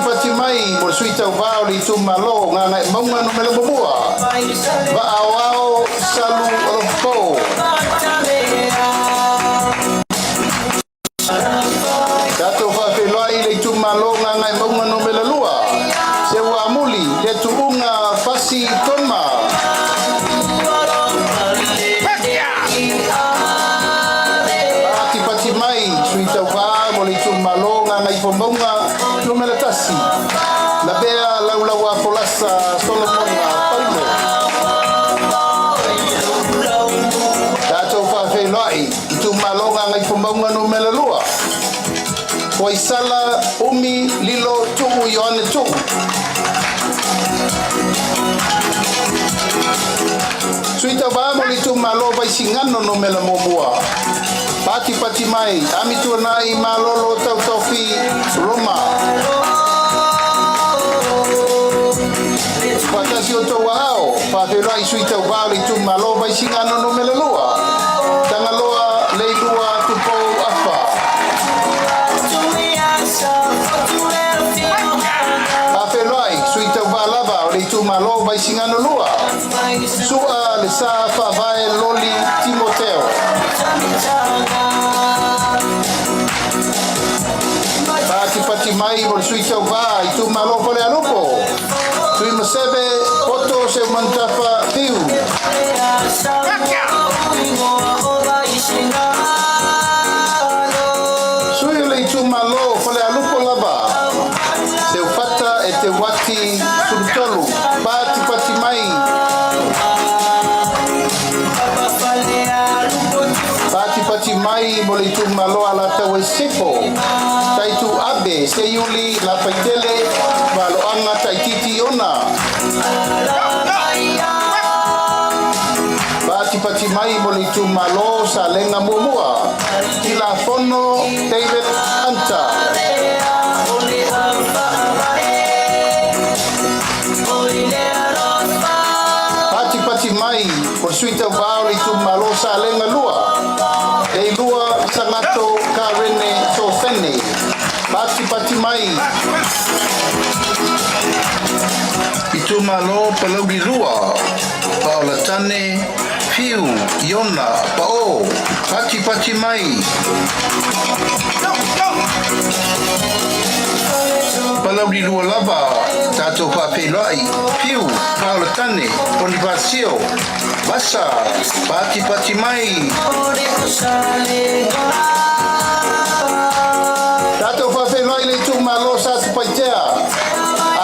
pati mai mo suita vao le tu malo nga monga numero bua va awao salu ropo tato fa felai le tu malo nga monga numero lua se wa muli le tu unga fasi toma pati mai suita va mo le tu malo nga fomonga numero tasi la bea laula wa polasa solomonga paulo tato fa felai tu malo nga fomonga numero lua Waisala umi lilo tumu yoane tu. Suita vamo li tu malo Vaisigano no mela momua. Pati mai ami tu nai malolo tau tofi Roma. Patasi o tau ao, paperai suita vamo li tu malo Vaisigano no mela lua. Tangaloa leilua tupo afa. Suita valava o le tu malo Vaisigano lua sua le sa fa vai loli Timoteo pati mai mo suita va I tu malo pole alupo tu mo sebe poto se mantafa tiu sui le tu malo pole alupo lava se fata e te wati sultolu pati mai pati mai mo le tu malo ala tawe sepo tai tu abe se Iulai la paitele malo anga tai titi ona pati mai mo le tu malo sa lenga mumua ila fono David Anta pati mai por suita vao le tu malo sa lenga lua e lua sangato karene sofene pati mai itu malo palau di lua paola tane fiu iona pao pati mai palau di lua lava tato papelai fiu paola tane onivasio basa pati mai tato papelai le tu malo sa paitea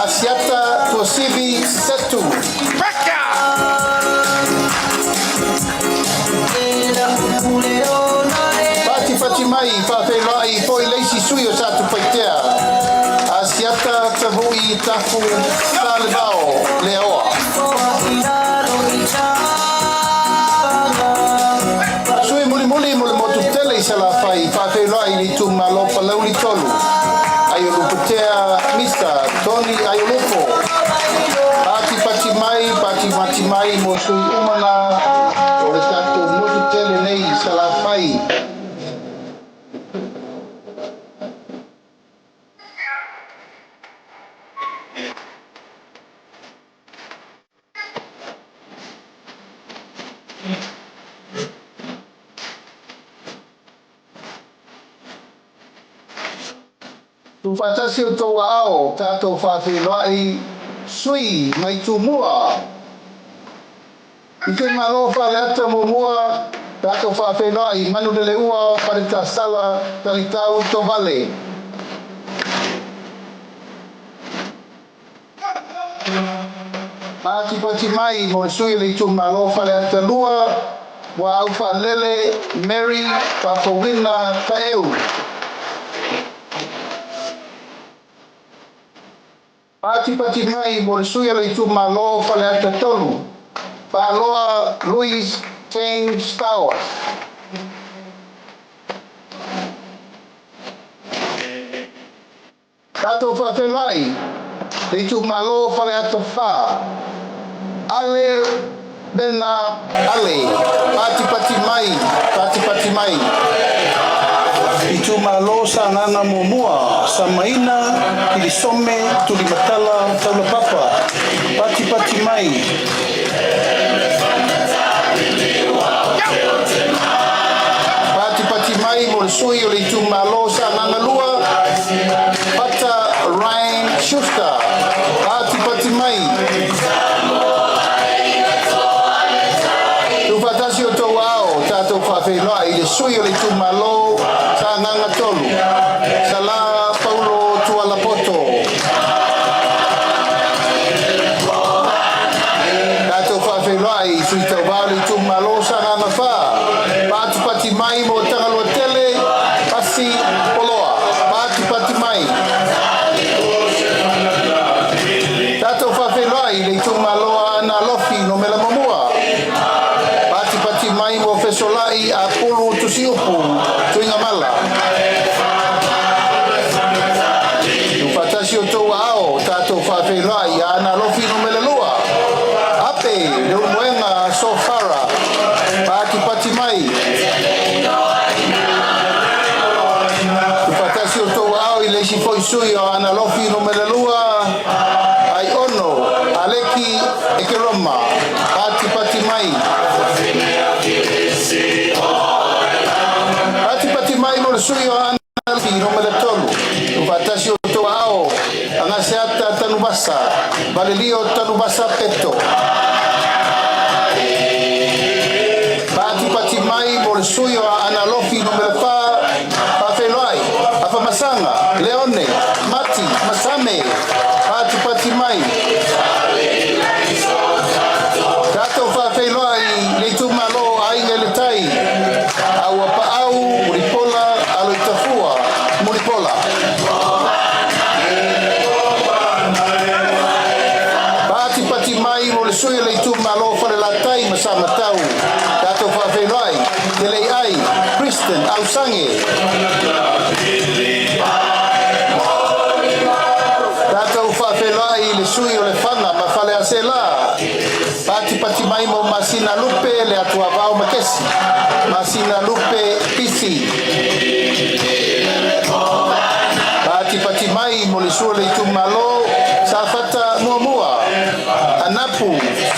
asiata posibi setu pati mai papelai poi leisi suio sa tu paitea asiata tavui tafu salvao leoa sui muli mo tu tele sala fai papelai li tu malo palau li tolu ayo luputea Mr. Tony Ayolupo pati mai mo sui umana o le tato mo tu tele nei sala fai tu fatasi o tau ao tato whawhenai sui mai tu mua I te malo whare ata mo mua tato whawhenai manu de le ua parita sala taritau to vale pati mai mo sui le tu malo whare ata lua wa au whalele Mary Pafowina Taeu pati mai mo sui le tu malo whare ata tolu Paloa Louis James Towers tato whawhenai le tu malo fale ato fa ale bena ale pati mai itu malo sa nana momua sa maina ili some tuli matala taula papa pati mai pati mai mo sui o le itu malo sa nana lua pata Ryan Schuster pati mai tu fatasi o to wao tato fa feiloa i le sui o le itu malo sa nanga tolu sala Paulo Tualapoto tato fa feiloa i sui tau wao le itu malo sa nanga fa pati mai mo tangalo tele pasi poloa pati mai tato fa feiloa i le itu malo ana lofi no mela mamua pati mai mo fesolai a pulu tusiupu tuinga mala tu fatasi o tou ao tato fa feiloa i ana lofi no mela lua ape le moenga sofara pati mai tu fatasi o tou ao i le si foi sui o ana lofi no mela lua ai ono aleki e ke roma pati mai pati mai mo sui o ana lofi no mela tolu tu fatasi o tou ao anga seata tanubasa valelio tanubasa peto pati mai mo sui o ana lofi no mela pa feloai afa masanga leone mati masame pati mai tato fa feloai le tu malo ai ngele tai au pa au muripola alo itafua muripola pati mai mo le sui le tu malo fa le latai masama tau tato fa feloai le ai Kristen au sange tato fa feloai le sui o le fanga ma fale asela pati mai mo masina lupe le atua vao makesi masina lupe pisi pati mai mo le sui le tu malo sa fata mua anapu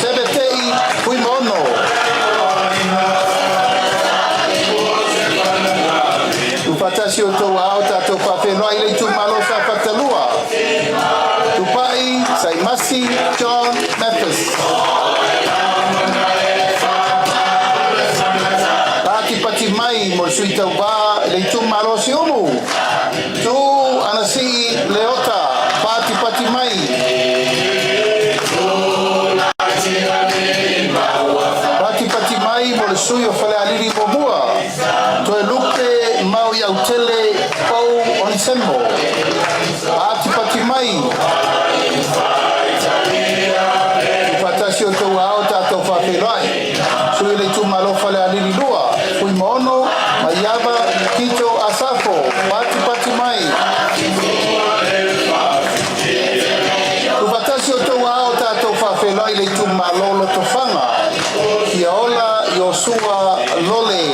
sebetei fui mono tu fatasi o tou ao tatou whawhenua i le tu malo sa whatalua. Tu pai, sai masi, John Memphis. Pati mai mo sui tau wā le tu malo si umu. Tu anasi leota, pati mai. Pati mai mo le sui o whale aliri mo mua. To e lupe mau iau tele ou onisemo. Pati mai. Fatasi o tau ao tatou whawhenai. Sui le tu malo whale aliri lua. Fui mono, maiava, kito, asafo. Pati mai. Fatasi o tau ao tatou whawhenai le tu malo lo tofanga. Kia ola Yosua Lole.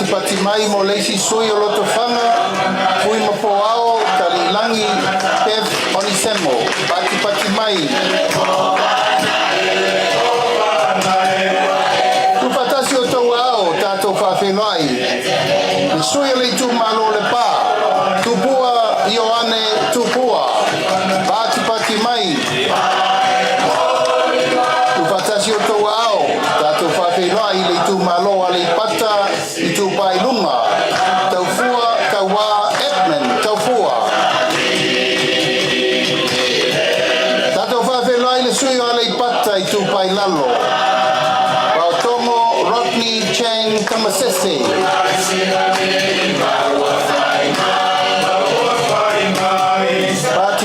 Pati mai mo leisi sui o loto whanga. Fui mo po ao talilangi Pev Onisemo. Pati mai. Tu patasi o tau ao tatou whawhenai. Sui o le tu malo le pā. Tupua Ioane Tupua. Pati mai. Tu fatasi o tau ao tatou whawhenai le tu malo ale pata i tu pai lunga. Tau fua, tau wā, Edmund, tau fua. Tatou whawhenai le sui ale pata i tu pai lalo. Pautomo Rodney Chang Kamasese.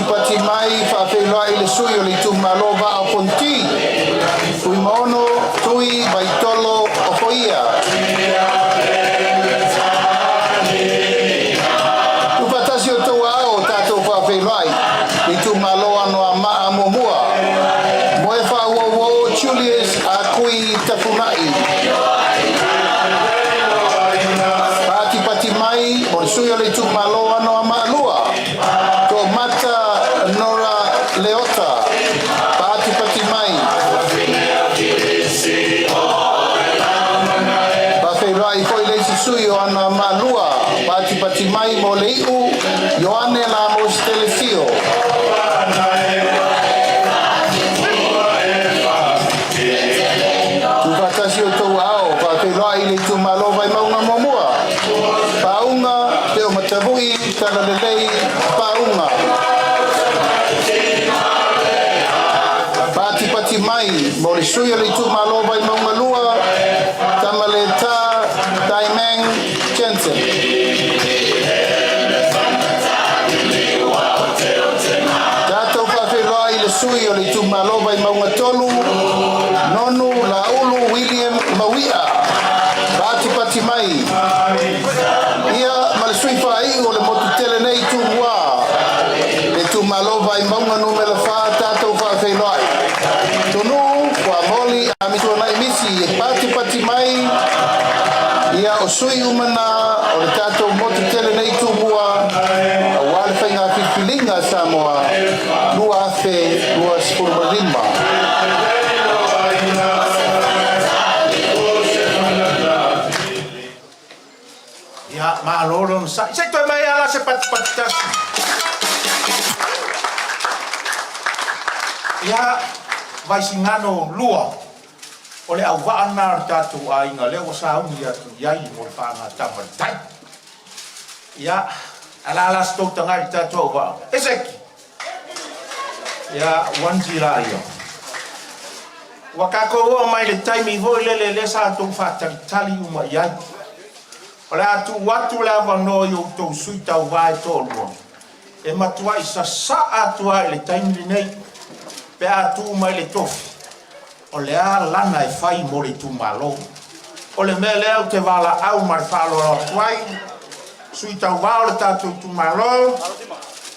Pati mai whawhenai le sui o le tu malo va a ponti. Tui mono, tui baitolo o foia. sui o ana malua pati mai mo le iu Ioane la mo stelefio tu fatasi o tau ao pa te loa i le tu malo vai maunga momua paunga te o matavui tala lelei paunga pati mai mo le sui o le tu malo vai maunga lua tamaleta Daimeng Jensen Tato whawhiroa i le sui o le tumaloba i maunga tolu Nonu Laulu William Mawia Pati mai Ia ma le sui whai o le motu tele nei tumua Le tumaloba i maunga numela wha tato whawhiroa Tonu kwa moli a mitua i misi pati mai Ia o sui umana o le tātou motu tele nei tūmua a wale whainga whiwhilinga Samoa lua afe lua spurmalima. Ia maaloro sa se toi mai ala se pati tasi. Ia Vaisigano lua o le au waana tātou a inga leo sa uni atu iai mo le whaanga tamatai. Ia, ala stou tangari tātou au wā. Eseki. Ia, wanji la ia. Wakako ua mai le taimi voi le sa tau whātari tali uma iai. O le atu watu le awa no i o tau sui tau wae tōlua. E matua i sa atua le taimi le nei. Pe atu mai le tofi. O le a lana e whai mo le tūmalo. O le mea leo te wala au mai whalo o tuai. Sui tau wao le tātou tūmalo.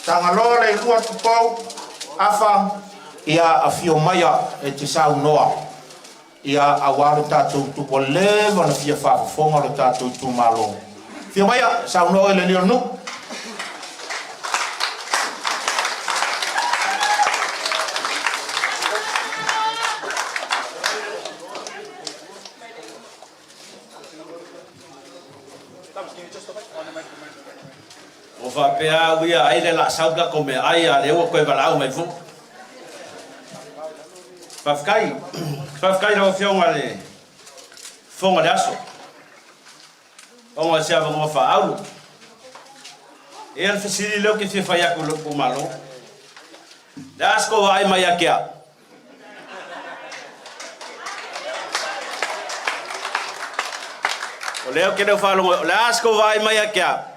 Tangalo le lua tupou. Afa ia a fio maia e te sau noa. Ia a wale tātou tupo lewa na fia whafafonga le tātou tūmalo. Fio maia, sau noa le leo nuk. O whapea uia aile la sauka ko me ai a leo koe walau mai fu. Whafkai rau whionga le whonga le aso. Onga sea wangoa wha aulu. E al whasiri leo ki whiwhai aku lupu malo. Le asko wa ai mai a kia. O leo ke leo whalongo, le asko wa ai mai a kia.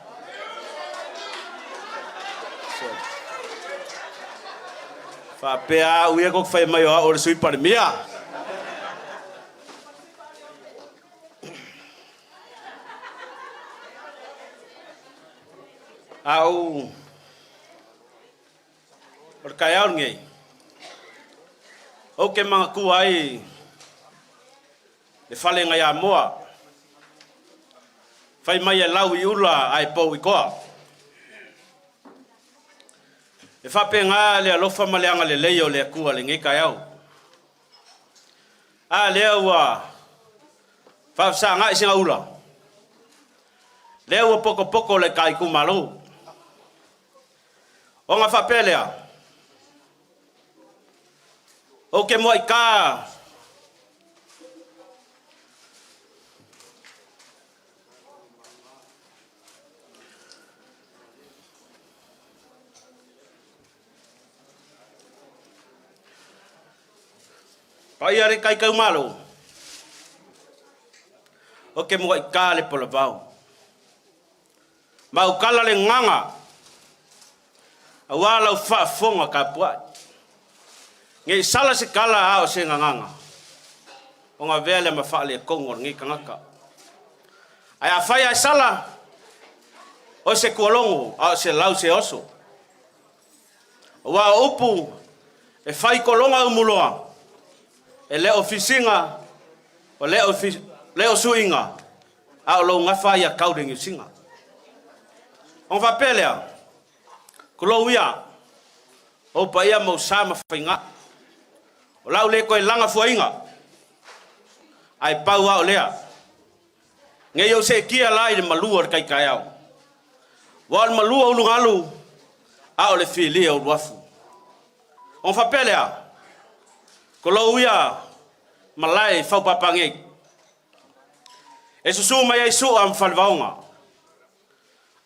Whapea uia kok whai mai o le sui pare mia. Au. Or kai au ngei. O ke mga ku ai. Le whale ngai a moa. Whai mai e lau I ula ai pou I koa. E whapenga le alofa maleanga le leio le akua le ngai kai au. A lea ua whafsa ngai singa ula. Lea ua poko le kai kumalo. O ngā whapelea. O ke moa I ka. Pai are kai kau malo. O ke moa I ka le pola vau. Mau kala le nganga. Awala ufa fonga ka puai. Ngai sala se kala ao se nganga. O ngā vele ma wha le kongo ngai kangaka. Ai a whai ai sala. O se kualongo, ao se lau se oso. Wa upu e whai kolonga umuloa. E leo fisinga, o leo suinga, a o lo ngafa ia kaudingi singa. On va pelea, kulo uia, o pa ia mau sama whainga, o lau le koe langa fuainga, ai paua o lea, Ngai o se kia lai le malua kai kai au. Wal malua ulu ngalu a o le filia o wafu. On fa pele a. Ko lo ia malai fau papange. E susu mai ai su am falvaunga.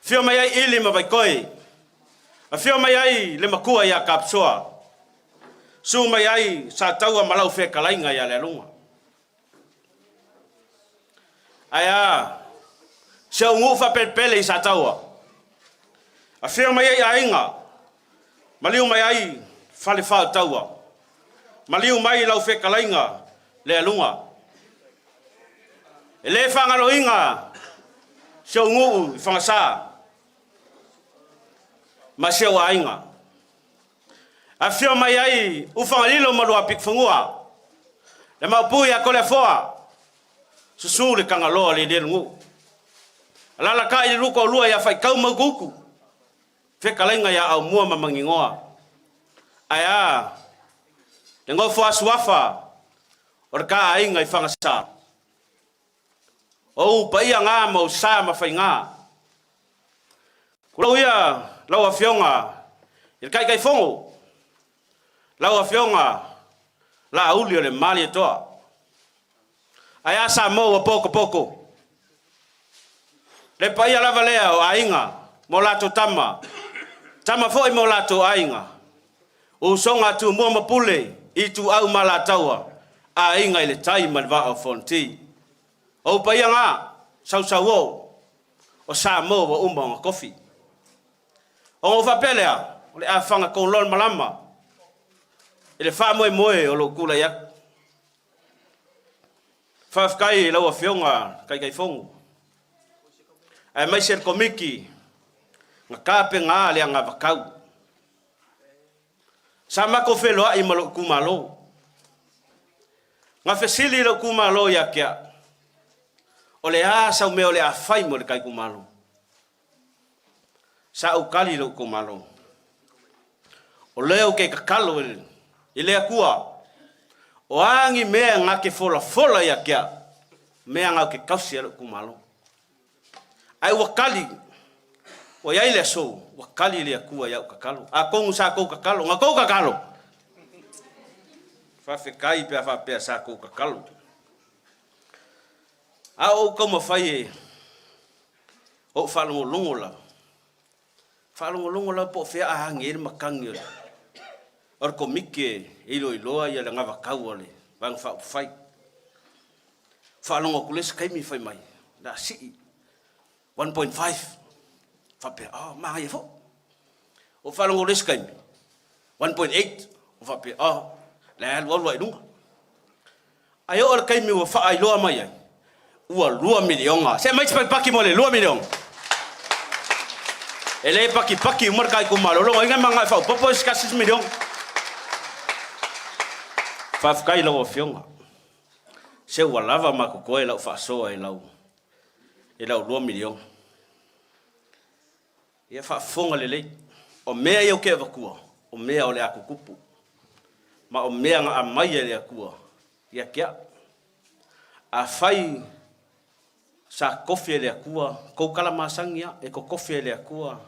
Fio mai ai ili ma vai koi. A fio mai ai le makua ia kapsoa. Su mai ai sa taua malau fe kalainga ia le lunga. Aya se ungu fa pele sa taua. A fio mai ai ainga. Maliu mai ai fale fa taua. Maliu mai lau fe kalainga le lunga. E le fangalo inga se ungu fangasa. Ma se wa ainga. A fio mai ai u fangalilo malua pik fangua. Le mau ya kole foa. Susu le kangaloa le lungu. Alala kai le ruko lua ya fai kau maguku. Fe kalainga ya au mua mamangingoa. Aya. Le ngau foa suafa. Or ka ainga I fangasa. O pa ia nga mau sa ma fai nga. Kula ia lau a fionga. Il kai fongo. Lau a fionga. La auli le mali toa. Aya sa mo poko poko. Le pa ia lava lea o ainga. Mo lato tama. Tama foi mo lato ainga. O songa tu mo mapule. I tu au malataua. Ainga ile tai malva o fonti. O pa ia nga. Sau sau o sa mo o umba kofi. O fa pelea. O le afanga ko lol malama. Ele fa moe moe o lo kula yak. Fa kai lau a fionga kai fongo. Ai mai ser komiki. Nga kape nga le nga vakau. Sama ko felo ai malo kumalo. Nga fesili lo kumalo ya kia. Ole a sa me ole a fai mo le kai kumalo. Sa u kali lo kumalo. Ole o ke kakalo ile akua. O angi mea nga ke fola ya kia. Mea nga ke kausi lo kumalo. Ai wakali. O ia ile so, wakali le akua ya kakalo. A kongu sa ko kakalo, nga ko kakalo. Fa fe kai pe fa pe sa ko kakalo. A o como fai o falongo longo la. Falongo longo la po fe a ngir makangi. Or ko mikke ilo ia nga vakau le. Bang fa fai. Falongo kules kai mi fai mai. Da si 1.5 fape ma ia fo o falongo les kai 1.8 o fape la lo dunga ayo or kai mi o fa ai lo mai ai ua 2 milionga se mai paki mole 2 milion ele paki umar kai ku malo lo ngai manga fa popo ska 6 milion fa kai lo fionga se ua lava ma ko la fa so ai lau e lau 2 milion. Ia fa fonga lele. O mea eu ke vakua. O mea ole aku kupu. Ma o mea nga amai le akua. Ia kia. A fai sa kofi le akua. Kou kala masangia e ko kofi le akua.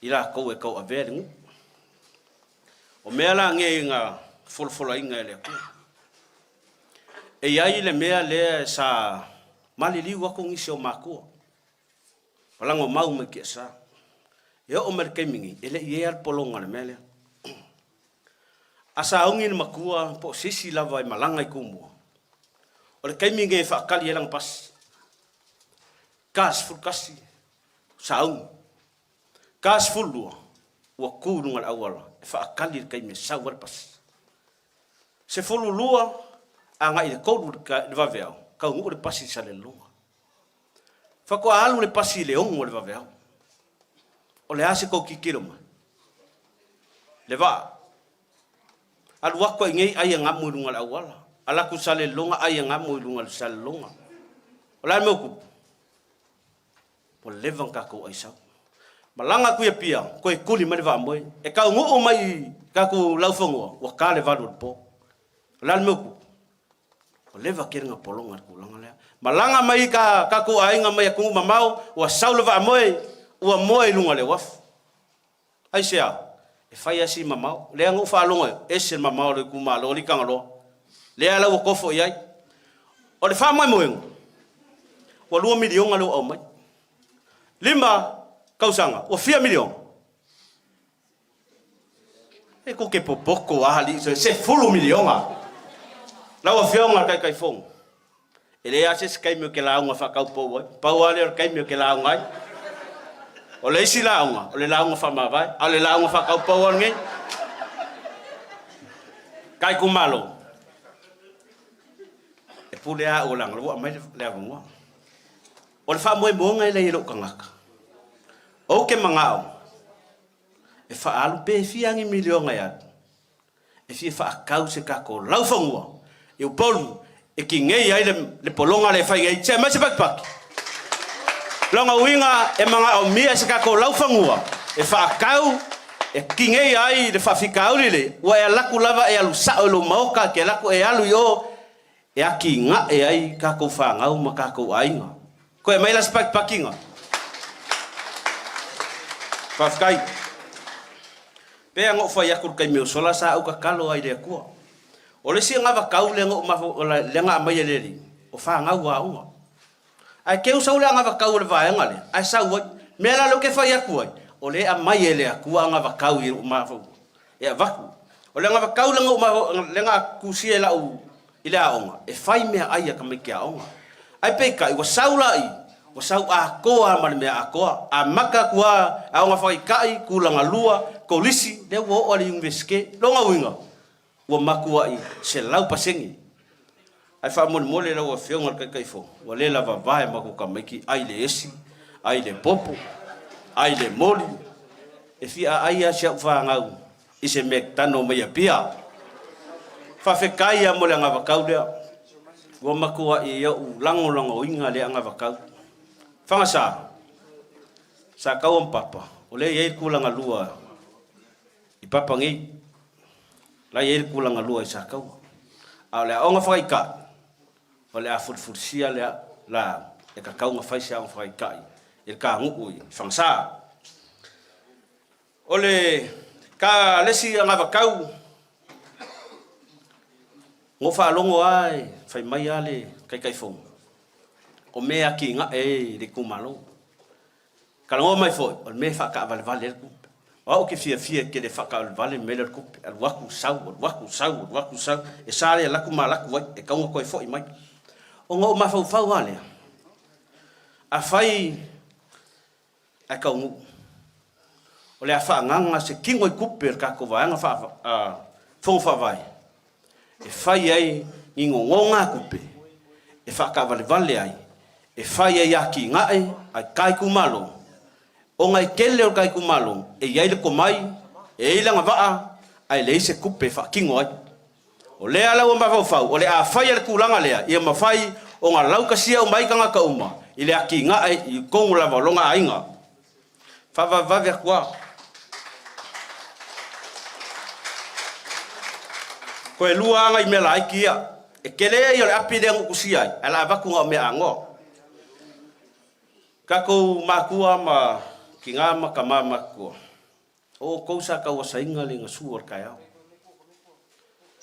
Ila kou e kou averingu. O mea la nge nga folfola inga le akua. E iai le mea le sa malili wako ngisi o makua. Walango mau me ke sa. E o mer kemingi ele ie al polonga le mele. Asa ungi ni makua po sisi lava i malanga i kumu. O le kemingi e whaakali e lang pas. Kas fulkasi. Sa ungi. Kas fulua. Ua kūrunga le awala. E whaakali le kemingi sa wale pas. Se fulu lua. Anga i le koudu le waweau. Kau ngu le pasi sa le lunga. Fako alu le pasi le ongo le waweau. O le ase kou kikiro ma. Le wa. Alu wako ingei ai ngamu ilunga le awala. Alaku sa le lunga ai ngamu ilunga le sa le lunga. O la meu kupu. Po levang kako ai sau. Malanga kuia pia. Koe kuli ma le wa moe. E kau ngu mai kako laufangua. Waka le walu le po. O la meu kupu. O leva kiringa polonga kulanga lea. Malanga mai ka ku ainga mai ku mamau wa saula va moe ua moe lunga le waf. Ai sea e fai asi mamau le ngu fa longa e se mamau le ku malo li kanga lo. Le ala wo kofo iai. O le fa moe moe. Wa 2 milion alo au mai. 5 kausanga o 4 milion. E ko ke popoko ali se full milion a. La o fionga kai fong. Ele ase kai me ke la unha fa kau po wai. Pa wale kai me ke la unha. O le si la unha, o le la unha fa ma vai. O le la unha fa kau po ngai. Kai ku malo. E pule a o lang lo mai le avunga. O le fa mo ngai le ilo kangaka. O ke mangao. E fa alu pe fiangi milion ngai at. E fi fa kau se ka ko lau fangua. E o polu e ki ngei ai le polonga le fai ai che mai se pak. Longa winga e manga o mia se ka ko lau fangua. E fa kau e ki ngei ai le fa fika le wa e laku lava e alu sa o lo maoka ke laku e alu yo e aki nga e ai ka ko fa ngau ma ka ko ainga. Ko e mai la spak pakinga. Fa kai. Pe ngo fa ya kur kai mi sola sa o ka kalo ai de ku. O le si ngava kau le ngo ma le nga mai le o fa nga wa unga ai ke usa le ngava kau le va nga le ai sa wo me la lo ke fa ya ku ai o le a mai le ku ngava kau i ma fo e va ku o le ngava kau le ngo ma le nga ku si la u ile a unga e fai me ai ka me ke a unga ai pe kai o saula i o sau a ko a ma me a ko a maka ku a unga fa kai ku la nga lua ko lisi le wo o le inveske lo nga winga wa makua i se lau pasengi ai fa mon mole la wa fionga kai fo wa le lava vai maku ka meki ai le esi ai le popo ai le moli e fi ai a se fa ngau i se mek tano me pia fa fe kai a mole nga vakau le wa makua i yo lango inga le nga vakau fa sa kau papa o le ye kula nga lua i papa ngi la ye kula nga lua sa kau a le onga fai ka o le a fursia le la e ka kau nga fai sa fai ka e ka ngu i fangsa o le ka lesi nga va kau ngo fa longo ai fai mai ale kai fong o me aki nga e le kumalo kala ngo mai foi o me fa ka vale ku o ke fia ke le faka vale meler ku al waku sau e sale la ku malaku e ka ngo foi mai o ngo ma fa wale a fai a ka ngo o le fa nganga se kingo i kuper ka ko vanga fa fong fa vai e fai ai ingo ngonga kupe e fa ka vale ai e fai ai aki ngae ai kai ku malo o ngai kele o kai ku malo e ia le komai e ila nga va ai le se kupe fa kingo ai o le ala o ma fa o le a fai le kulanga le ia ma fai o nga lau ka sia o mai ka nga ka uma ile aki ngae i kongu la valonga ainga fa va vers quoi ko e lua ngai me lai kia e kele yo le api de ngo kusia ala va ku me ango ka ko makua ma kinga ma kama makua o ko sa ka wa sainga le ngasuor ka ya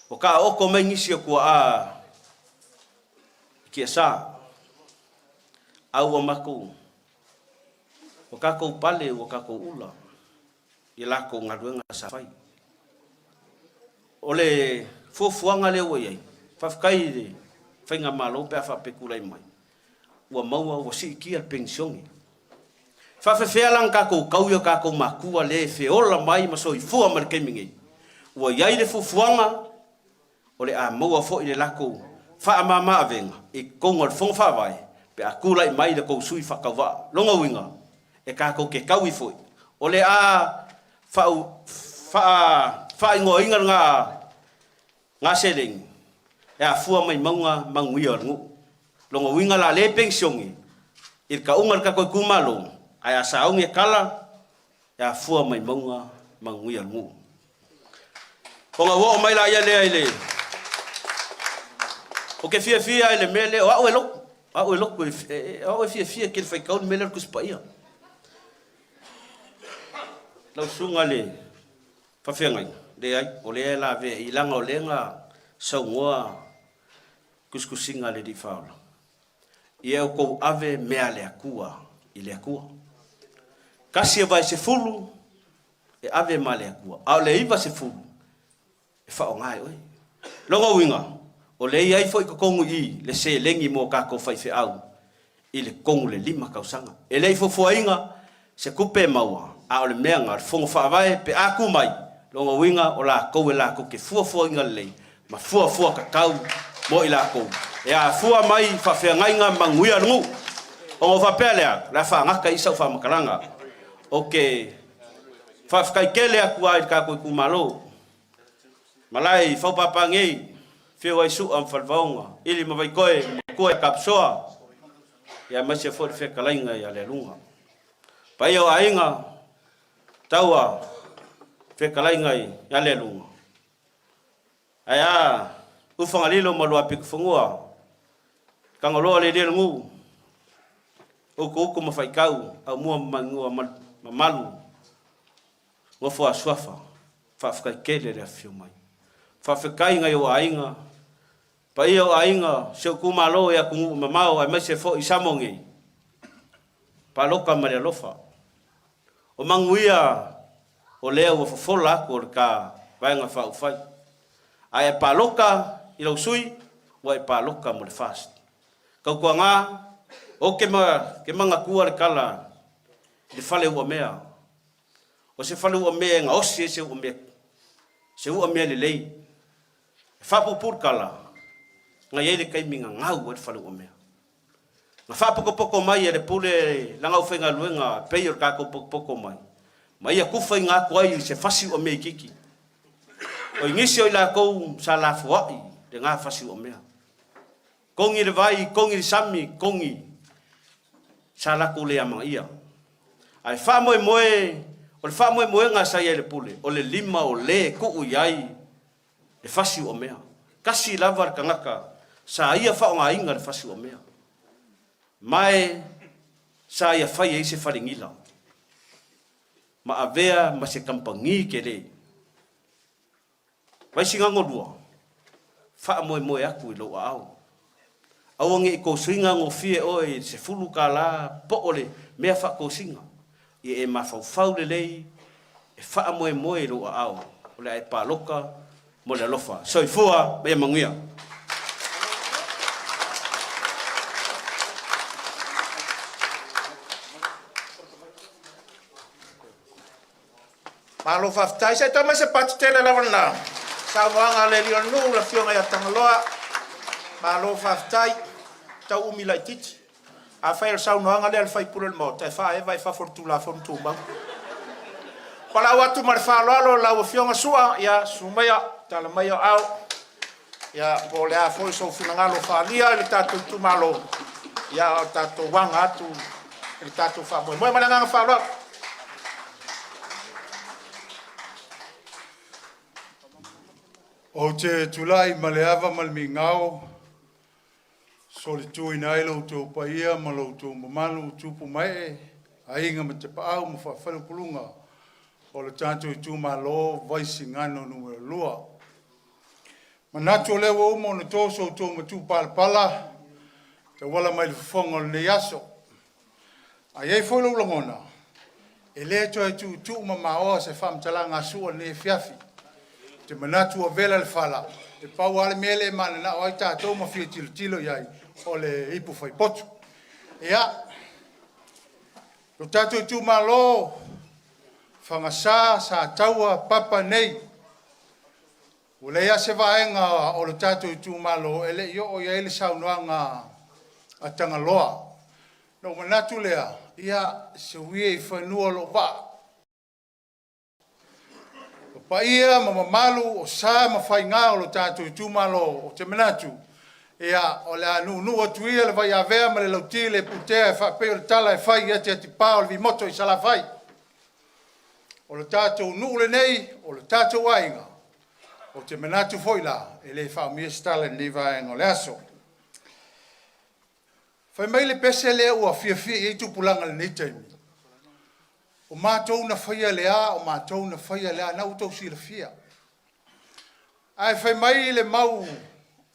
o ka o ko me ngisi ko a ki sa au maku o ka ko pale o ka ko ula ila ko ngadwenga sa fai ole fuanga le wai fa kai de fainga malo pe fa pekulai mai wa maua wa si ki al pensioni fa fe lang ka ko kau yo ka ko makua le fe ola mai ma so i fu mal kemingi wa yai le fuanga ole a maua fo ile lako fa mama avenga e ko ngol fong fa vai pe akula mai le ko sui fa ka va longa winga e ka ko ke kau i fo ole a fa ngo inga nga seleng e a fu mai manga manguia ngu longa winga la le pensioni il ka ungal ka ko kumalo ai saung e kala ya fu mai manga manguia ngu konga wo mai la ya le O ke fia ele mele o e lo. O e lo o fia ke fai kau mele ku spaia. Lau sunga le fa ngai. Le ai o le la ve I langa o lenga sa ngoa kuskusinga le di faula. Ia o ko ave mea le akua I le akua. Kasi vai se fulu e ave ma le akua. Au le iva se fulu e fa o ngai oi. Longa winga o le ai foi ko kongu I le se lengi mo ka ko fai fe au I le kongu le lima kausanga. E le fo foinga se kupe maua a o le meanga fongo fa vai pe aku mai. Longa winga o la ko la ko ke foinga le ma fua ka kau mo I la ko. E a fua mai fa fe ngai nga manguia ngu. O fa pelea la fa ngaka isa fa makalanga. Okay. Fa kai kele aku ai ka ko ku malo. Malai fa papa ngai. Fe wai su am falvaunga. Ili ma vai koe ko e kapsoa. Ya ma se for fe kalainga ya le lunga. Pai o ainga taua fe kalainga ya le lunga. Aya ufanga lilo malo apik fungua. Kangolo le del ngu. Uku ma fai kau au mua mangua malu. Ngofo aswafa. Fa fkai kele le afio mai. Fa fkai ngai o ainga. Pa ia o ainga se ku malo ya ku mamao ai mai se fo isamongi. Pa loka mare lofa. O manguia o leo o fofola ko ka vai nga fa ufai. Ai pa loka I lo sui o ai pa loka mo le fast. Kau ko nga o ke manga kua le kala le fale ua mea. O se fale ua mea nga osi se ua mea. Se ua mea le lei. Whapupur kala. Nga iei le kaiminga ngau le fale ua mea. Nga whapukopoko mai e le pule langa uwhenga luenga pei o kako poko mai. Ma ia kuwhai ngā kuai se fasi ua mea kiki. O ingisi o ila kou sa la fuai le ngā fasi ua mea. Kongi le vai, kongi le sami, kongi. Sa la kule ama ia. Ai fa moe o le fa moe nga sa ia le pule. O le lima o le ku iai le fasi o mea. Kasi lava ka ngaka sa ia fa nga inga le fasi o mea. Mai sa ia fai e se faringila. Ma avea ma se kampangi ke le. Vaisigano lua. Fa moe aku I lo au. Awangi ko singa ngo fie oi se fulu kala po ole mea fa ko singa I e ma fau le lei e fa moe lo au ole ai pa loka mo le lofa so ifua be manguia Malo faftai sai tama se patitele la wana. Sa wanga le rio nu la fionga ya tangaloa. Malo faftai tau umila titi. A fair sau no anga le fai pure mo. Te fa e vai fa fortuna ba. Pala watu mar fa lo la fionga sua ya sumaya tala mai au. Ya pole a foi so funangalo fa lia le tatu tu malo. Ya tatu wanga tu le tatu fa mo. Mo malanga fa lo. O te tulai maleava malmingao, so le tui nai lo tō paia, ma lo tō mamalu tupu mai, a inga ma te paau ma whawhanu pulunga, o le tātou I tū malo Vaisigano numero lua. Ma natu o lewa umo na tōso o tō matu pala, te wala mai le whafonga le aso. A iei wholo langona, e lea tō tū ma maoa se whamtalanga sua ne fiafi. Te manatu o vela le fala. Te pau ale mele mana na o ai tātou ma fia tilo iai o le ipu fai potu. Ea, lo tātou tū malo, whangasā sa taua papa nei. O le ia se vaenga o lo tātou tū malo, ele i o ia ele saunoanga a tangaloa. No manatu lea, ia se wie I whanua lo waa. Pa ia ma malu o sa ma fai ngā o lo tātou I tū malo o te manatu. Ia o le anu atu ia le vai avea ma le lauti le putea e whapeo le tala e fai ia te ati pāo le vi moto I sala fai. O le tātou le nei, o le tātou ainga. O te manatu foi la, e le whaumia stale ni vaenga o le aso. Whai mai le pese lea ua fia i tupulanga le nei taimi. O mātou na whaia lea, o mātou na whaia lea, na utau si le fia. Ai whai mai le mau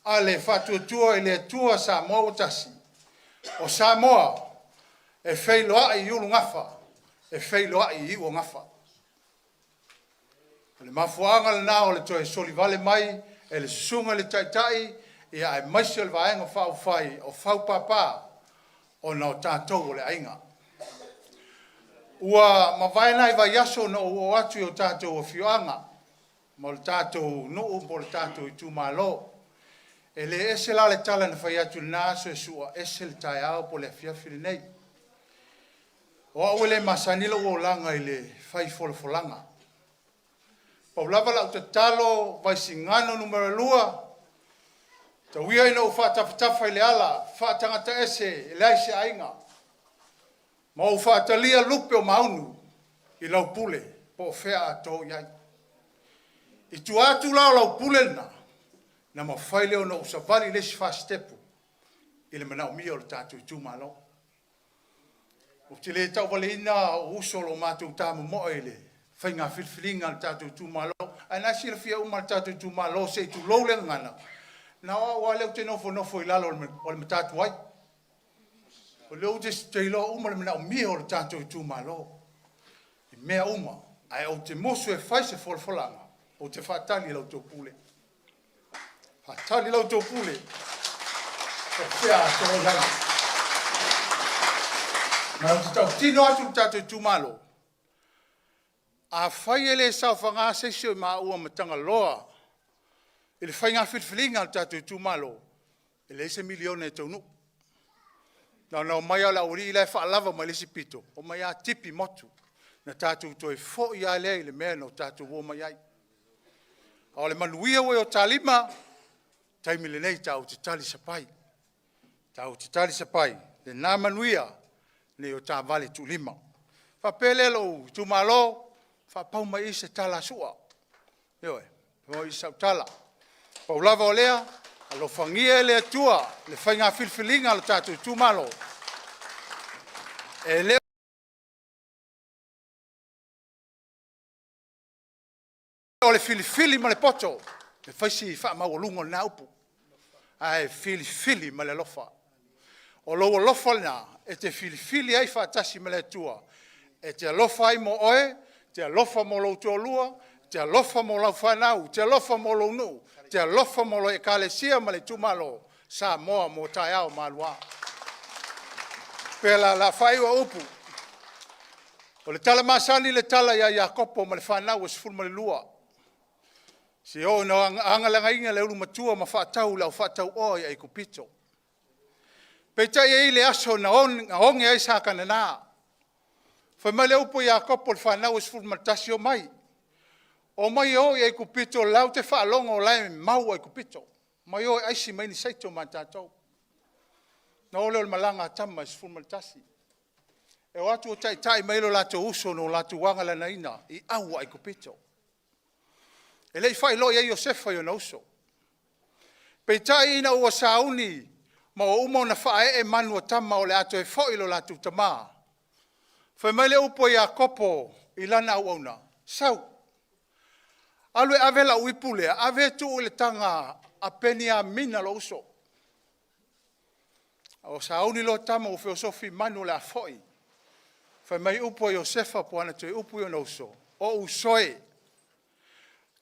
a le whatuatua i le atua Samoa o tasi. O Samoa e whailoa i ulu ngafa, e whailoa i iu ngafa. Le mafuanga le nao le toe soli vale mai, e le sunga le taitai, ia e maisi le vaenga whau whai o whau papa o na o tātou o le ainga. Ua mawaena i vai aso na o atu o tātou o fioanga, ma le tātou nuu mo le tātou i tūmalo. E le ese la le tala na whai atu nā so e sua ese le tai au po le fiafili nei. O au le masanila o langa i le whai folanga. Pau lava lau te talo Vaisigano numero 2. Ta wia ina o whaatawhatafa i le ala, whaatangata ese i le aise ainga. Ma o whaatalia lupe o maunu i lau pule po whea ato iai. I tu atu lau pule na ma whaile o na usavali lesi whastepu i le manao mia o le tātou i tūmalo. O te le tau wale ina o usolo mātou tāmu moa i le whainga whilwhilinga le tātou i tūmalo. Ai nasi le fia uma le tātou i tūmalo se i tu lau le ngana. Na wa leo te nofo i lalo o le matatu ai. O leo te ilo uma le manao mia o le tātou i tūmalo. I mea uma, ai o te mosu e whaise folanga, o te whaatali lau tō pule. Whaatali lau tō pule. O whea tō langa. Na o te tau tino atu le tātou i tūmalo. A whai ele sau whanga seisio i maa ua matanga loa. I le whainga whilwhilinga le tātou i tūmalo. I le 1 miliona e taunu. Na mai ala uri i lai whaalava mai lesi pito. O mai a tipi motu. Na tātou toi fo i a lea i le mea no tātou o mai ai. A le manuia ue o tālima. Taimi le nei tāu te tali sapai. Tāu te tali sapai. Le nā manuia le o tā vale tu lima. Whapele lo tūmalo. Whapau mai i se tala sua. Ioe. Mo i sau tala. Pau lava o lea, alo whangia le atua, le whainga whilwhilinga le tātou tūmalo. E leo o le whilwhili ma le poto, le whaisi wha mau o lungo na upu. Ai whilwhili ma le lofa. O lo lofa na, e te whilwhili ai whaatasi ma le atua. E te lofa ai mo oe, te lofa mo lo tōlua, te lofa mo lau whanau, te lofa mo lo nu. Te alofa mo lo e kalesia ma le tūmalo sa moa mo tai au malua. Pela la whaiwa upu. O le tala masani le tala ia Iakopo ma le whanau e sifuru ma le lua. Si o na angalanga inga le ulu matua ma whaatau lau whaatau o ia i kupito. Peitai e le aso na onge ai sa kanana. Whai mai le upu Iakopo le whanau e sifuru ma le tasio mai. O mai o ia i kupito lau te whaalonga o lai mau ai kupito. Mai o aisi mai ni saito ma tātou. Na ole o le malanga tama i sifuru maltasi. E o atu o tai mai lo lato uso no lato wangala na ina i au ai kupito. E lei whai lo ia Iosefa i o na uso. Pei tai ina ua sauni ma o umo na whae e manu o tama o le ato e whoi lo lato tama. Whai mai le upo i Iakopo i lana au auna. Sau. Alwe ave la uipule, ave tu le tanga a peni a mina lo uso. O sauni lo tama o filosofi manu le afoi. Fai mai upo Iosefa po ana tui upo yo no uso. O usoe.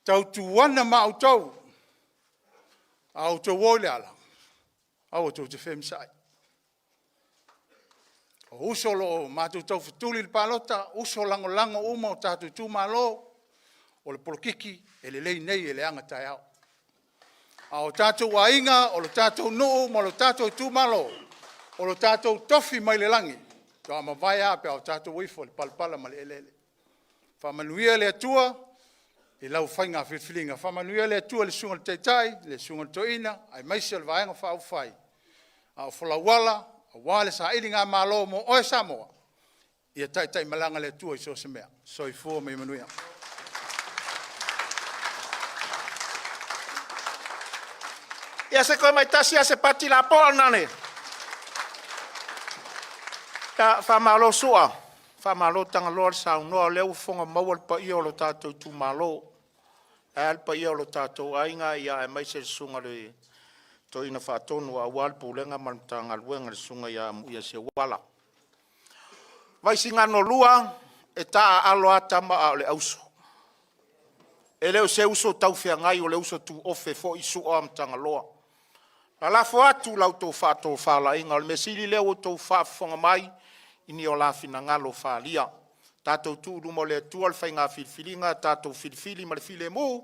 Tau tuwana ma autou. Autou wole ala. Autou te femsai. O uso lo matu tau futuli le palota. Uso lango lango uma o tatu tūmalo. O le polokiki, e le lei nei e le anga tai au. A o tātou wainga, o le tātou nuu, ma o le tātou tūmalo, o le tātou tofi mai le langi. Tō ama vai ape o tātou wifo le palpala ma le elele. Whamanuia le atua, e lau whainga whilwhilinga. Whamanuia le atua le sunga le teitai, le sunga le toina, ai maisi le vaenga whau whai. A o whalawala, a wale sa iringa malo mo oe Samoa. Ia taitai malanga le atua i so se mea. So i fua mai manuia. Ia se koe mai tasi a se pati la poa nane. Whamalo sua. Whamalo tanga loa sau noa leo whonga maua pa ia o lo tātou tu malo. Al pa ia o lo tātou ainga ia e maise sunga le to ina whatonu a walpu lenga manutanga luenga le sunga ia se wala. Vaisigano lua e taa alo atama a le auso. E leo se uso tau fia ngai o le uso tu ofe fo isu o amtanga loa. La lafo atu lau tau whato whala inga o le mesili leo o tau whafonga mai ini o la fina ngalo whalia. Tātou tūru mo le tual whai ngā whilwhilinga, tātou whilwhili ma le while mō,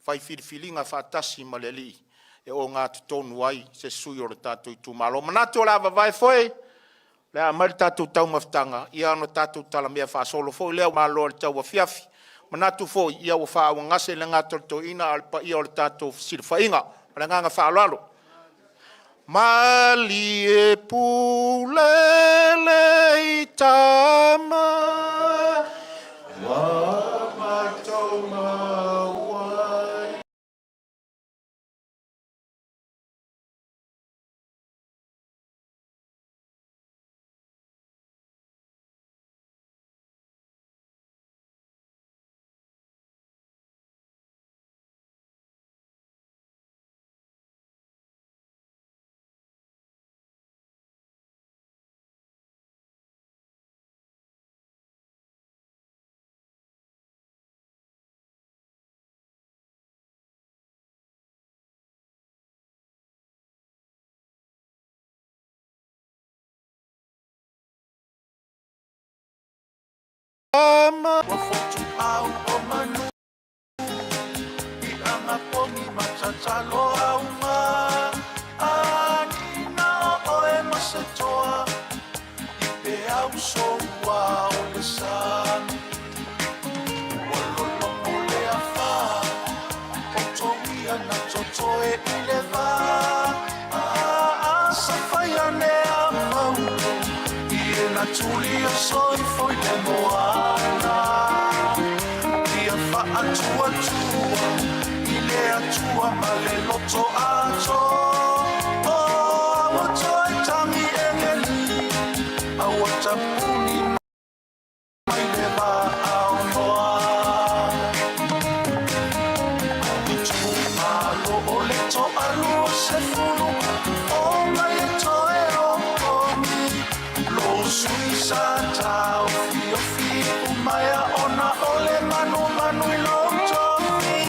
whai whilwhilinga whatasi ma le li. E o ngā tutonu ai, se sui o le tātou tūmalo. Manatu o la vavai foe, lea mari tātou tau maftanga, ia ano tātou tala mea whaasolo foe, lea malo le tau wa fiafi. Manatu foe, ia o whaawa ngase le ngā torto ina, alpa ia o le tātou silfa inga, le ngā ngā whaalalo. Mali e pulele i tama, wa matou mawai. Wafotu au o manu I anga pongi matatalo au ma Anina o e masetoa I pe au soua o le sami Walolongo le afa O tongia na totoe I le va Safaiane a maulu I na tuli o soi foi le moana Ia wha atua tua I le atua ma le loto ato O awa toi tangi engeli Awa tapuni mai le va au noa I tu malo o le to alua se fulu O mai e toe o komi Lo sui sa tau fio fio Umaya ona ole manu manu I lo tofi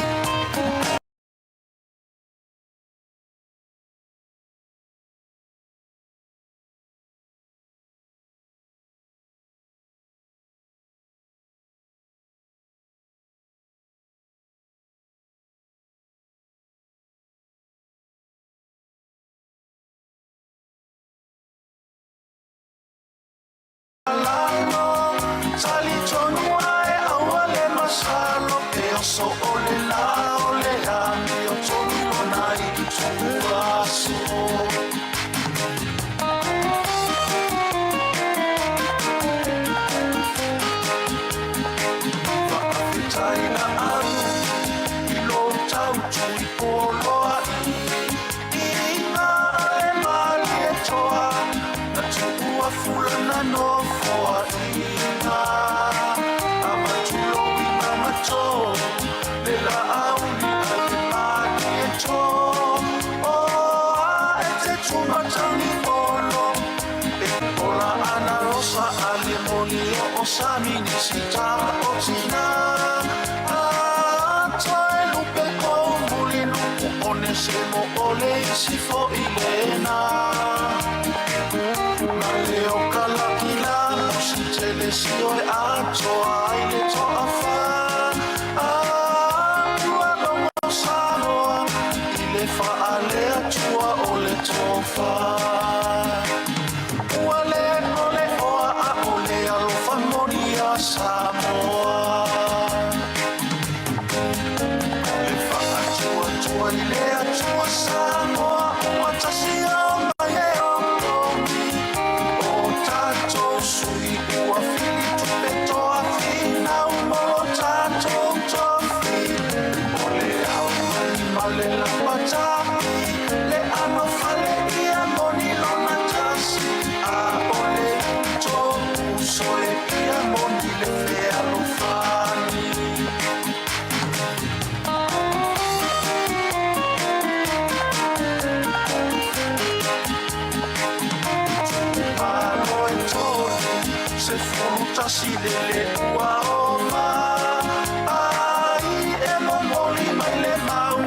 Alano, tali tonu ai awale masalo Ke oso ole la ole ami o tonu lona I tu aso Taina aru, I lo tau tui poloa I ngā ale mali e toa Na tupua fulana no foa I ngā Amatulo I ngā mato Le la auli ale mali e to O a e te tumatani polo E pola ana rosa ale moni o sami nisita o tina Semo ole si fo ilena Na leo kalakila Musi tele si oi ato aile to afa Tua longo sanoa Ile fa ale atua ole tofa Uale ole oa a ole alofa moria Samoa Ile atua Samoa Ua tasi au mai e o kongi O tato sui ua fili tupe toa fina umolo tasi le ua o ai e momoli mai le mau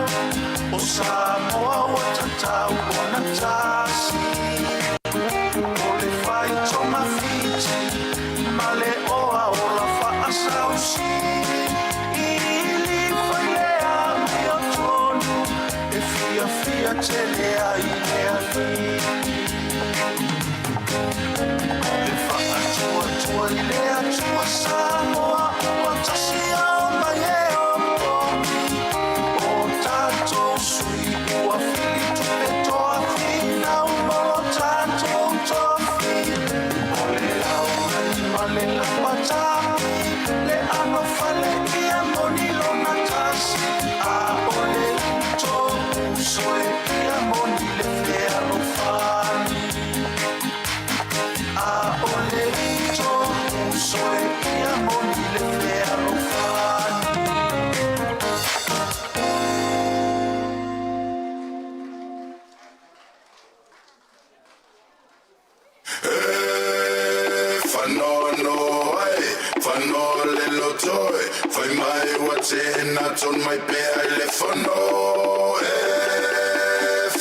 o Samoa o tatau o na tasi o le whai toma fiti ma le oa o la whaasausi i li whai lea mi o tonu e fia tele ai lea ni le whaatua i lea tua Samoa o tasi au mai e o pomi o tātou sui ua whili tupe toa whina umolo tātou tofi o le au rani ma le lapatapi le ano whale ia moni lona tasi a o le uto usoe ia moni le whea no whani a o le uto usoe ia moni le whea no whani Whanono ai, whanole lotoi, whai mai wa tēnā ton mai pēa I le whano.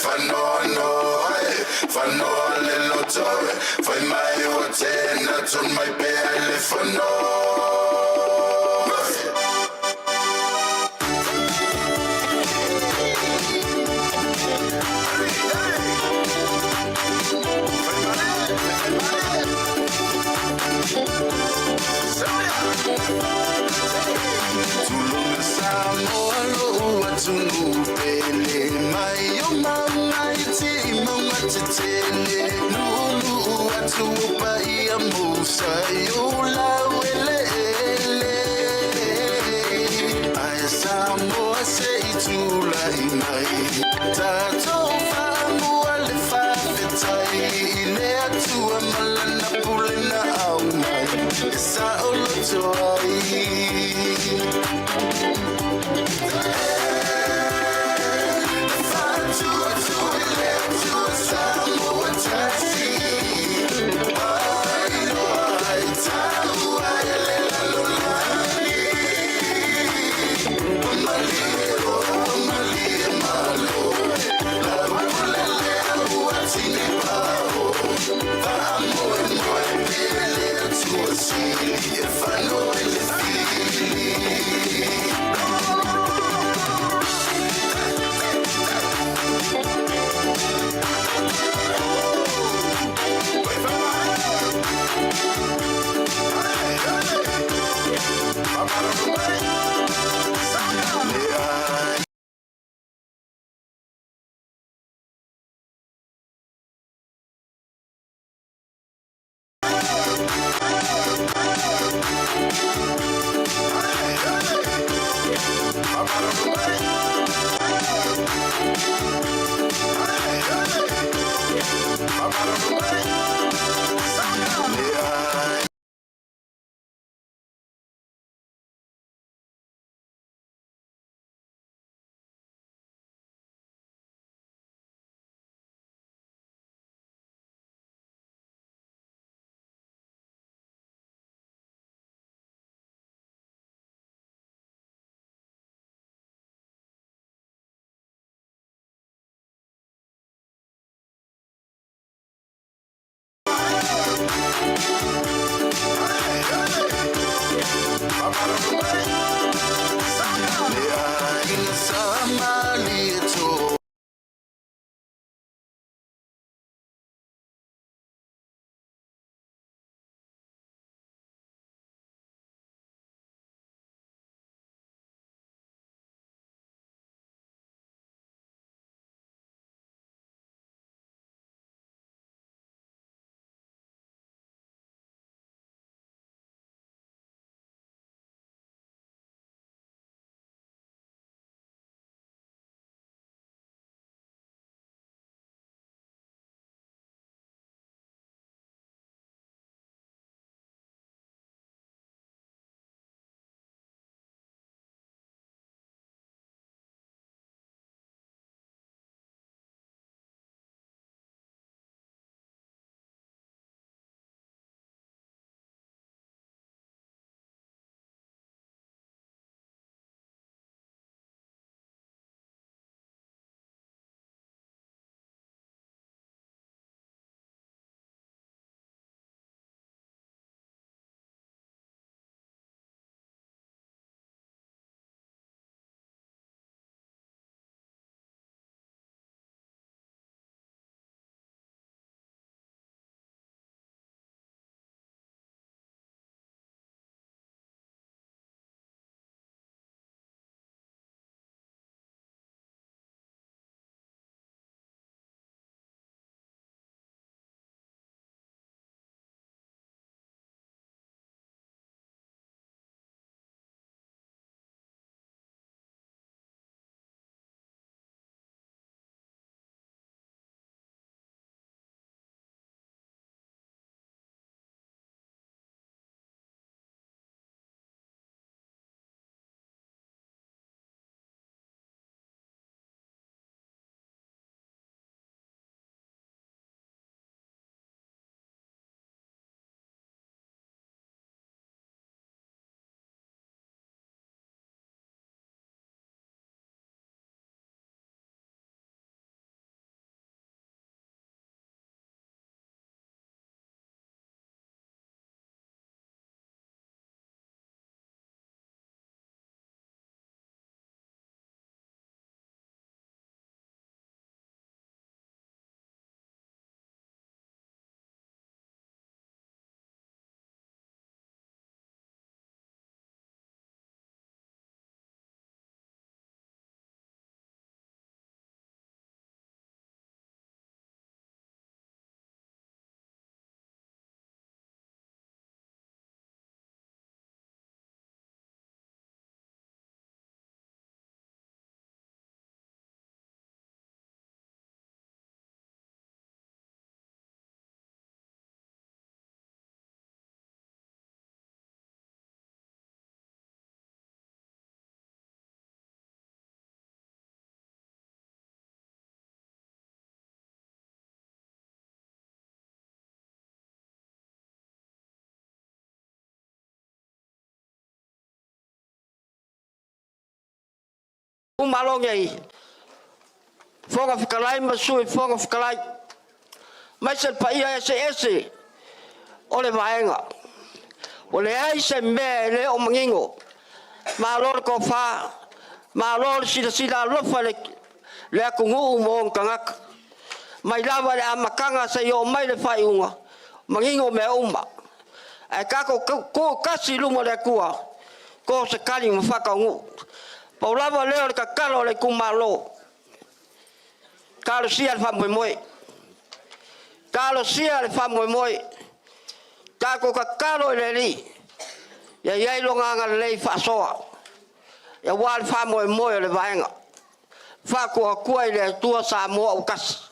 Whanono ai, whanole lotoi, whai mai wa tēnā ton mai pēa I le whano. Tulunga Samoa loa tungu pele mai o mai ti mama tetele lulu atu pa ia musa Iulai ele ai Samoa se Iulai mai tato famu ale fafetai ile atu malana pulena au mai sa olotoai If I know it, Umalong ai. Fonga fikalai masui fonga fikalai. Mai se paia ese. Ole vaenga. Ole ai se me le o mangingo. Malor ko fa. Malor sida lofa le akungu mo kangak. Mai lava le amakanga se yo mai le fai unga. Mangingo me uma. Ai kako ko kasi lumo le kua. Ko se kali mafaka ngu. Paulava leo le kakalo le kumalo. Kalo sia le famoi moi. Kalo sia le famoi moi. Kako kakalo le li. Ya yai longa nga le fasoa. Ya wal famoi moi le vaenga. Fa ko kua le tua sa mo o kas.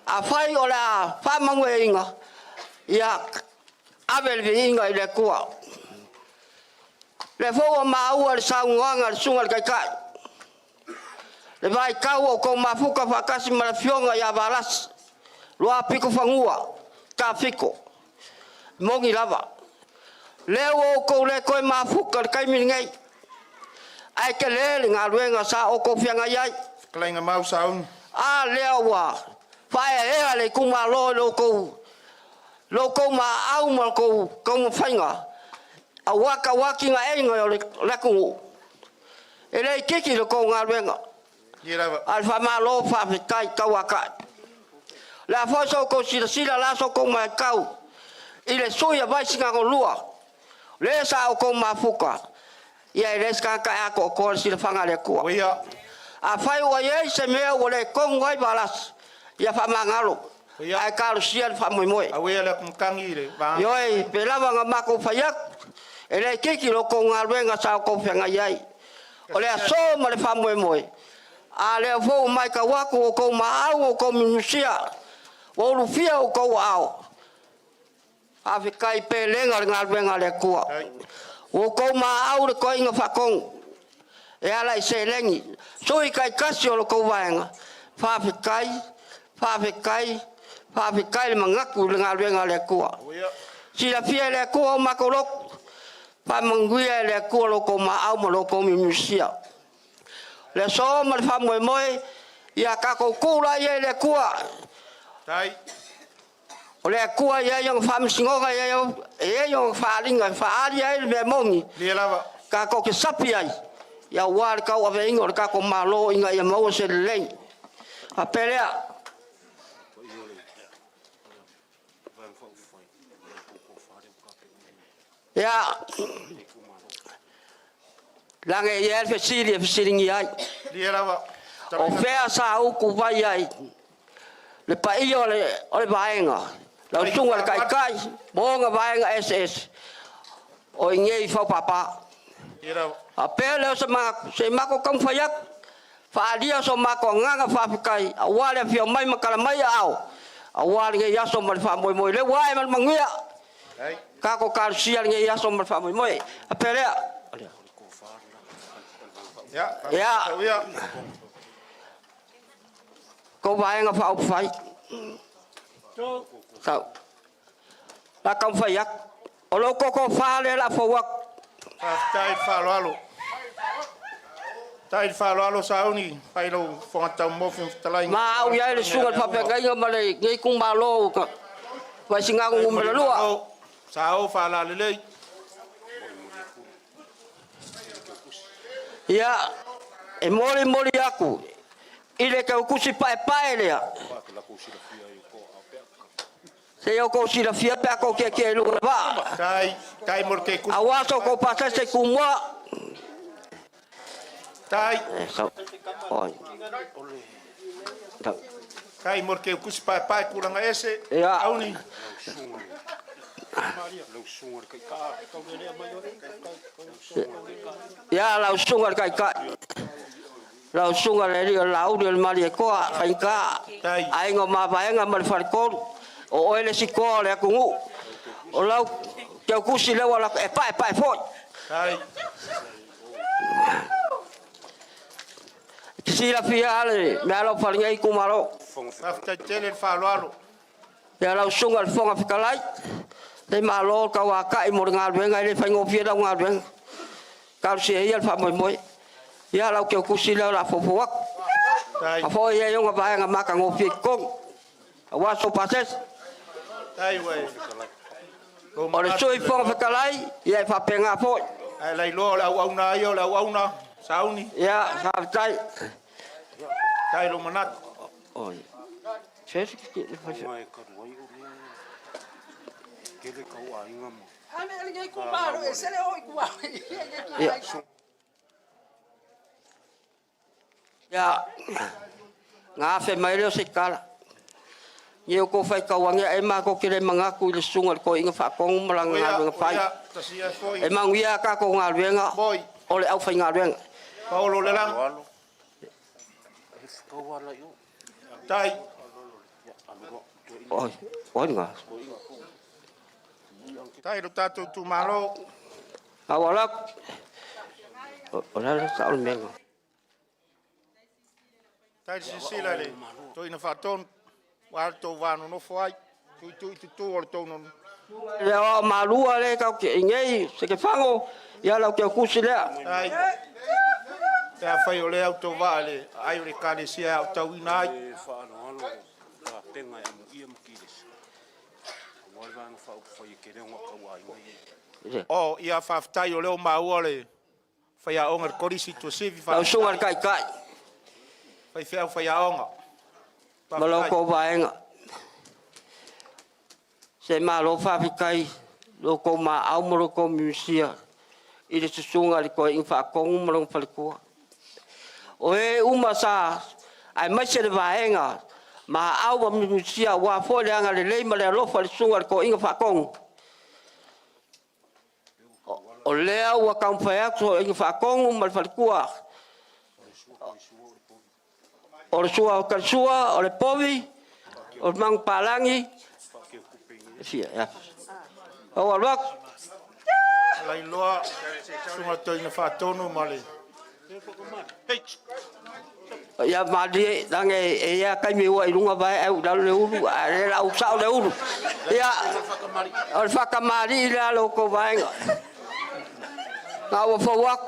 A fai o la famangwe inga. Ya avel inga le kua. Le fo ma ua le saunga le sunga le kai. Le vai kau ko mafuka fakasi mala fionga ya balas. Loa piko fangua. Ka fiko. Mongi lava. Leo ko le koe mafuka le kai miningai. Ai ke le ngā ruenga sa o ko fianga iai. Klainga mau saun. A leo wa. Fai ea le kuma lo loko. Loko ma au ma ko ma fainga. A waka waki nga e nga le lakungu. E le kiki loko ngā ruenga. Alfa malo fa kai kawaka. La foso ko sila la so ko ma kau. Ile soya Vaisigano lua. Le sa o ko mafuka. Ia le ska ka ko sila fanga le ko. A fai wa ye se me o le ko ngai balas. Ia fa mangalo. Ai ka sia fa moi moi. A we le kum kangi le. Yoi pe lava nga mako fayak. Ele kiki lo ko ngalwenga sa ko fanga yai. Ole so ma le fa moi moi. A le fo mai ka wako ko ma au ko minusia. Wo lu fia ko au. A fi kai pe lenga ngalwenga le ko. Wo ko ma au le ko inga fa kong. E ala se lengi. So I kai kasio lo ko waenga. Fa fi kai le mangaku le ngalwenga le ko. Si la fia le ko ma ko lok. Pa manguia le ko lo ko ma au ma lo ko minusia. Le so ma le fa moi moi ia ka ko kula ia le kua tai o le kua ia yang fam singoga ia yang fa linga fa ia le mongi le lava ka ko ke sapi ai ia war ka o ve ingo ka ko malo inga ia mo se le a pelea ya lange ia fesiringi ai le lava o fea sa u ku vai ai le pai o le vaenga la tunga le kai bonga vaenga ss o ngei fa papa le lava a pele se ma ko kam fayak fa dia so ma ko nganga fa kai a wale fio mai makala mai au a wale nge ya so ma fa moi moi le wai mal mangia ka ko kar sia nge ya so ma fa moi moi a pele ya ko vaenga fa fai sao la kam fayak o lo ko fa le la fo wak tai fa lo sauni pai lo fo ta mo fi talai ma au ya le sugal fa pe ngai ma le ngai kum ma lo ka Vaisigano ngum le lua sao fa la le ya e mori aku ile ka kusi pai le se yo ko si la fia pe ko ke lu ba tai mor ke ku awaso ko pasa se kumwa tai oi kai mor ke ku pai kuranga ese auni ya la sungar kai la sungar le la u del mali ko ai ka ai ngo ma ba nga mal far ko o ele si ko le ku o la ke ku si le wala e pai foi tai si la fia le me lo far ngai ku malo afta tele fa lo ya la sungar fonga fikalai de malo ka wa kai mo ngal ben ngai le fa ngo fia da ngal ben ka si e fa moi moi Ia lau ke kusi lau la fofo ak. Tai, A fo ia yonga vai nga maka ngopi kong. A waso pases. tai wai. O le sui fonga whakalai, ia e whapenga fo. Ai lai lo la auna io la auna. Sauni, Ia, whaatai. tai lo manat. Oi. Sesi ki le whai. Mai ka ruai o le kele ka wa inga mo. Ame ali ngai ku maro e sele oi ku ai. Ia. Ia. Ngā whe mai leo se kala. Ia ko whai kawangia e mā ko kere mangaku i le sunga ko inga whakong maranga ngā ruenga whai. Tasi ai foi. E manguia ka ko ngā ruenga. Boy, O le au whai ngā ruenga. Paulo le lang. Walo. E ka wala yo. Tai, Oi, oi ngā. tai lo tatou tu malo. Awalak. O le sa o menga. Tai sisila le. To ina faton. Wa to vano no foi. Tu o to no. Le o malua le ka ke ngei se ke fango. Ia lau ke kusi lea. Tai. Te fai o le auto vale. Ai o le kale sia auto ina ai. E fa no alo. Ka tenga e mo ia mo kiles. Wa va no fa fa ye kere ngo ka wa inga. O ia faftai o leo maua le. Fai a onga korisi tu sivi Lau fai. sunga kai kai. Fai fai fai a onga. Malo ko vaenga. Se malo fa kai. Lo ko ma au mo ko musia. I le sunga ko in fa kong mo fa ko. O e uma sa ai mai se vaenga. Ma au wa musia wa fo le anga le ma le lo fa sunga ko in fa kong. O lea ua kampaya so in fa kong mo fa ko. O le sua o kalsua, o le povi, o le mang palangi. Fia, ya. O alwak. Lai loa. Sunga to ina fatonu male. Ya madi dange e ya kai mi wa ilunga vai au dal le ulu, a la u sa le ulu. Ya. O fa kamari la lo ko vai. Na o fo wak.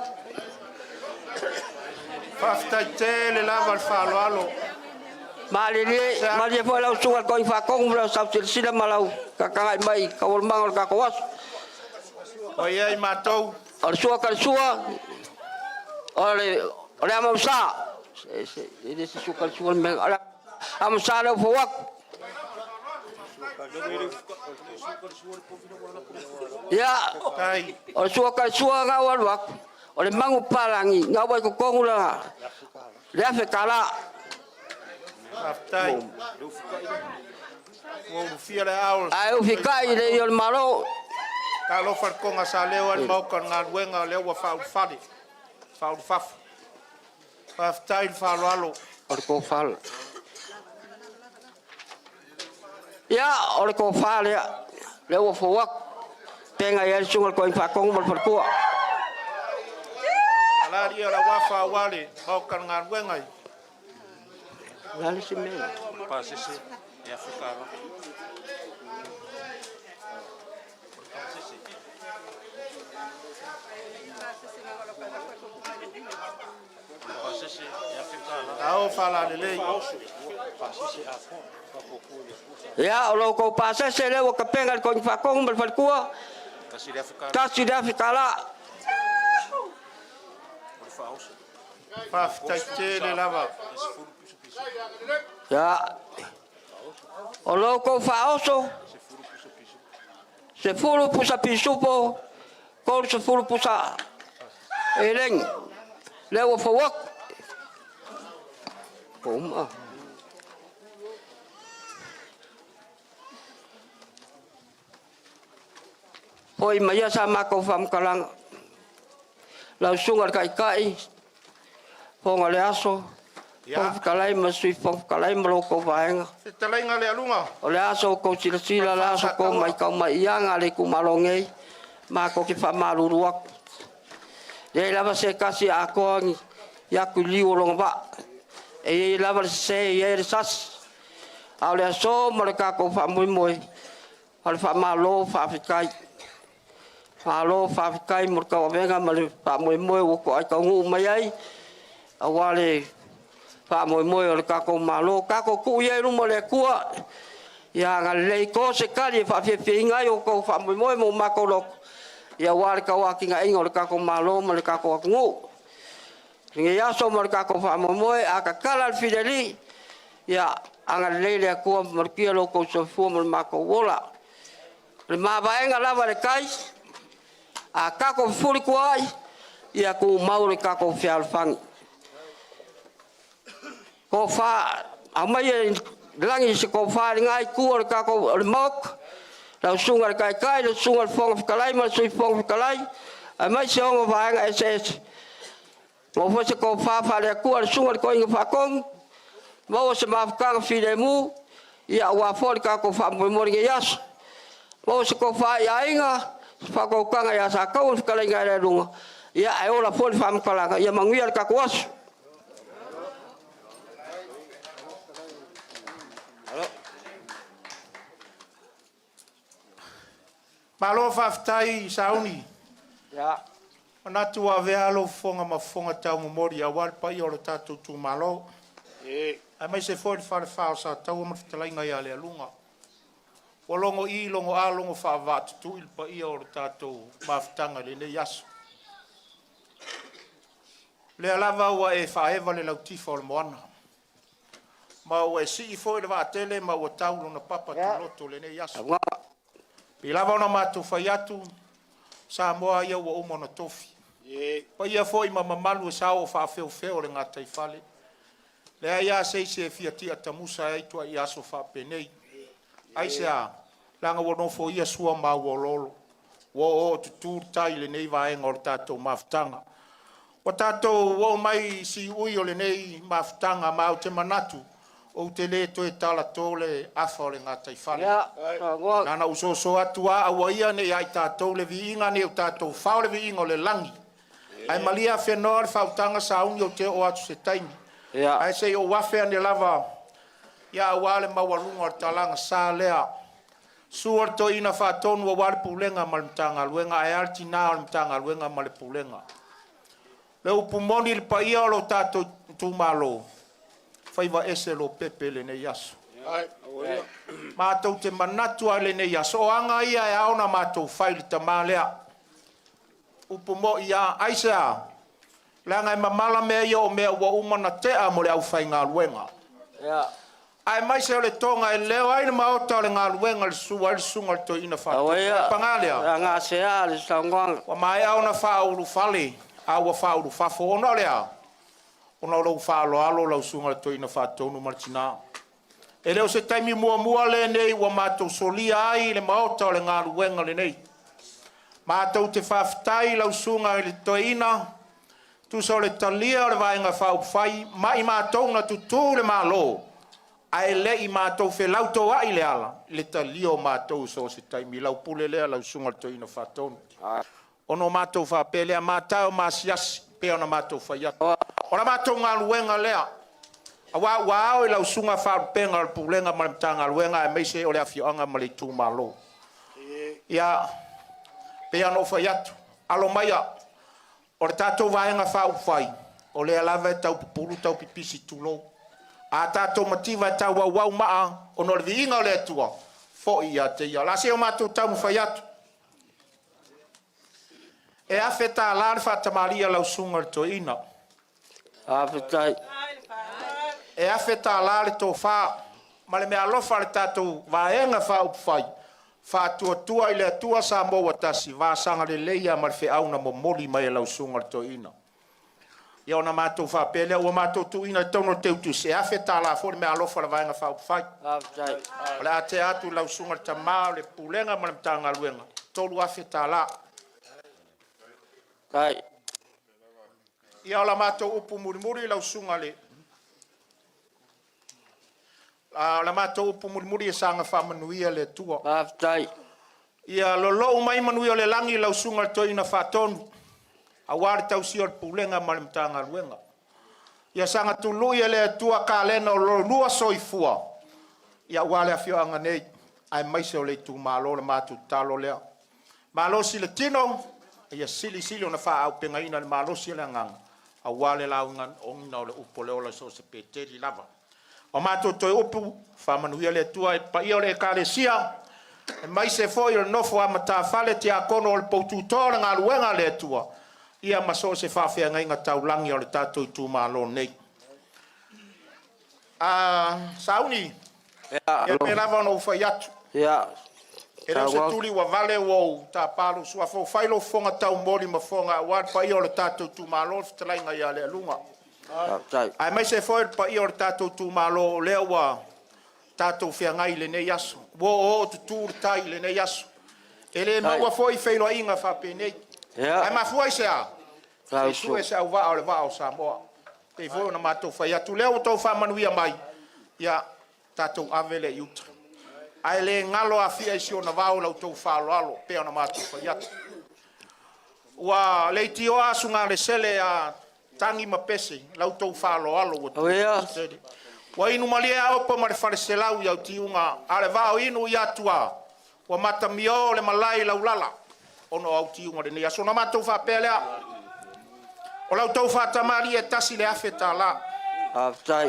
Faftai te le lava fa lo alo. Mali fo la sunga ko fa kong la sa sila malau. Ka ka mai ka wol mang ka ko was. O ia i matou. O sua kalsua. O le amausa. Ini si sukar sual meng ala amausa le fo wak. Ya. Tai. O sua ngawal wak. O le mangu palangi ngawai ko kongula. Le afe kala. Faftai. O fia le aul. Ai o fikai le yol malo. Ka lo far konga sa leo al mau kan nga wenga leo wa fa fadi. Fa faf. Faftai fa lo alo. O ko fal. Ya o ko fal ya. Le o fo wak. Penga ya sungal ko fa kong mal ko. Ala dia la wa fa wale. Mau kan nga wenga. Lalu si men. Pa se se e africano. Pa se se e africano. Ao fala le lei. Pa se se a fo. Pa ko ko. Ya o lo ko pasa se le o ka penga ko fa kong mal ko. Ka se e africano. Ta si da fikala. Fa auso. Faftai te le lava. Ya. O lo ko fa oso. Se furu pusa pisupo. Ko se furu pusa. Eleng. Lewo fo wak. Poma. Poi maya sama ko fam kalang. Lau sungar kai. Ponga le aso. Pong kalai masui pong kalai maloko vaenga. Se talai nga le alunga. O le aso ko sila la aso ko mai kau mai ianga le ku malongei. Ma ko ki fa maluruak. Le lava se kasi ako ang yaku liu long ba. E lava se ye sas. Au le aso mo le ka ko fa moi moi. Al fa malo fa fikai. Fa lo fa fikai mo ka venga mo le fa moi moi ko ai ka ngu mai ai. awale fa mo o le kako malo kako ku ye no mo le kua ya nga le ko se kali fa fe inga yo ko fa mo mo makolo ya wale ka wa kinga ingo le kako malo mo le kako ngu nge ya so mo le kako fa mo aka kala fideli ya anga le le ko mo ki lo ko so fu mo mako wola le ma ba enga lava le kai a kako fuli kuai ia ku mau le kako fial fang ko fa amai langi se ko fa ngai ku le kako le mok la sunga kai kai le sunga fong kalai ma sui fong kalai amai se ngo va nga ss mo fo se ko fa le ku le sunga ko inga fa kong mo se ma ka fi le mu ia wa fo le kako fa mo mo nge yas mo se ko fa ia inga fa ko kanga ya sa kau kalai ngai le lunga ia ai ola fo le fam kala ia mangia le kako was Malo faftai sauni. ya Ona tua vealo fonga ma fonga tau momori a wal pai o le tatu tu malo. Ai mai se foi fa fa sa tau mo fitalai ngai ale alunga. O longo I longo a longo fa vat tu il pai o le tatu maftanga le ne yaso. Le alava wa e fa eva le lautifo le moana. Ma o e si foi le va tele ma o tau lona papa tu loto le ne yaso. Pilava ona matu fai atu sa moa ia ua uma na tofi. Pa ia foi ma mamalu sa o fa feo feo le ngata I fale. Le ia sei se fiatia tamusa ai tua ia so fa penei. Ai se a langa wono fo ia sua ma wo lolo. Wo o tutu tai le nei va en or tato maftanga. O tato wo mai si ui o le nei maftanga ma o te manatu. O te le to e tala tole afa le ngata I fale. Nana usoso atua awa ia ne ai tātou le viinga ne o tātou whao le viinga o le langi. Ai malia whenua le whautanga sa ungi o te o atu se taimi. Ai se o wawhea ne lava ia awale mawalunga o talanga sa lea. Suar to ina whatonu o wale pulenga ma le mtanga luenga ai arti nā o le mtanga luenga ma le pulenga. Le upumoni le paia o lo tātou tūmalo. Whaiva ese lo pepe le ne yaso. Mātou te manatu a le ne yaso. O anga ia e aona mātou whaili ta mālea. Upu mo ia aisea. Langa e mamala mea ia o mea ua umana te a mo le au whai ngā luenga. Ai mai se o le tonga e leo aina maota o le ngā luenga le sua le sunga le to ina whatu. Pangalea. Ngā sea le saungonga. Wa mai aona whauru whale. Aua whauru whafo. Ona lea. Ona lo whaalo alo lau sunga le to ina whatonu martina. E leo se taimi mua le nei wa mātou solia ai le maota o le ngā luenga le nei. Mātou te whaftai lau sunga le toina. Tu so le talia o le vaenga whauwhai. Mai mātou na tutu le mālo. Ai le I mātou whe lauto ai le ala. Le talia o mātou so se taimi lau pule lea lau sunga le toina whatonu. Ono mātou whapelea mātou māsiasi. Pea ona mātou whaiatu. Ona mātou ngā luenga lea. Awa wao ila usunga wharupenga al pulenga malimtanga luenga e meise o le afioanga ma le tūmalo. Ia pea no whaiatu. Alo maia o le tātou vaenga whauwhai. O le alava e tau pupuru tau pipisi tūlo. A tātou mativa e tau wau maa o no le viinga o le atua. Fo ia te ia. La se o mātou tau mu whaiatu. E awheta alare whatamaria lau sunga le toina. Awhetai. E awheta alare tō wha. Ma le mea lofa le tātou vaenga whauwhai. Whātua I le atua sa moa tasi. Vāsanga le leia ma le whiauna mo moli mai lau sunga le toina. Ia ona mātou whapelea ua mātou tuina tauno teutu. Se awheta alare fo le mea lofa le vaenga whauwhai. Awhetai. Le a te atu lau sunga le tamā le pulenga ma le mtanga luenga. Tolu awheta alare. Kai. Ia ola mātou upu murimuri lau sunga le. La mātou upu murimuri e sanga whamanuia le tua. Awhetai. Ia lolo mai manuia le langi lau sunga le toina whatonu. A wāre tau si o le pulenga ma le mtanga luenga. Ia sanga tului le tua ka lena o lo lua soifua. Ia wāle a fio anga nei. Ai maise o le tu malo le mātou talo lea. Malo si le tino. Ia sili o na wha au penga ina le malo si le nganga. a wale laungan ongina o le upo le ola so se peteri lava. O mātou toi upu, whamanuia le tua e pa ia o le ekalesia, e mai se foi o nofo a mata fale te akono o le poutu tōra ngā luenga le tua, ia maso se whawhia ngai ngā taulangi o le tātou tū mālo nei. Sauni, ia me lava no whai atu. Ia. E reo se tuli wa vale wou tā pāru sua fo whailo fonga tau mori ma fonga wad pa ia o le tātou tū mālo fitalai ngai a le alunga. Ai mai se foi pa ia o le tātou tū mālo lea wa tātou whia ngai le nei aso. Wo o tutur tai le nei aso. E le maua foi whailo inga whape nei. Ai mafuai se a. E sue se au waa o le waa o Samoa. Pei foi na mātou whai atu lea o tau whamanuia mai. Ia tātou avele iuta. Ai le ngalo a fia isi o na vau lau tau whaalo alo. Pea na mātou whai atu. Wa leiti o asu ngā le sele a tangi mapese. Lau tau whaalo alo. Wa inu malia opa ma le whareselau iau tiunga. A le vau inu i atua. Wa mata mio le malai lau lala. Ono au tiunga le nea. So na mātou whapea lea. O lau tau whatamari e tasi le afe tā la.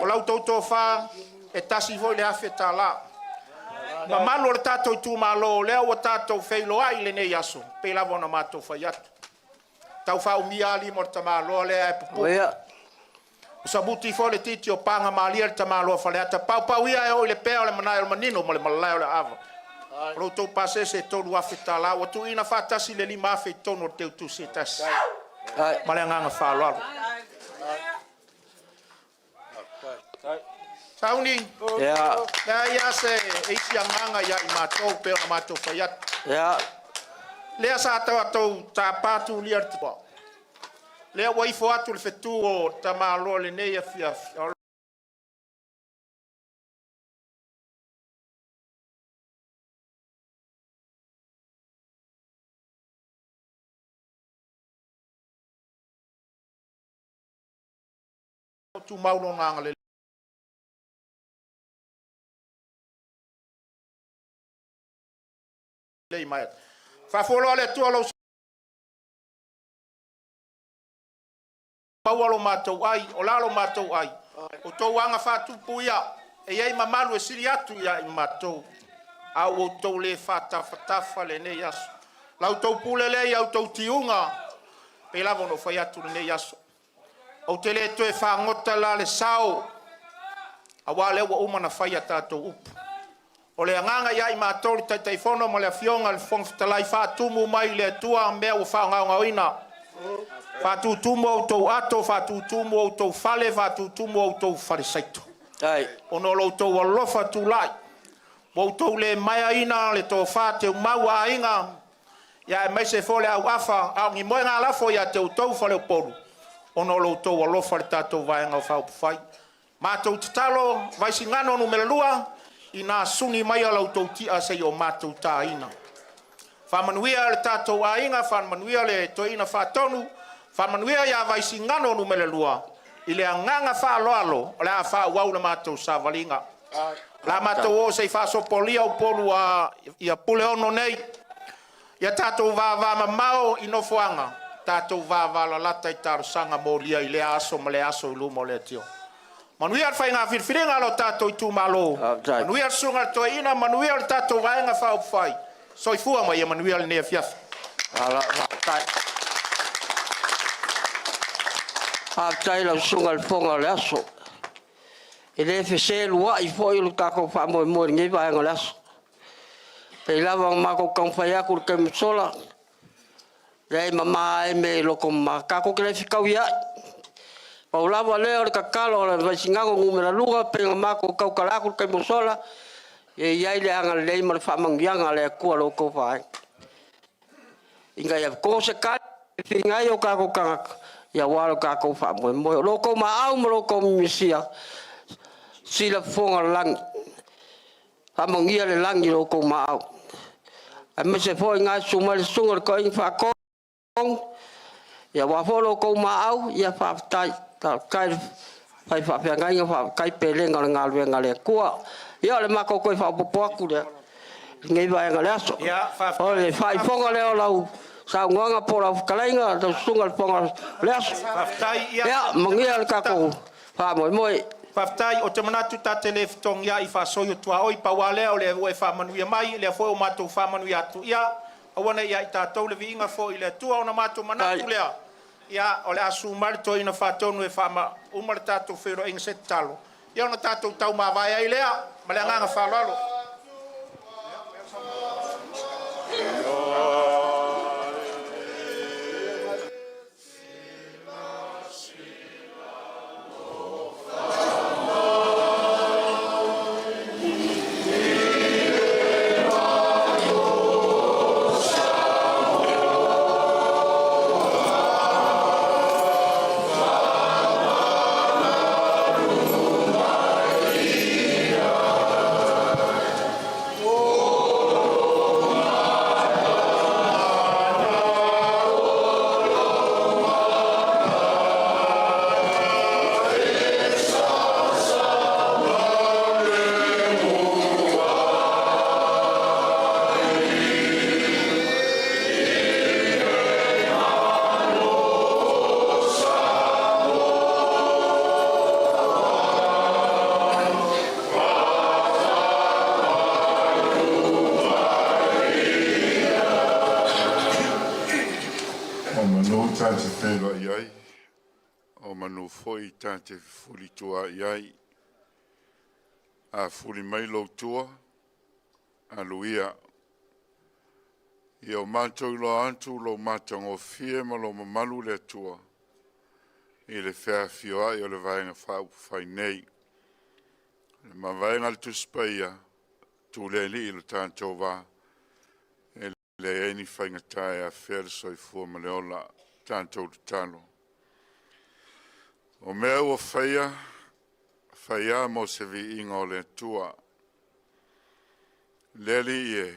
O lau tau tau wha e tasi voi le afe tā la. Ma malo le tātou tū malo lea o tātou whailo ai le nei aso. Pei lavo na mātou whai atu. Tau wha umia ali mo le tamalo lea e pupu. O sabuti fo le titi o panga malia le tamalo whale ata. Pau ia e o le pea o le manai o le manino mo le malai o le ava. O lau tau pase se tolu afe tā la. O tu ina whatasi le lima afe tono teu tu se tasi. Ma le nganga whaalo alo. Sauni, ia se eisi anganga ia i mātou peo na mātou whai atu. Lea sa atau tā pātu lia tua. Lea waifo atu le whetu o ta mālo le nei a fia. Tu mauno nganga le lei mai. Fa folo le tu lo paualo matou ai, o lalo matou ai. O tou anga fa tu puia e ai mamalu e siri atu ia i matou. Au o tou le fatafa le nei aso. Lau tou pule le au tou tiunga. Pe lavo no fai atu le nei aso. O te le toe whangota la le sao. A wale wa umana whai a tātou upu. O le anganga ia i mātou le taitaifono ma le fionga le whongfitalai whātumu mai le tua mea o whaonganga oina. Whātutumu au tau ato, whātutumu au tau whale, whātutumu au tau whare saito. Ono lo tau alofa tu lai. Mo tau le maia ina le tau whāteu maua a inga. Ia e mai se fole au afa, au ngi moe ngā lafo ia teu tau whale o poru. Ono lo tau alofa le tātou vaenga o whaupuwhai. Mātou tatalo, Vaisigano numero 2, i nā suni mai alau tau tia sei o mātou tā ina. Whamanuia le tātou a inga, whamanuia le toina whātonu, whamanuia ia Vaisigano numero 2, i le anganga whāloalo, o le a whāuau na mātou sa walinga. La mātou o sei whāsopolia o polu ia pule ono nei, ia tātou vāvāma mao i nofoanga, tātou vāvāla lata i tārusanga mō lia i le aso ma le aso i lumo le tio. Manuia al whainga whirwhiringa lo tātou i tūmalo. Manuia al sunga toa ina, manuia al tātou vaenga whaupuwhai. Soi fua mai e manuia al nea fiafa. Hātai lau sunga al whonga le aso. E le whese lua i fo ilu kako whamoe mori ngai vaenga le aso. Pei lawa mako kangwhai aku le kemisola. Rei mama e me loko kako ke le whikau iai. Pau lawa leo le kakalo le Vaisigano ngumera luga penga mako kau kalaku kai mosola e iai le anga lei ma le whamangianga le kua loko whae. Inga ia ko se ka fingai o kako kanga ia walo kako whamoe moe loko ma au ma loko misia sila fonga langi whamangia le langi loko ma au. A me se fo inga suma le sunga le koing whakong ia wafolo ko ma au ia whaftai kai fai fa ngai nga kai pelenga nga luenga le kua ia le mako ko fa popo aku le ngai vai nga le aso ia fa fai fonga le lau sa nganga pora kalainga to sungal ponga leas ya mangia le kako fa moi Whaftai o te manatu ta te le fitong ia I whasoio tua oi pa wale o le ue whamanuia mai, le fo o mātou whamanuia atu ia, awana ia I tātou le viinga fo I le tua o na mātou manatu lea, ia o le asu marito ina whatonu e whama umare tātou whiro inga se talo. Ia o na tātou tau mawai ai lea, ma le anganga whalalo. Tāte whenua iai, o manu foi tāte furi tua iai, a furi mai lau tua, a luia. I o mātou lo antu lo mātou o fie ma lo mamalu le tua, I le whea fioa I o le vaenga whau whai nei. Le ma vaenga le tuspaia, tu le li I lo tātou wā, e le eni whainga tae a whea soi fua ma le ola, tātou te talo. O mea ua whaia mo se vi inga o le tua. Leli e,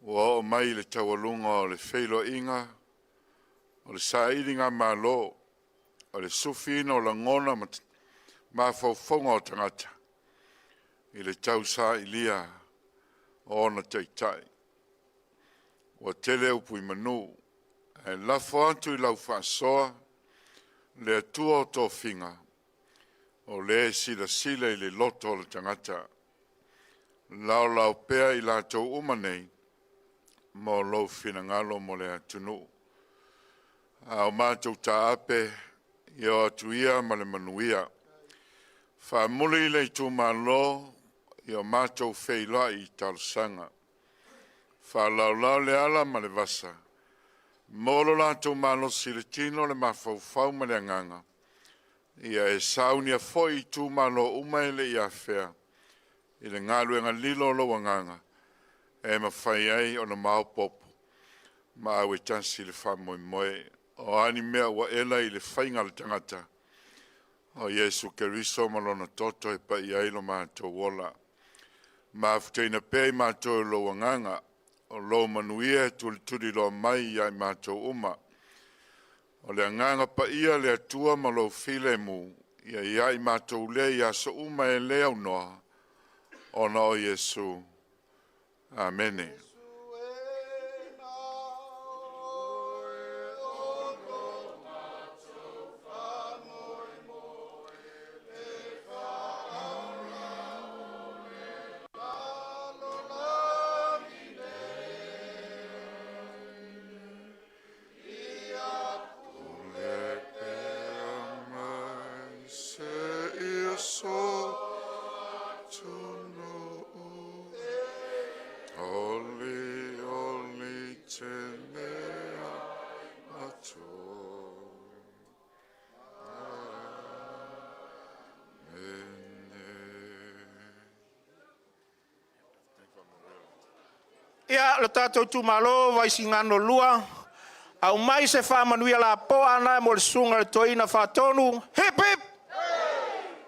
ua o mai le tawalunga o le wheilo inga, o le sairinga malo, o le sufina o la ngona ma faufonga o tangata. I le tau sa ilia o ona teitai. Ua tele upu I manu, e lafo atu I lau whaasoa, le atua o tō whinga, o le sila I le loto o le tangata. Lau pea I lātou umanei, mo lau whinangalo mo le atunu. A o mātou tā ape, I o atuia ma le manuia. Whaamuli le I tū mālo, I o mātou wheila I talusanga. Whaalau le ala ma le vasa. Molo lātou malo siritino le mawhauwhau ma le anganga. Ia e saunia foi I tū malo umaele I a whea. I le ngalu e lilo lo wanganga. E mawhai ai o na maupopo. Ma awe tansi le whamoe moe. O ani mea wa ela I le whainga le tangata. O Yesu Keriso malona toto e pa I ailo mātou wola. Ma afuteina pei mātou lo wanganga. O lo manuia tuli lo mai ai mātou uma. O le anganga pa ia le atua ma lo file mu. Ia iai mātou le ia so uma e lea unoa. Ona o Yesu. Amene. Ia, le tātou tu malo, Vaisigano lua, au mai se whamanuia la poa ana mo le sunga le toina whatonu, hip hip!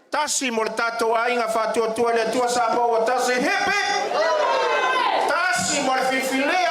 Tasi mo le tātou ainga whatua tua le tua sa mo wa tasi, hip hip! Tasi mo le whiwhile